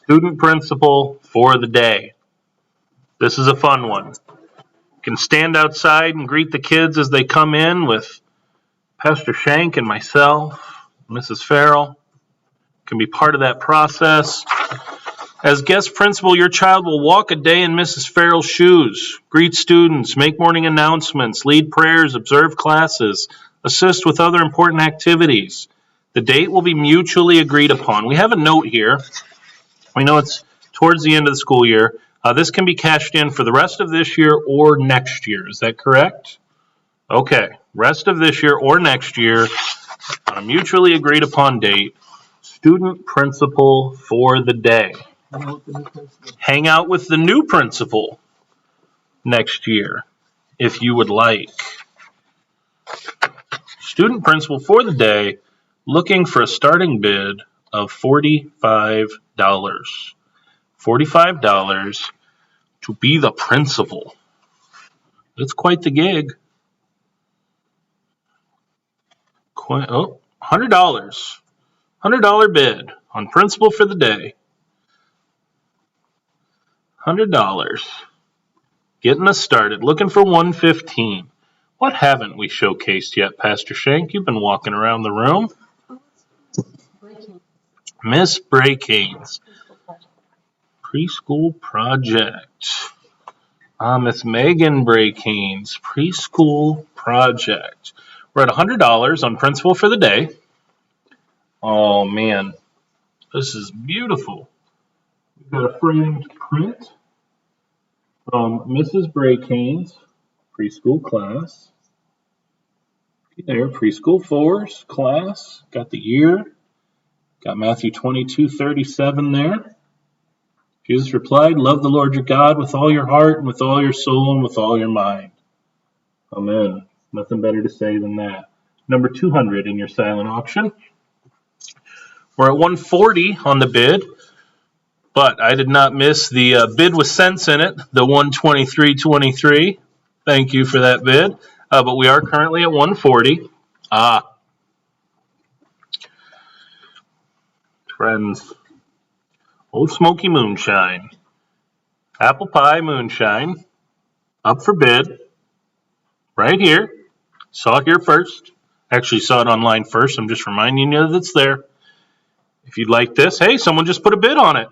Student principal for the day. This is a fun one. You can stand outside and greet the kids as they come in with Pastor Shank and myself, Mrs. Farrell. Can be part of that process. As guest principal, your child will walk a day in Mrs. Farrell's shoes, greet students, make morning announcements, lead prayers, observe classes, assist with other important activities. The date will be mutually agreed upon. We have a note here. We know it's towards the end of the school year. This can be cashed in for the rest of this year or next year. Is that correct? Okay. Rest of this year or next year on a mutually agreed upon date. Student principal for the day. Hang out with the new principal next year if you would like. Student principal for the day, looking for a starting bid of $45. $45 to be the principal. It's quite the gig. $100. $100 bid on principal for the day. $100. Getting us started. Looking for 115. What haven't we showcased yet, Pastor Shank? You've been walking around the room. Miss Bray-Canes. Preschool project. Miss Megan Bray-Canes. Preschool project. We're at $100 on principal for the day. Oh, man. This is beautiful. We've got a framed print from Mrs. Bray-Canes' preschool class. There, preschool 4's class. Got the year. Got Matthew 22:37 there. Jesus replied, love the Lord your God with all your heart and with all your soul and with all your mind. Amen. Nothing better to say than that. Number 200 in your silent auction. We're at 140 on the bid, but I did not miss the bid with cents in it, the 123.23. Thank you for that bid. But we are currently at 140. Friends. Old Smoky Moonshine. Apple Pie Moonshine. Up for bid. Right here. Saw it here first. Actually saw it online first. I'm just reminding you that it's there. If you'd like this, hey, someone just put a bid on it.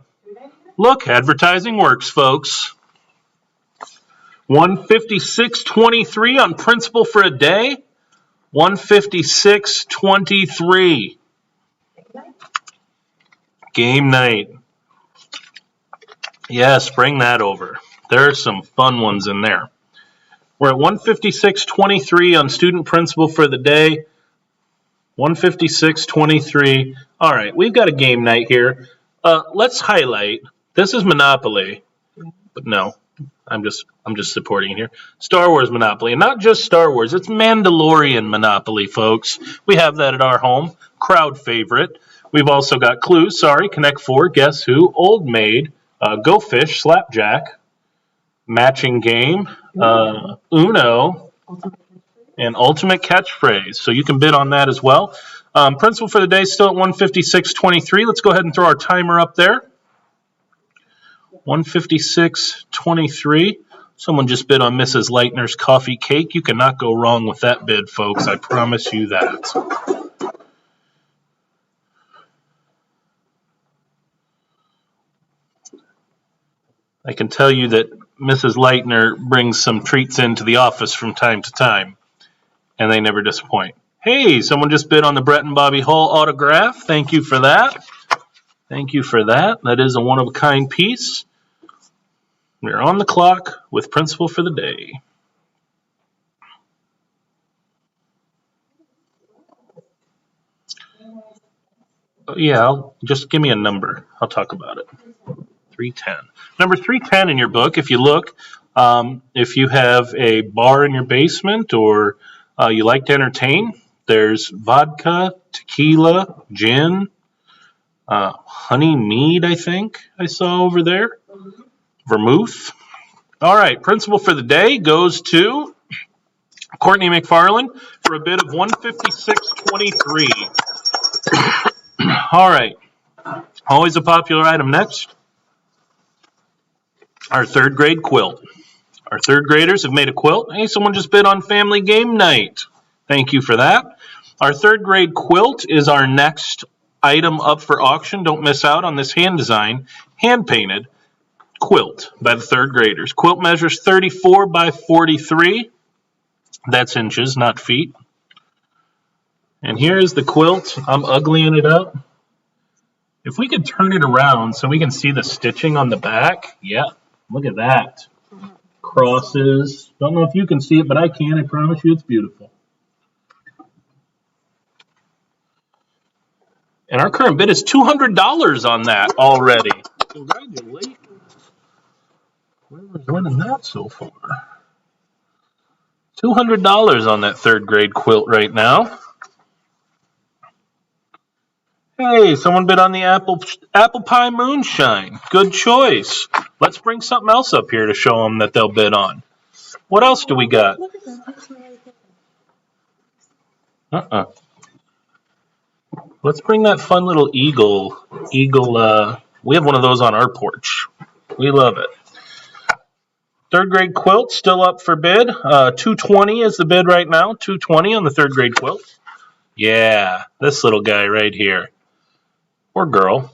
Look, advertising works, folks. 156.23 on principal for a day. 156.23. Game night. Yes, bring that over. There are some fun ones in there. We're at 156.23 on student principal for the day. 156.23. All right, we've got a game night here. Let's highlight. This is Monopoly, but no, I'm just supporting it here. Star Wars Monopoly, and not just Star Wars. It's Mandalorian Monopoly, folks. We have that at our home. Crowd favorite. We've also got Clues, Connect 4, Guess Who, Old Maid, Go Fish, Slapjack, Matching Game, Uno, and Ultimate Catchphrase. So you can bid on that as well. Principal for the day still at 156.23. Let's go ahead and throw our timer up there. 156.23. Someone just bid on Mrs. Leitner's coffee cake. You cannot go wrong with that bid, folks. I promise you that. I can tell you that Mrs. Leitner brings some treats into the office from time to time, and they never disappoint. Hey, someone just bid on the Brett and Bobby Hull autograph. Thank you for that. Thank you for that. That is a one-of-a-kind piece. We're on the clock with Principal for the day. Yeah, just give me a number. I'll talk about it. 310. Number 310 in your book, if you look, if you have a bar in your basement or you like to entertain, there's vodka, tequila, gin, honey mead, I think I saw over there. Vermouth. All right, Principal for the day goes to Courtney McFarland for a bid of 156.23. All right, always a popular item next. Our third grade quilt. Our third graders have made a quilt. Hey, someone just bid on Family Game Night. Thank you for that. Our third grade quilt is our next item up for auction. Don't miss out on this hand design, hand painted quilt by the third graders. Quilt measures 34 by 43. That's inches, not feet. And here is the quilt. I'm uglying it up. If we could turn it around so we can see the stitching on the back. Yeah, look at that. Crosses. Don't know if you can see it, but I can. I promise you it's beautiful. And our current bid is $200 on that already. Congratulations. Whoever's winning that so far. $200 on that third grade quilt right now. Hey, someone bid on the apple pie moonshine. Good choice. Let's bring something else up here to show them that they'll bid on. What else do we got? Let's bring that fun little eagle. We have one of those on our porch. We love it. Third grade quilt still up for bid. $220 is the bid right now. $220 on the third grade quilt. Yeah, this little guy right here. Or girl.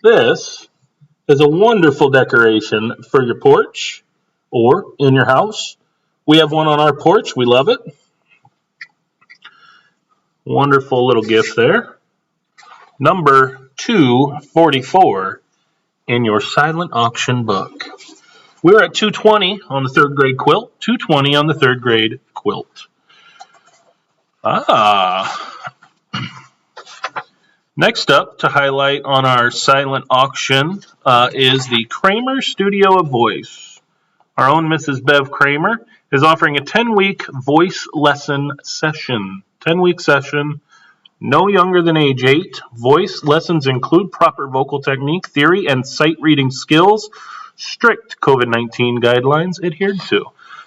This is a wonderful decoration for your porch or in your house. We have one on our porch. We love it. Wonderful little gift there. Number 244 in your silent auction book. We're at $220 on the third grade quilt. $220 on the third grade quilt. Next up to highlight on our silent auction is the Kramer Studio of Voice. Our own Mrs. Bev Kramer is offering a 10-week voice lesson session. 10-week session, no younger than age 8. Voice lessons include proper vocal technique, theory, and sight reading skills. Strict COVID-19 guidelines adhered to.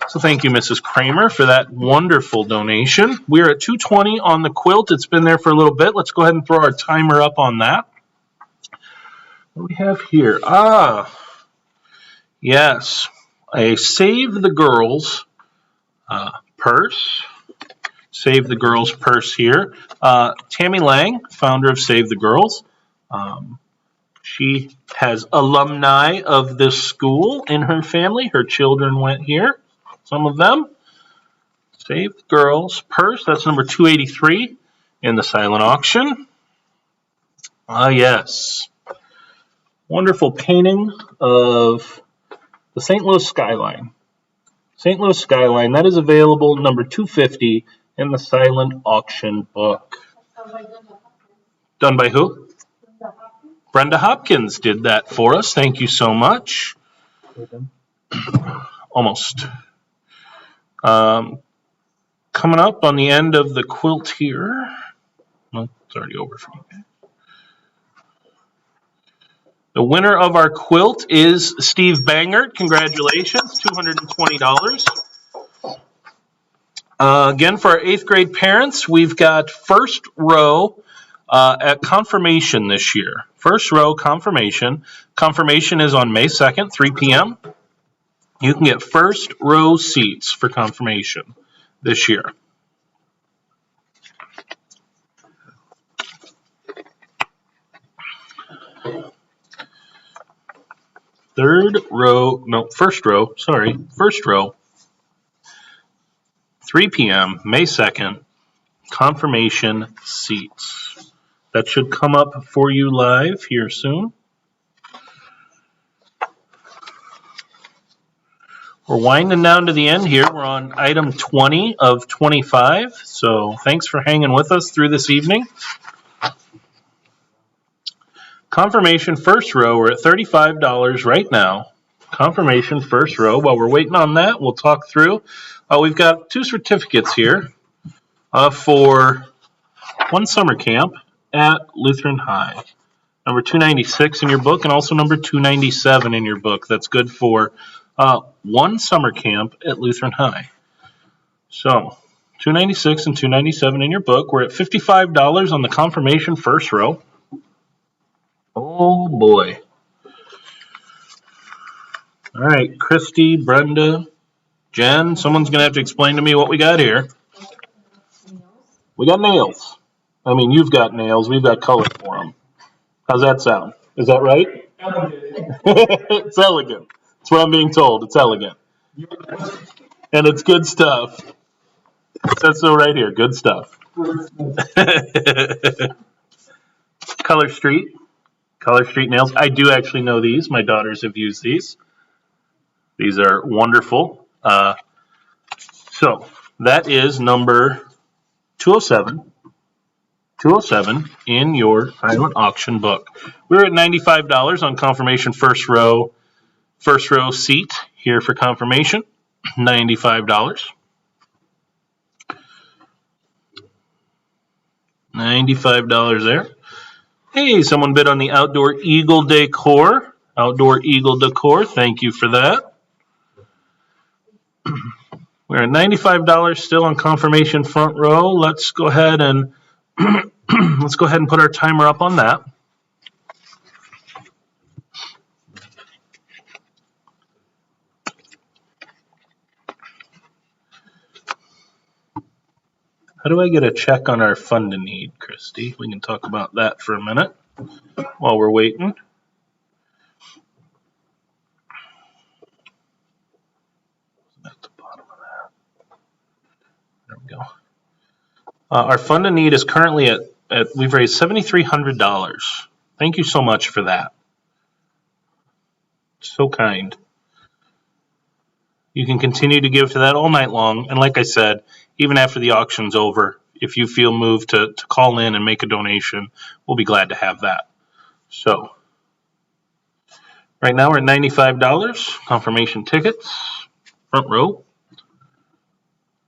So thank you, Mrs. Kramer, for that wonderful donation. We're at $220 on the quilt. It's been there for a little bit. Let's go ahead and throw our timer up on that. What do we have here? Yes, a Save the Girls purse. Save the Girls purse here. Tammy Lang, founder of Save the Girls. She has alumni of this school in her family. Her children went here. Some of them. Save the Girls purse. That's number 283 in the silent auction. Yes. Wonderful painting of the St. Louis skyline. St. Louis skyline. That is available number 250 in the silent auction book. Done by who? Brenda Hopkins did that for us. Thank you so much. Almost. coming up on the end of the quilt here. Well, it's already over for me. The winner of our quilt is Steve Bangert. Congratulations, $220. Again, for our 8th grade parents, we've got first row at confirmation this year. First row confirmation. Confirmation is on May 2nd, 3 p.m. You can get first row seats for confirmation this year. First row, 3 p.m., May 2nd, confirmation seats. That should come up for you live here soon. We're winding down to the end here. We're on item 20 of 25, so thanks for hanging with us through this evening. Confirmation first row, we're at $35 right now. Confirmation first row. While we're waiting on that, we'll talk through. We've got 2 certificates here for one summer camp at Lutheran High. Number 296 in your book and also number 297 in your book. That's good for one summer camp at Lutheran High. So 296 and 297 in your book. We're at $55 on the confirmation first row. Oh boy. All right, Christy, Brenda, Jen, someone's going to have to explain to me what we got here. We got nails. I mean, you've got nails. We've got color for them. How's that sound? Is that right? It's elegant. That's what I'm being told. It's elegant. And it's good stuff. It says so right here. Good stuff. Color Street. Color Street nails. I do actually know these. My daughters have used these. These are wonderful. So that is number 207. 207 in your silent auction book. We're at $95 on confirmation first row seat here for confirmation. $95. $95 there. Hey, someone bid on the outdoor eagle decor. Outdoor eagle decor. Thank you for that. We're at $95 still on confirmation front row. Let's go ahead and put our timer up on that. How do I get a check on our fund to need, Christy? We can talk about that for a minute while we're waiting. At the bottom of that. There we go. Our fund to need is currently at we've raised $7,300. Thank you so much for that. So kind. You can continue to give to that all night long. And like I said, even after the auction's over, if you feel moved to call in and make a donation, we'll be glad to have that. So right now we're at $95. Confirmation tickets. Front row.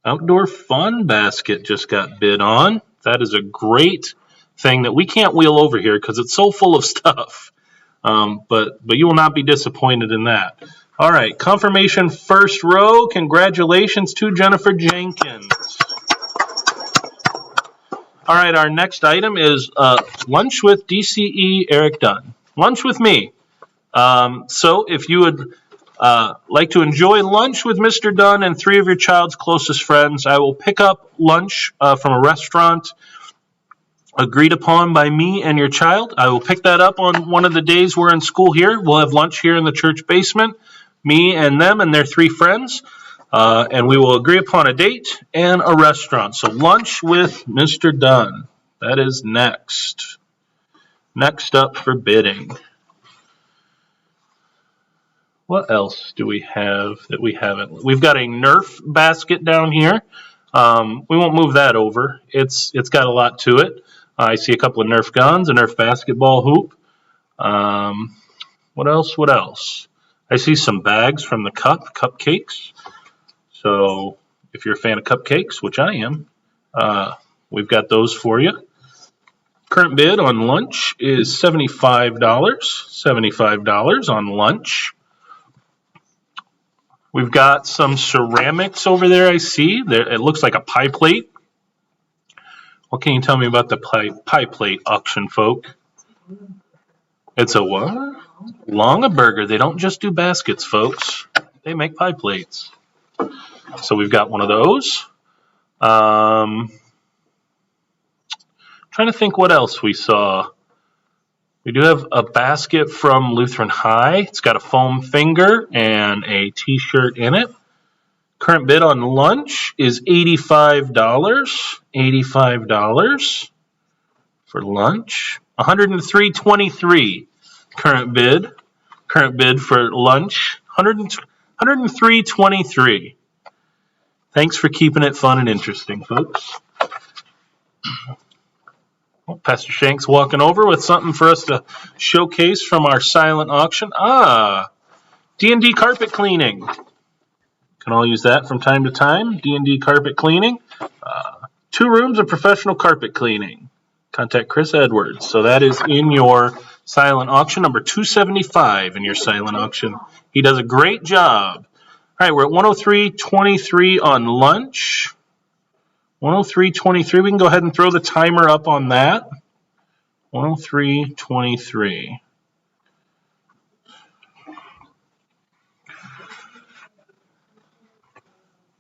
Outdoor fun basket just got bid on. That is a great thing that we can't wheel over here because it's so full of stuff. But you will not be disappointed in that. All right, confirmation first row. Congratulations to Jennifer Jenkins. All right, our next item is lunch with DCE Eric Dunn. Lunch with me. So if you would like to enjoy lunch with Mr. Dunn and 3 of your child's closest friends, I will pick up lunch from a restaurant agreed upon by me and your child. I will pick that up on one of the days we're in school here. We'll have lunch here in the church basement, me and them and their 3 friends, and we will agree upon a date and a restaurant. So lunch with Mr. Dunn. That is next. Next up for bidding. What else do we have that we haven't? We've got a Nerf basket down here. We won't move that over. It's got a lot to it. I see a couple of Nerf guns, a Nerf basketball hoop. What else? I see some bags from the cupcakes. So if you're a fan of cupcakes, which I am, we've got those for you. Current bid on lunch is $75. $75 on lunch. We've got some ceramics over there, I see. It looks like a pie plate. What can you tell me about the pie plate auction, folk? It's a what? Longaberger. They don't just do baskets, folks. They make pie plates. So we've got one of those. Trying to think what else we saw. We do have a basket from Lutheran High. It's got a foam finger and a t-shirt in it. Current bid on lunch is $85. $85 for lunch. $103.23 current bid. Current bid for lunch. $103.23. Thanks for keeping it fun and interesting, folks. Well, Pastor Shank's walking over with something for us to showcase from our silent auction. D&D carpet cleaning. Can all use that from time to time. D&D carpet cleaning. 2 rooms of professional carpet cleaning. Contact Chris Edwards. So that is in your silent auction, number 275 in your silent auction. He does a great job. All right, we're at 103.23 on lunch. 103.23. We can go ahead and throw the timer up on that. 103.23.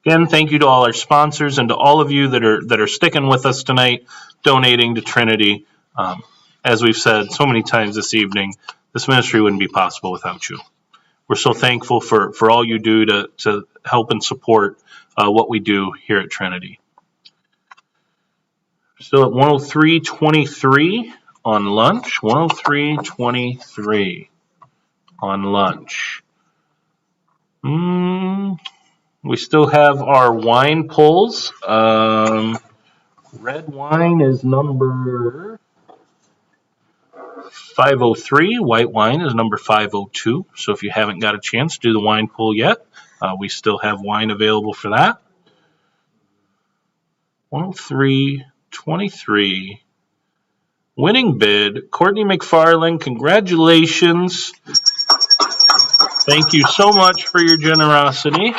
Again, thank you to all our sponsors and to all of you that are sticking with us tonight, donating to Trinity. As we've said so many times this evening, this ministry wouldn't be possible without you. We're so thankful for all you do to help and support what we do here at Trinity. Still at 103.23 on lunch. 103.23 on lunch. We still have our wine pulls. Red wine is number 503. White wine is number 502. So if you haven't got a chance to do the wine pull yet, we still have wine available for that. 103.23. Winning bid, Courtney McFarland. Congratulations. Thank you so much for your generosity.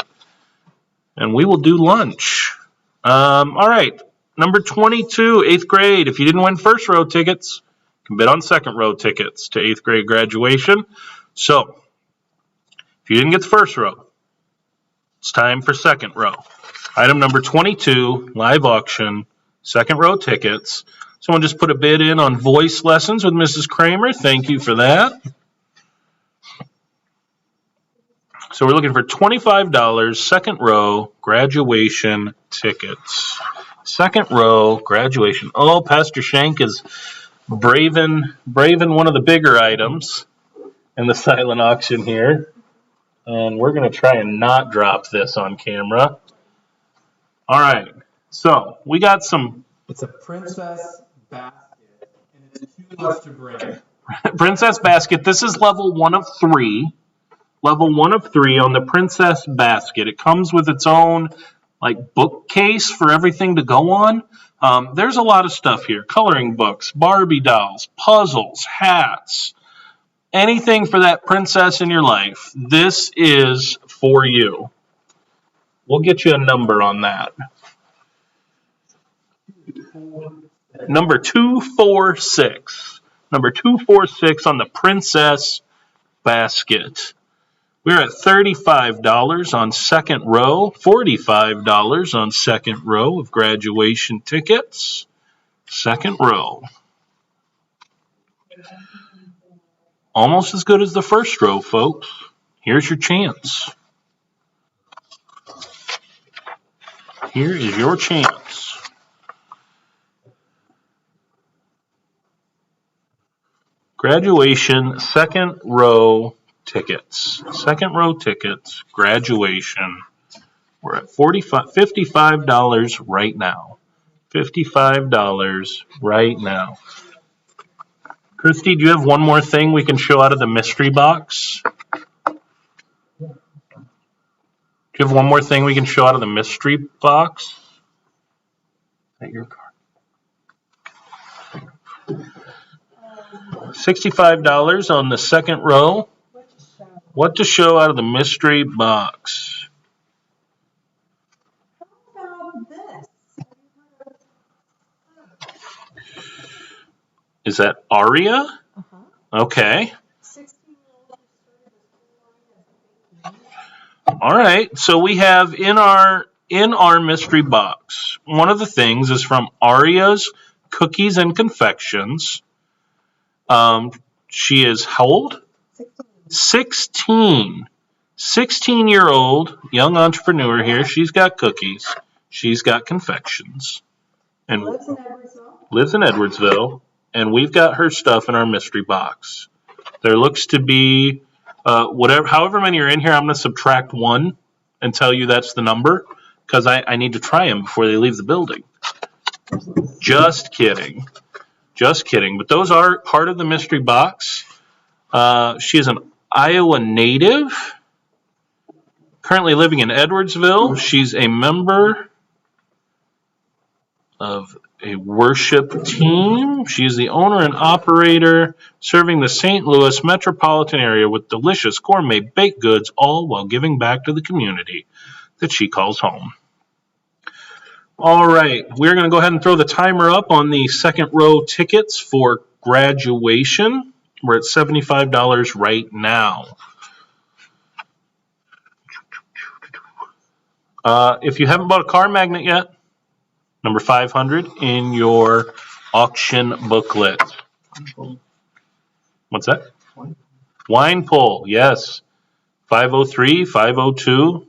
And we will do lunch. All right. Number 22, 8th grade. If you didn't win first row tickets, you can bid on second row tickets to 8th grade graduation. So, if you didn't get the first row, it's time for second row. Item number 22, live auction, second row tickets. Someone just put a bid in on voice lessons with Mrs. Kramer. Thank you for that. So we're looking for $25, second row, graduation tickets. Second row, graduation. Oh, Pastor Shank is braving one of the bigger items in the silent auction here. And we're going to try and not drop this on camera. All right. So we got some. It's a princess basket, and it's too much to bring. Princess basket. This is level 1 of 3. Level 1 of 3 on the princess basket. It comes with its own bookcase for everything to go on. There's a lot of stuff here. Coloring books, Barbie dolls, puzzles, hats, anything for that princess in your life. This is for you. We'll get you a number on that. Number 246. Number 246 on the princess basket. We're at $35 on second row, $45 on second row of graduation tickets. Second row. Almost as good as the first row, folks. Here's your chance. Here is your chance. Graduation, second row tickets. Second row tickets, graduation. We're at $55 right now. $55 right now. Christy, do you have one more thing we can show out of the mystery box? Do you have one more thing we can show out of the mystery box? Is that your card? $65 on the second row. What to show out of the mystery box? How about this? Is that Aria? Okay. 16-year-old. All right. So we have in our mystery box, one of the things is from Aria's Cookies and Confections. She is how old? 16. 16-year-old young entrepreneur here. She's got cookies. She's got confections. And lives in Edwardsville. And we've got her stuff in our mystery box. There looks to be however many are in here. I'm going to subtract 1 and tell you that's the number because I need to try them before they leave the building. Just kidding. Just kidding. But those are part of the mystery box. She is an Iowa native, currently living in Edwardsville. She's a member of a worship team. She's the owner and operator, serving the St. Louis metropolitan area with delicious gourmet baked goods, all while giving back to the community that she calls home. All right, we're going to go ahead and throw the timer up on the second row tickets for graduation. We're at $75 right now. If you haven't bought a car magnet yet, number 500 in your auction booklet. What's that? Wine pull, yes. 503, 502.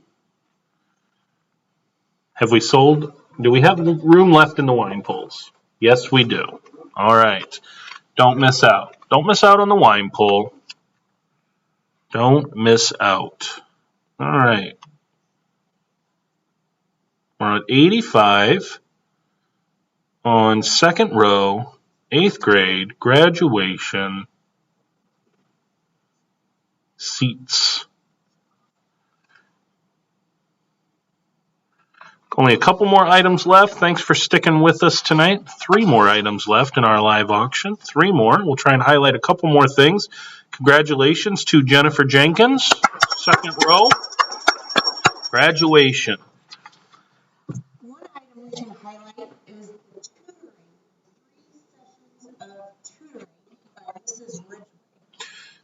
Have we sold? Do we have room left in the wine pulls? Yes, we do. All right. Don't miss out. Don't miss out on the wine pull. Don't miss out. All right. We're at 85 on second row, 8th grade, graduation, seats. Only a couple more items left. Thanks for sticking with us tonight. 3 more items left in our live auction. 3 more. We'll try and highlight a couple more things. Congratulations to Jennifer Jenkins, second row. Graduation. One item we can highlight is the tutoring.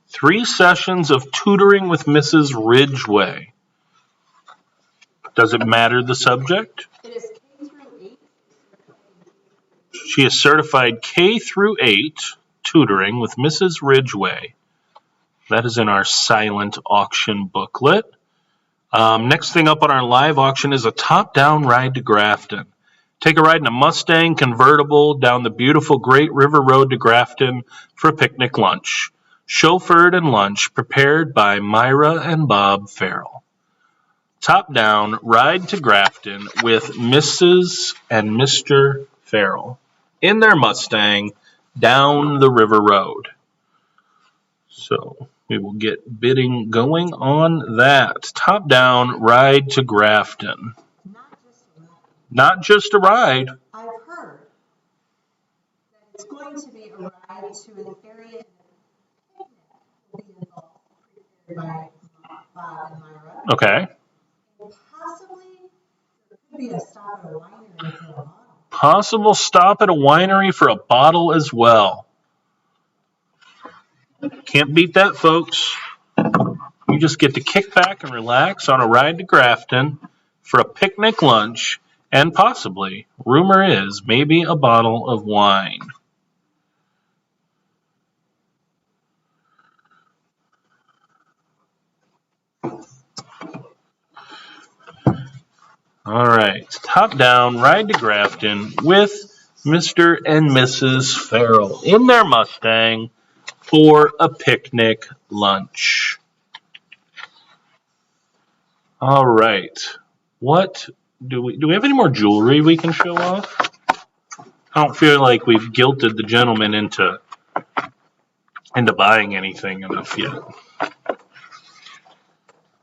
3 sessions of tutoring with Mrs. 3 sessions of tutoring with Mrs. Ridgway. Does it matter the subject? It is K through 8. She is certified K through 8 tutoring with Mrs. Ridgway. That is in our silent auction booklet. Next thing up on our live auction is a top-down ride to Grafton. Take a ride in a Mustang convertible down the beautiful Great River Road to Grafton for a picnic lunch. Chauffeured and lunch prepared by Myra and Bob Farrell. Top-down ride to Grafton with Mrs. and Mr. Farrell in their Mustang down the river road. So we will get bidding going on that. Top-down ride to Grafton. Not just a ride. I've heard that it's going to be a ride to an area that will be involved, prepared by Bob and Myra. Okay. Possibly there could be a stop at a winery for a bottle. Possible stop at a winery for a bottle as well. Can't beat that, folks. You just get to kick back and relax on a ride to Grafton for a picnic lunch and possibly, rumor is, maybe a bottle of wine. All right, top down, ride to Grafton with Mr. and Mrs. Farrell in their Mustang for a picnic lunch. All right, what do we have any more jewelry we can show off? I don't feel like we've guilted the gentleman into buying anything enough yet.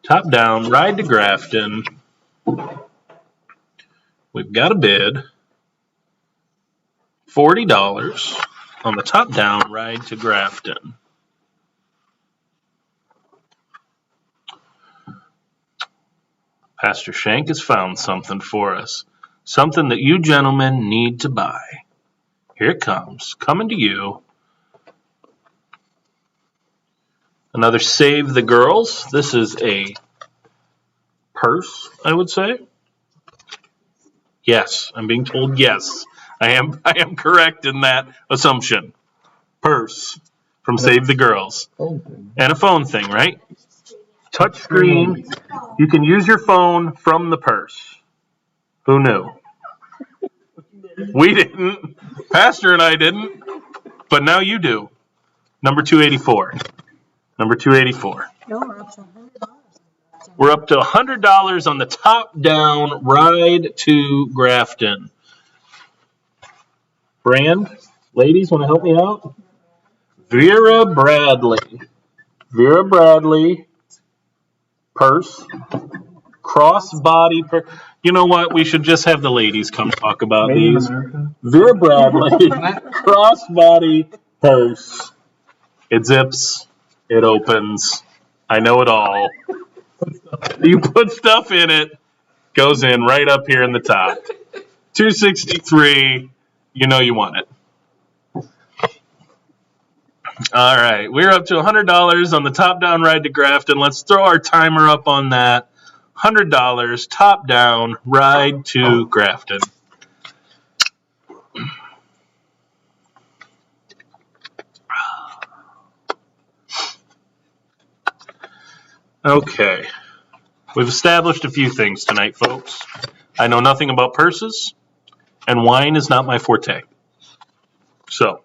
Top down, ride to Grafton. We've got a bid, $40 on the top-down ride to Grafton. Pastor Shank has found something for us, something that you gentlemen need to buy. Here it comes, coming to you. Another Save the Girls. This is a purse, I would say. Yes, I'm being told yes. I am correct in that assumption. Purse from Save the Girls. And a phone thing, right? Touch screen. You can use your phone from the purse. Who knew? We didn't. Pastor and I didn't. But now you do. Number 284. Number 284. We're up to $100 on the top-down ride to Grafton. Brand, ladies, want to help me out? Vera Bradley. Vera Bradley. Purse. Crossbody purse. You know what? We should just have the ladies come talk about these. Vera Bradley. Crossbody purse. It zips. It opens. I know it all. You put stuff in it, goes in right up here in the top. $263. You know you want it. All right, we're up to $100 on the top-down ride to Grafton. Let's throw our timer up on that. $100 top-down ride to Grafton. Okay, we've established a few things tonight, folks. I know nothing about purses, and wine is not my forte. So,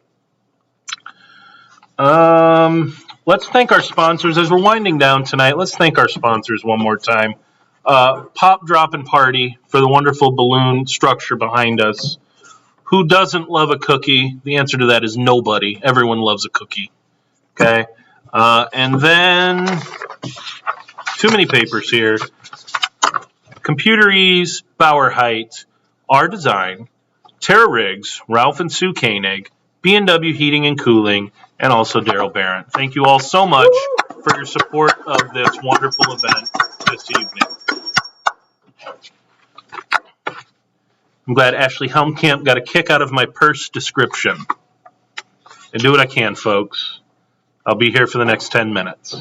let's thank our sponsors. As we're winding down tonight, let's thank our sponsors one more time. Pop, Drop, and Party for the wonderful balloon structure behind us. Who doesn't love a cookie? The answer to that is nobody. Everyone loves a cookie. Okay? And then, too many papers here. Computer Ease, Bauer Height, Our Design, Tara Riggs, Ralph and Sue Koenig, B&W Heating and Cooling, and also Daryl Barron. Thank you all so much for your support of this wonderful event this evening. I'm glad Ashley Helmkamp got a kick out of my purse description. And do what I can, folks. I'll be here for the next 10 minutes.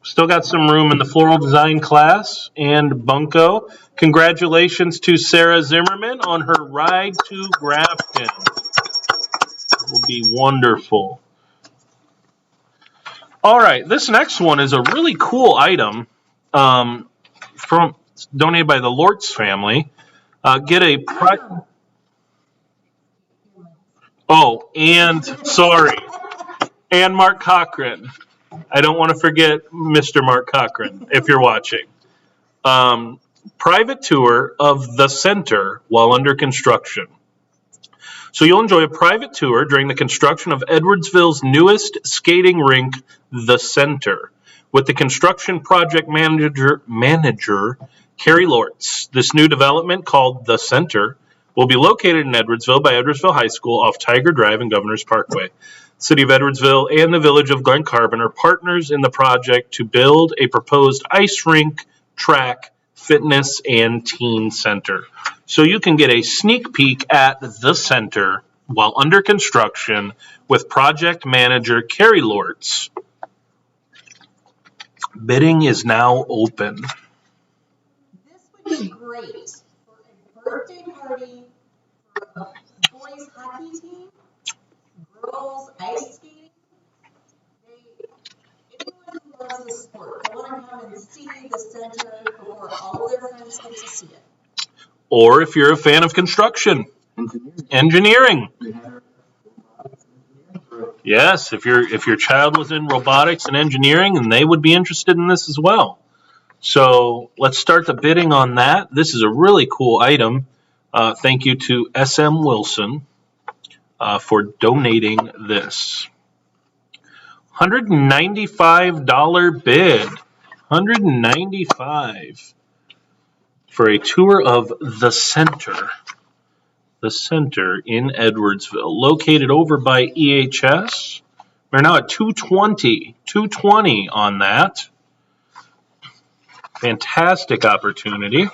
Still got some room in the floral design class and Bunko. Congratulations to Sarah Zimmerman on her ride to Grafton. It will be wonderful. All right, this next one is a really cool item from donated by the Lortz family. And Mark Cochran. I don't want to forget Mr. Mark Cochran, if you're watching. Private tour of the center while under construction. So you'll enjoy a private tour during the construction of Edwardsville's newest skating rink, the Center, with the construction project manager Carrie Lortz. This new development, called the Center, will be located in Edwardsville by Edwardsville High School off Tiger Drive and Governor's Parkway. City of Edwardsville and the Village of Glen Carbon are partners in the project to build a proposed ice rink, track, fitness, and teen center. So you can get a sneak peek at the center while under construction with project manager Carrie Lortz. Bidding is now open. This would be great for a birthday party, for a boys hockey team, girls ice skating. Anyone who loves the sport, they want to come and see the center before all their friends get to see it. Or if you're a fan of construction, engineering. Yes, if your child was in robotics and engineering, and they would be interested in this as well. So let's start the bidding on that. This is a really cool item. Thank you to SM Wilson for donating this. $195 bid. $195 for a tour of the center. The center in Edwardsville, located over by EHS. We're now at $220 on that. Fantastic opportunity.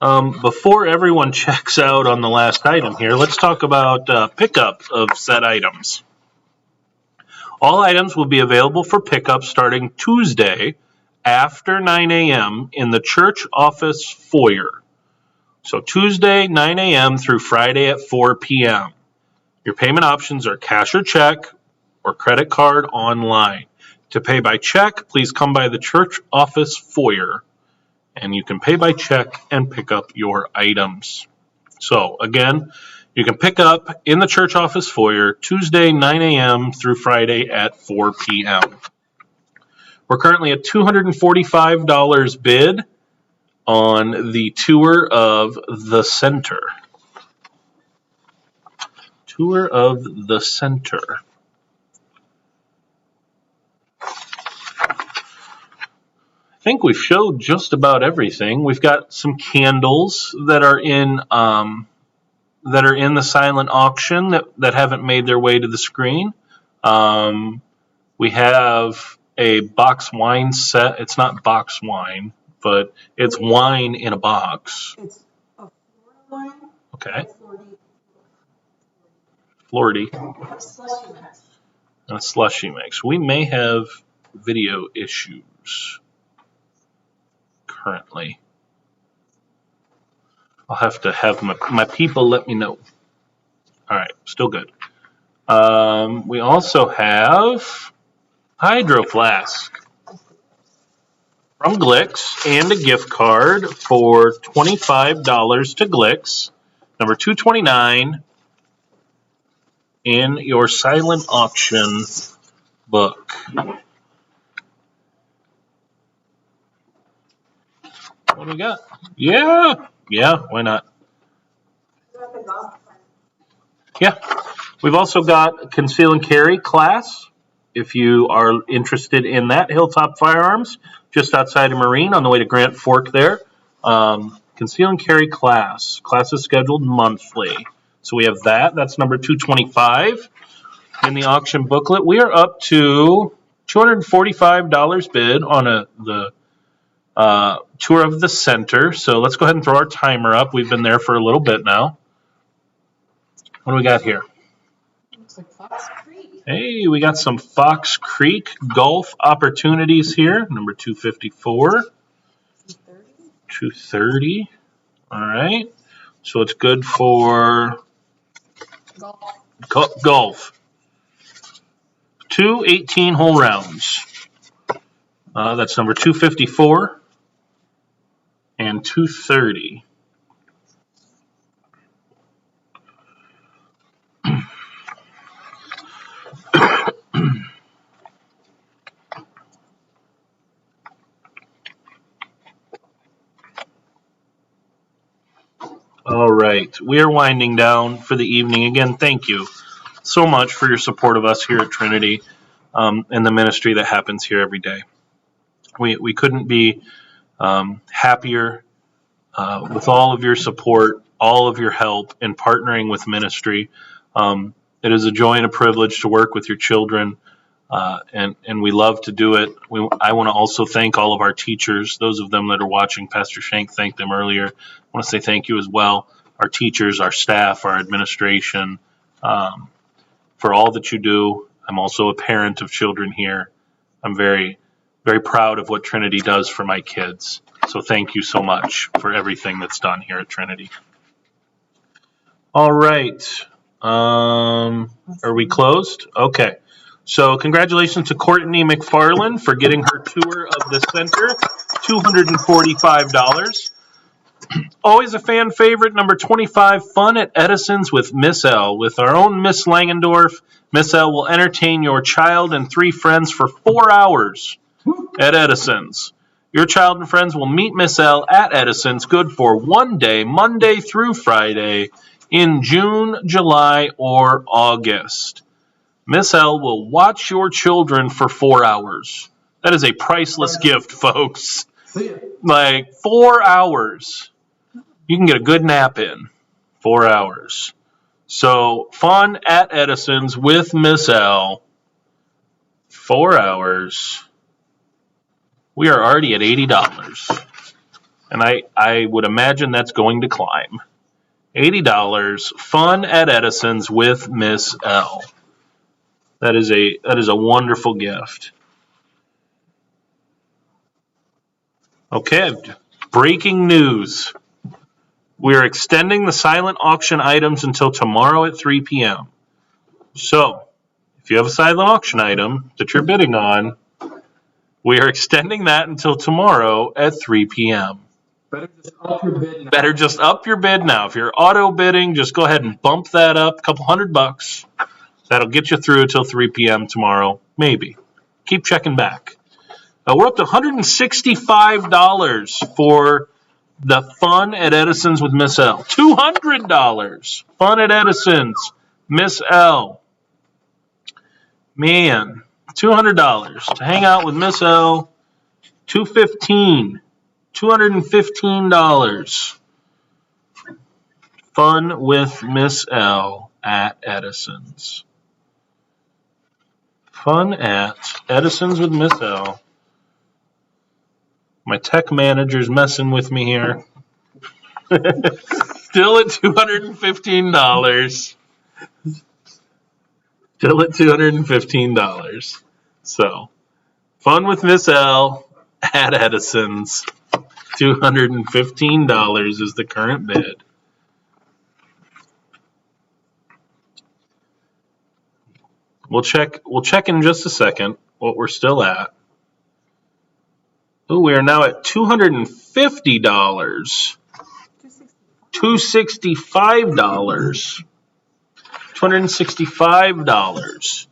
Before everyone checks out on the last item here, let's talk about pickup of said items. All items will be available for pickup starting Tuesday after 9 a.m. in the church office foyer. So Tuesday, 9 a.m. through Friday at 4 p.m. Your payment options are cash or check or credit card online. To pay by check, please come by the church office foyer, and you can pay by check and pick up your items. So again, you can pick up in the church office foyer Tuesday, 9 a.m. through Friday at 4 p.m. We're currently at $245 bid on the tour of the center. Tour of the center. I think we've showed just about everything. We've got some candles that are in the silent auction that haven't made their way to the screen. We have a box wine set. It's not box wine, but it's wine in a box. It's a Florida wine. Okay. Florida. Slushy mix. A slushy mix. We may have video issues currently. I'll have to have my people let me know. All right, still good. We also have Hydro Flask from Glicks and a gift card for $25 to Glicks, number 229 in your silent auction book. What do we got? Yeah, why not? Yeah, we've also got Conceal and Carry class. If you are interested in that, Hilltop Firearms, just outside of Marine on the way to Grant Fork there. Conceal and Carry class. Class is scheduled monthly. So we have that. That's number 225 in the auction booklet. We are up to $245 bid on the tour of the center. So let's go ahead and throw our timer up. We've been there for a little bit now. What do we got here? Looks like Fox Creek. Hey, we got some Fox Creek golf opportunities here. Number 254. 230. All right. So it's good for golf. 2 18-hole rounds. That's number 254 and 230. All right, we are winding down for the evening. Again, thank you so much for your support of us here at Trinity and the ministry that happens here every day. We couldn't be happier with all of your support, all of your help in partnering with ministry. It is a joy and a privilege to work with your children, and we love to do it. I want to also thank all of our teachers, those of them that are watching. Pastor Shank thanked them earlier. I want to say thank you as well. Our teachers, our staff, our administration, for all that you do. I'm also a parent of children here. I'm very, very proud of what Trinity does for my kids. So thank you so much for everything that's done here at Trinity. All right. Are we closed? Okay. So congratulations to Courtney McFarland for getting her tour of the center, $245. Always a fan favorite, number 25, Fun at Edison's with Miss L. With our own Miss Langendorf, Miss L will entertain your child and 3 friends for 4 hours at Edison's. Your child and friends will meet Miss L at Edison's, good for 1 day, Monday through Friday, in June, July, or August. Miss L will watch your children for 4 hours. That is a priceless gift, folks. Like 4 hours. You can get a good nap in 4 hours. So, fun at Edison's with Miss L. 4 hours. We are already at $80. And I would imagine that's going to climb. $80. Fun at Edison's with Miss L. That is a wonderful gift. Okay, breaking news. We are extending the silent auction items until tomorrow at 3 p.m. So, if you have a silent auction item that you're bidding on, we are extending that until tomorrow at 3 p.m. Better just up your bid now. Better just up your bid now. If you're auto bidding, just go ahead and bump that up a couple $100. That'll get you through until 3 p.m. tomorrow, maybe. Keep checking back. We're up to $165 for the Fun at Edison's with Miss L. $200. Fun at Edison's, Miss L. Man, $200 to hang out with Miss L. $215. Fun with Miss L at Edison's. Fun at Edison's with Miss L. My tech manager's messing with me here. Still at $215. Still at $215. So, Fun with Miss L at Edison's. $215 is the current bid. We'll check in just a second what we're still at. Oh, we are now at $250. $265. $265.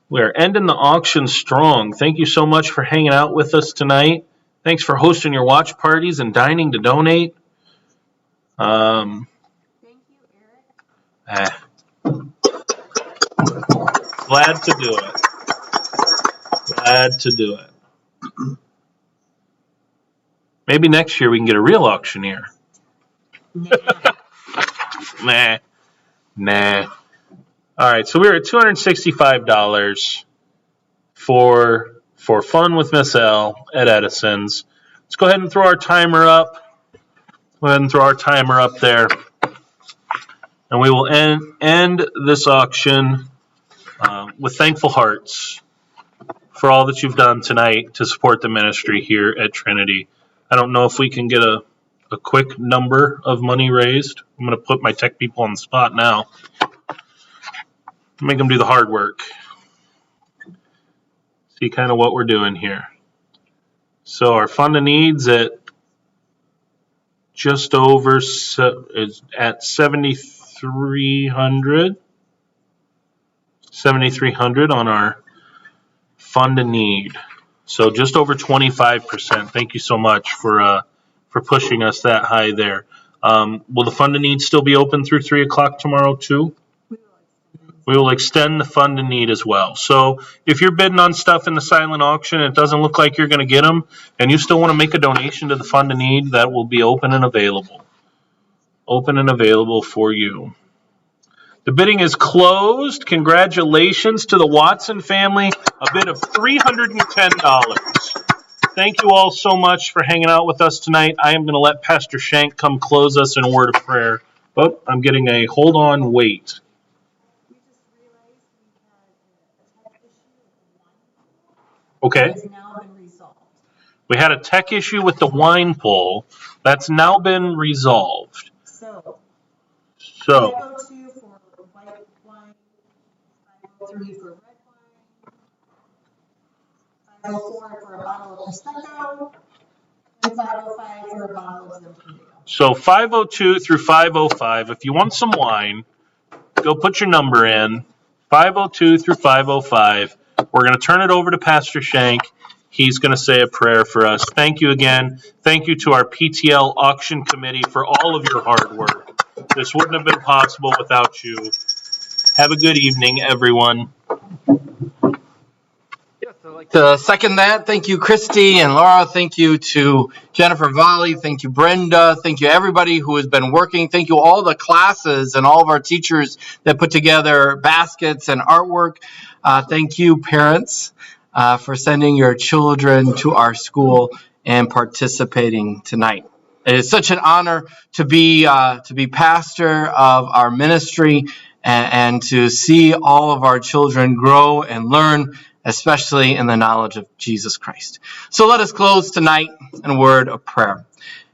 We are ending the auction strong. Thank you so much for hanging out with us tonight. Thanks for hosting your watch parties and dining to donate. Thank you, Eric. Glad to do it. Glad to do it. Maybe next year we can get a real auctioneer. Nah. All right, so we're at $265 for Fun with Miss L at Edison's. Let's go ahead and throw our timer up. Go ahead and throw our timer up there. And we will end this auction with thankful hearts for all that you've done tonight to support the ministry here at Trinity. I don't know if we can get a quick number of money raised. I'm going to put my tech people on the spot now. Make them do the hard work. See kind of what we're doing here. So our fund of needs at just over is at 7,300. 7,300 on our fund of need. So just over 25%. Thank you so much for pushing us that high there. Will the fund of need still be open through 3 o'clock tomorrow too? We will extend the fund of need as well. So if you're bidding on stuff in the silent auction and it doesn't look like you're going to get them, and you still want to make a donation to the fund of need, that will be open and available. Open and available for you. The bidding is closed. Congratulations to the Watson family. A bid of $310. Thank you all so much for hanging out with us tonight. I am going to let Pastor Shank come close us in a word of prayer. But I'm getting a hold on, wait. Okay. Has now been resolved. We had a tech issue with the wine pull. That's now been resolved. So 502 for white wine, 503 for red wine, 504 for a bottle of Prosecco, and 505 for a bottle of Zinfandel. So 502 through 505. If you want some wine, go put your number in. 502 through 505. We're going to turn it over to Pastor Shank. He's going to say a prayer for us. Thank you again. Thank you to our PTL auction committee for all of your hard work. This wouldn't have been possible without you. Have a good evening, everyone. like to second that. Thank you, Christy and Laura. Thank you to Jennifer Volley. Thank you, Brenda. Thank you, everybody who has been working. Thank you, all the classes and all of our teachers that put together baskets and artwork. Thank you, parents, for sending your children to our school and participating tonight. It is such an honor to be pastor of our ministry and to see all of our children grow and learn, especially in the knowledge of Jesus Christ. So let us close tonight in a word of prayer.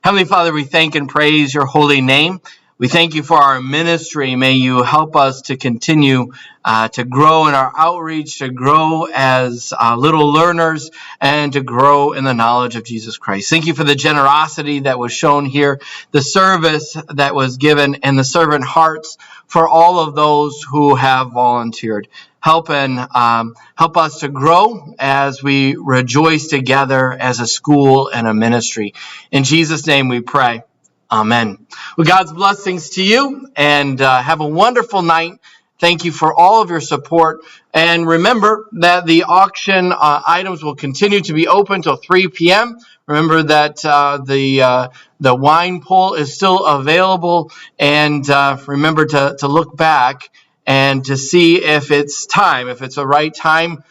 Heavenly Father, we thank and praise your holy name. We thank you for our ministry. May you help us to continue to grow in our outreach, to grow as little learners, and to grow in the knowledge of Jesus Christ. Thank you for the generosity that was shown here, the service that was given, and the servant hearts for all of those who have volunteered. Help us to grow as we rejoice together as a school and a ministry. In Jesus' name we pray. Amen. Well, God's blessings to you, and have a wonderful night. Thank you for all of your support. And remember that the auction items will continue to be open till 3 p.m. Remember that the wine pull is still available. And remember to look back and to see if it's the right time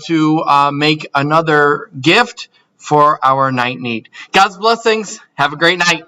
to make another gift for our night need. God's blessings. Have a great night.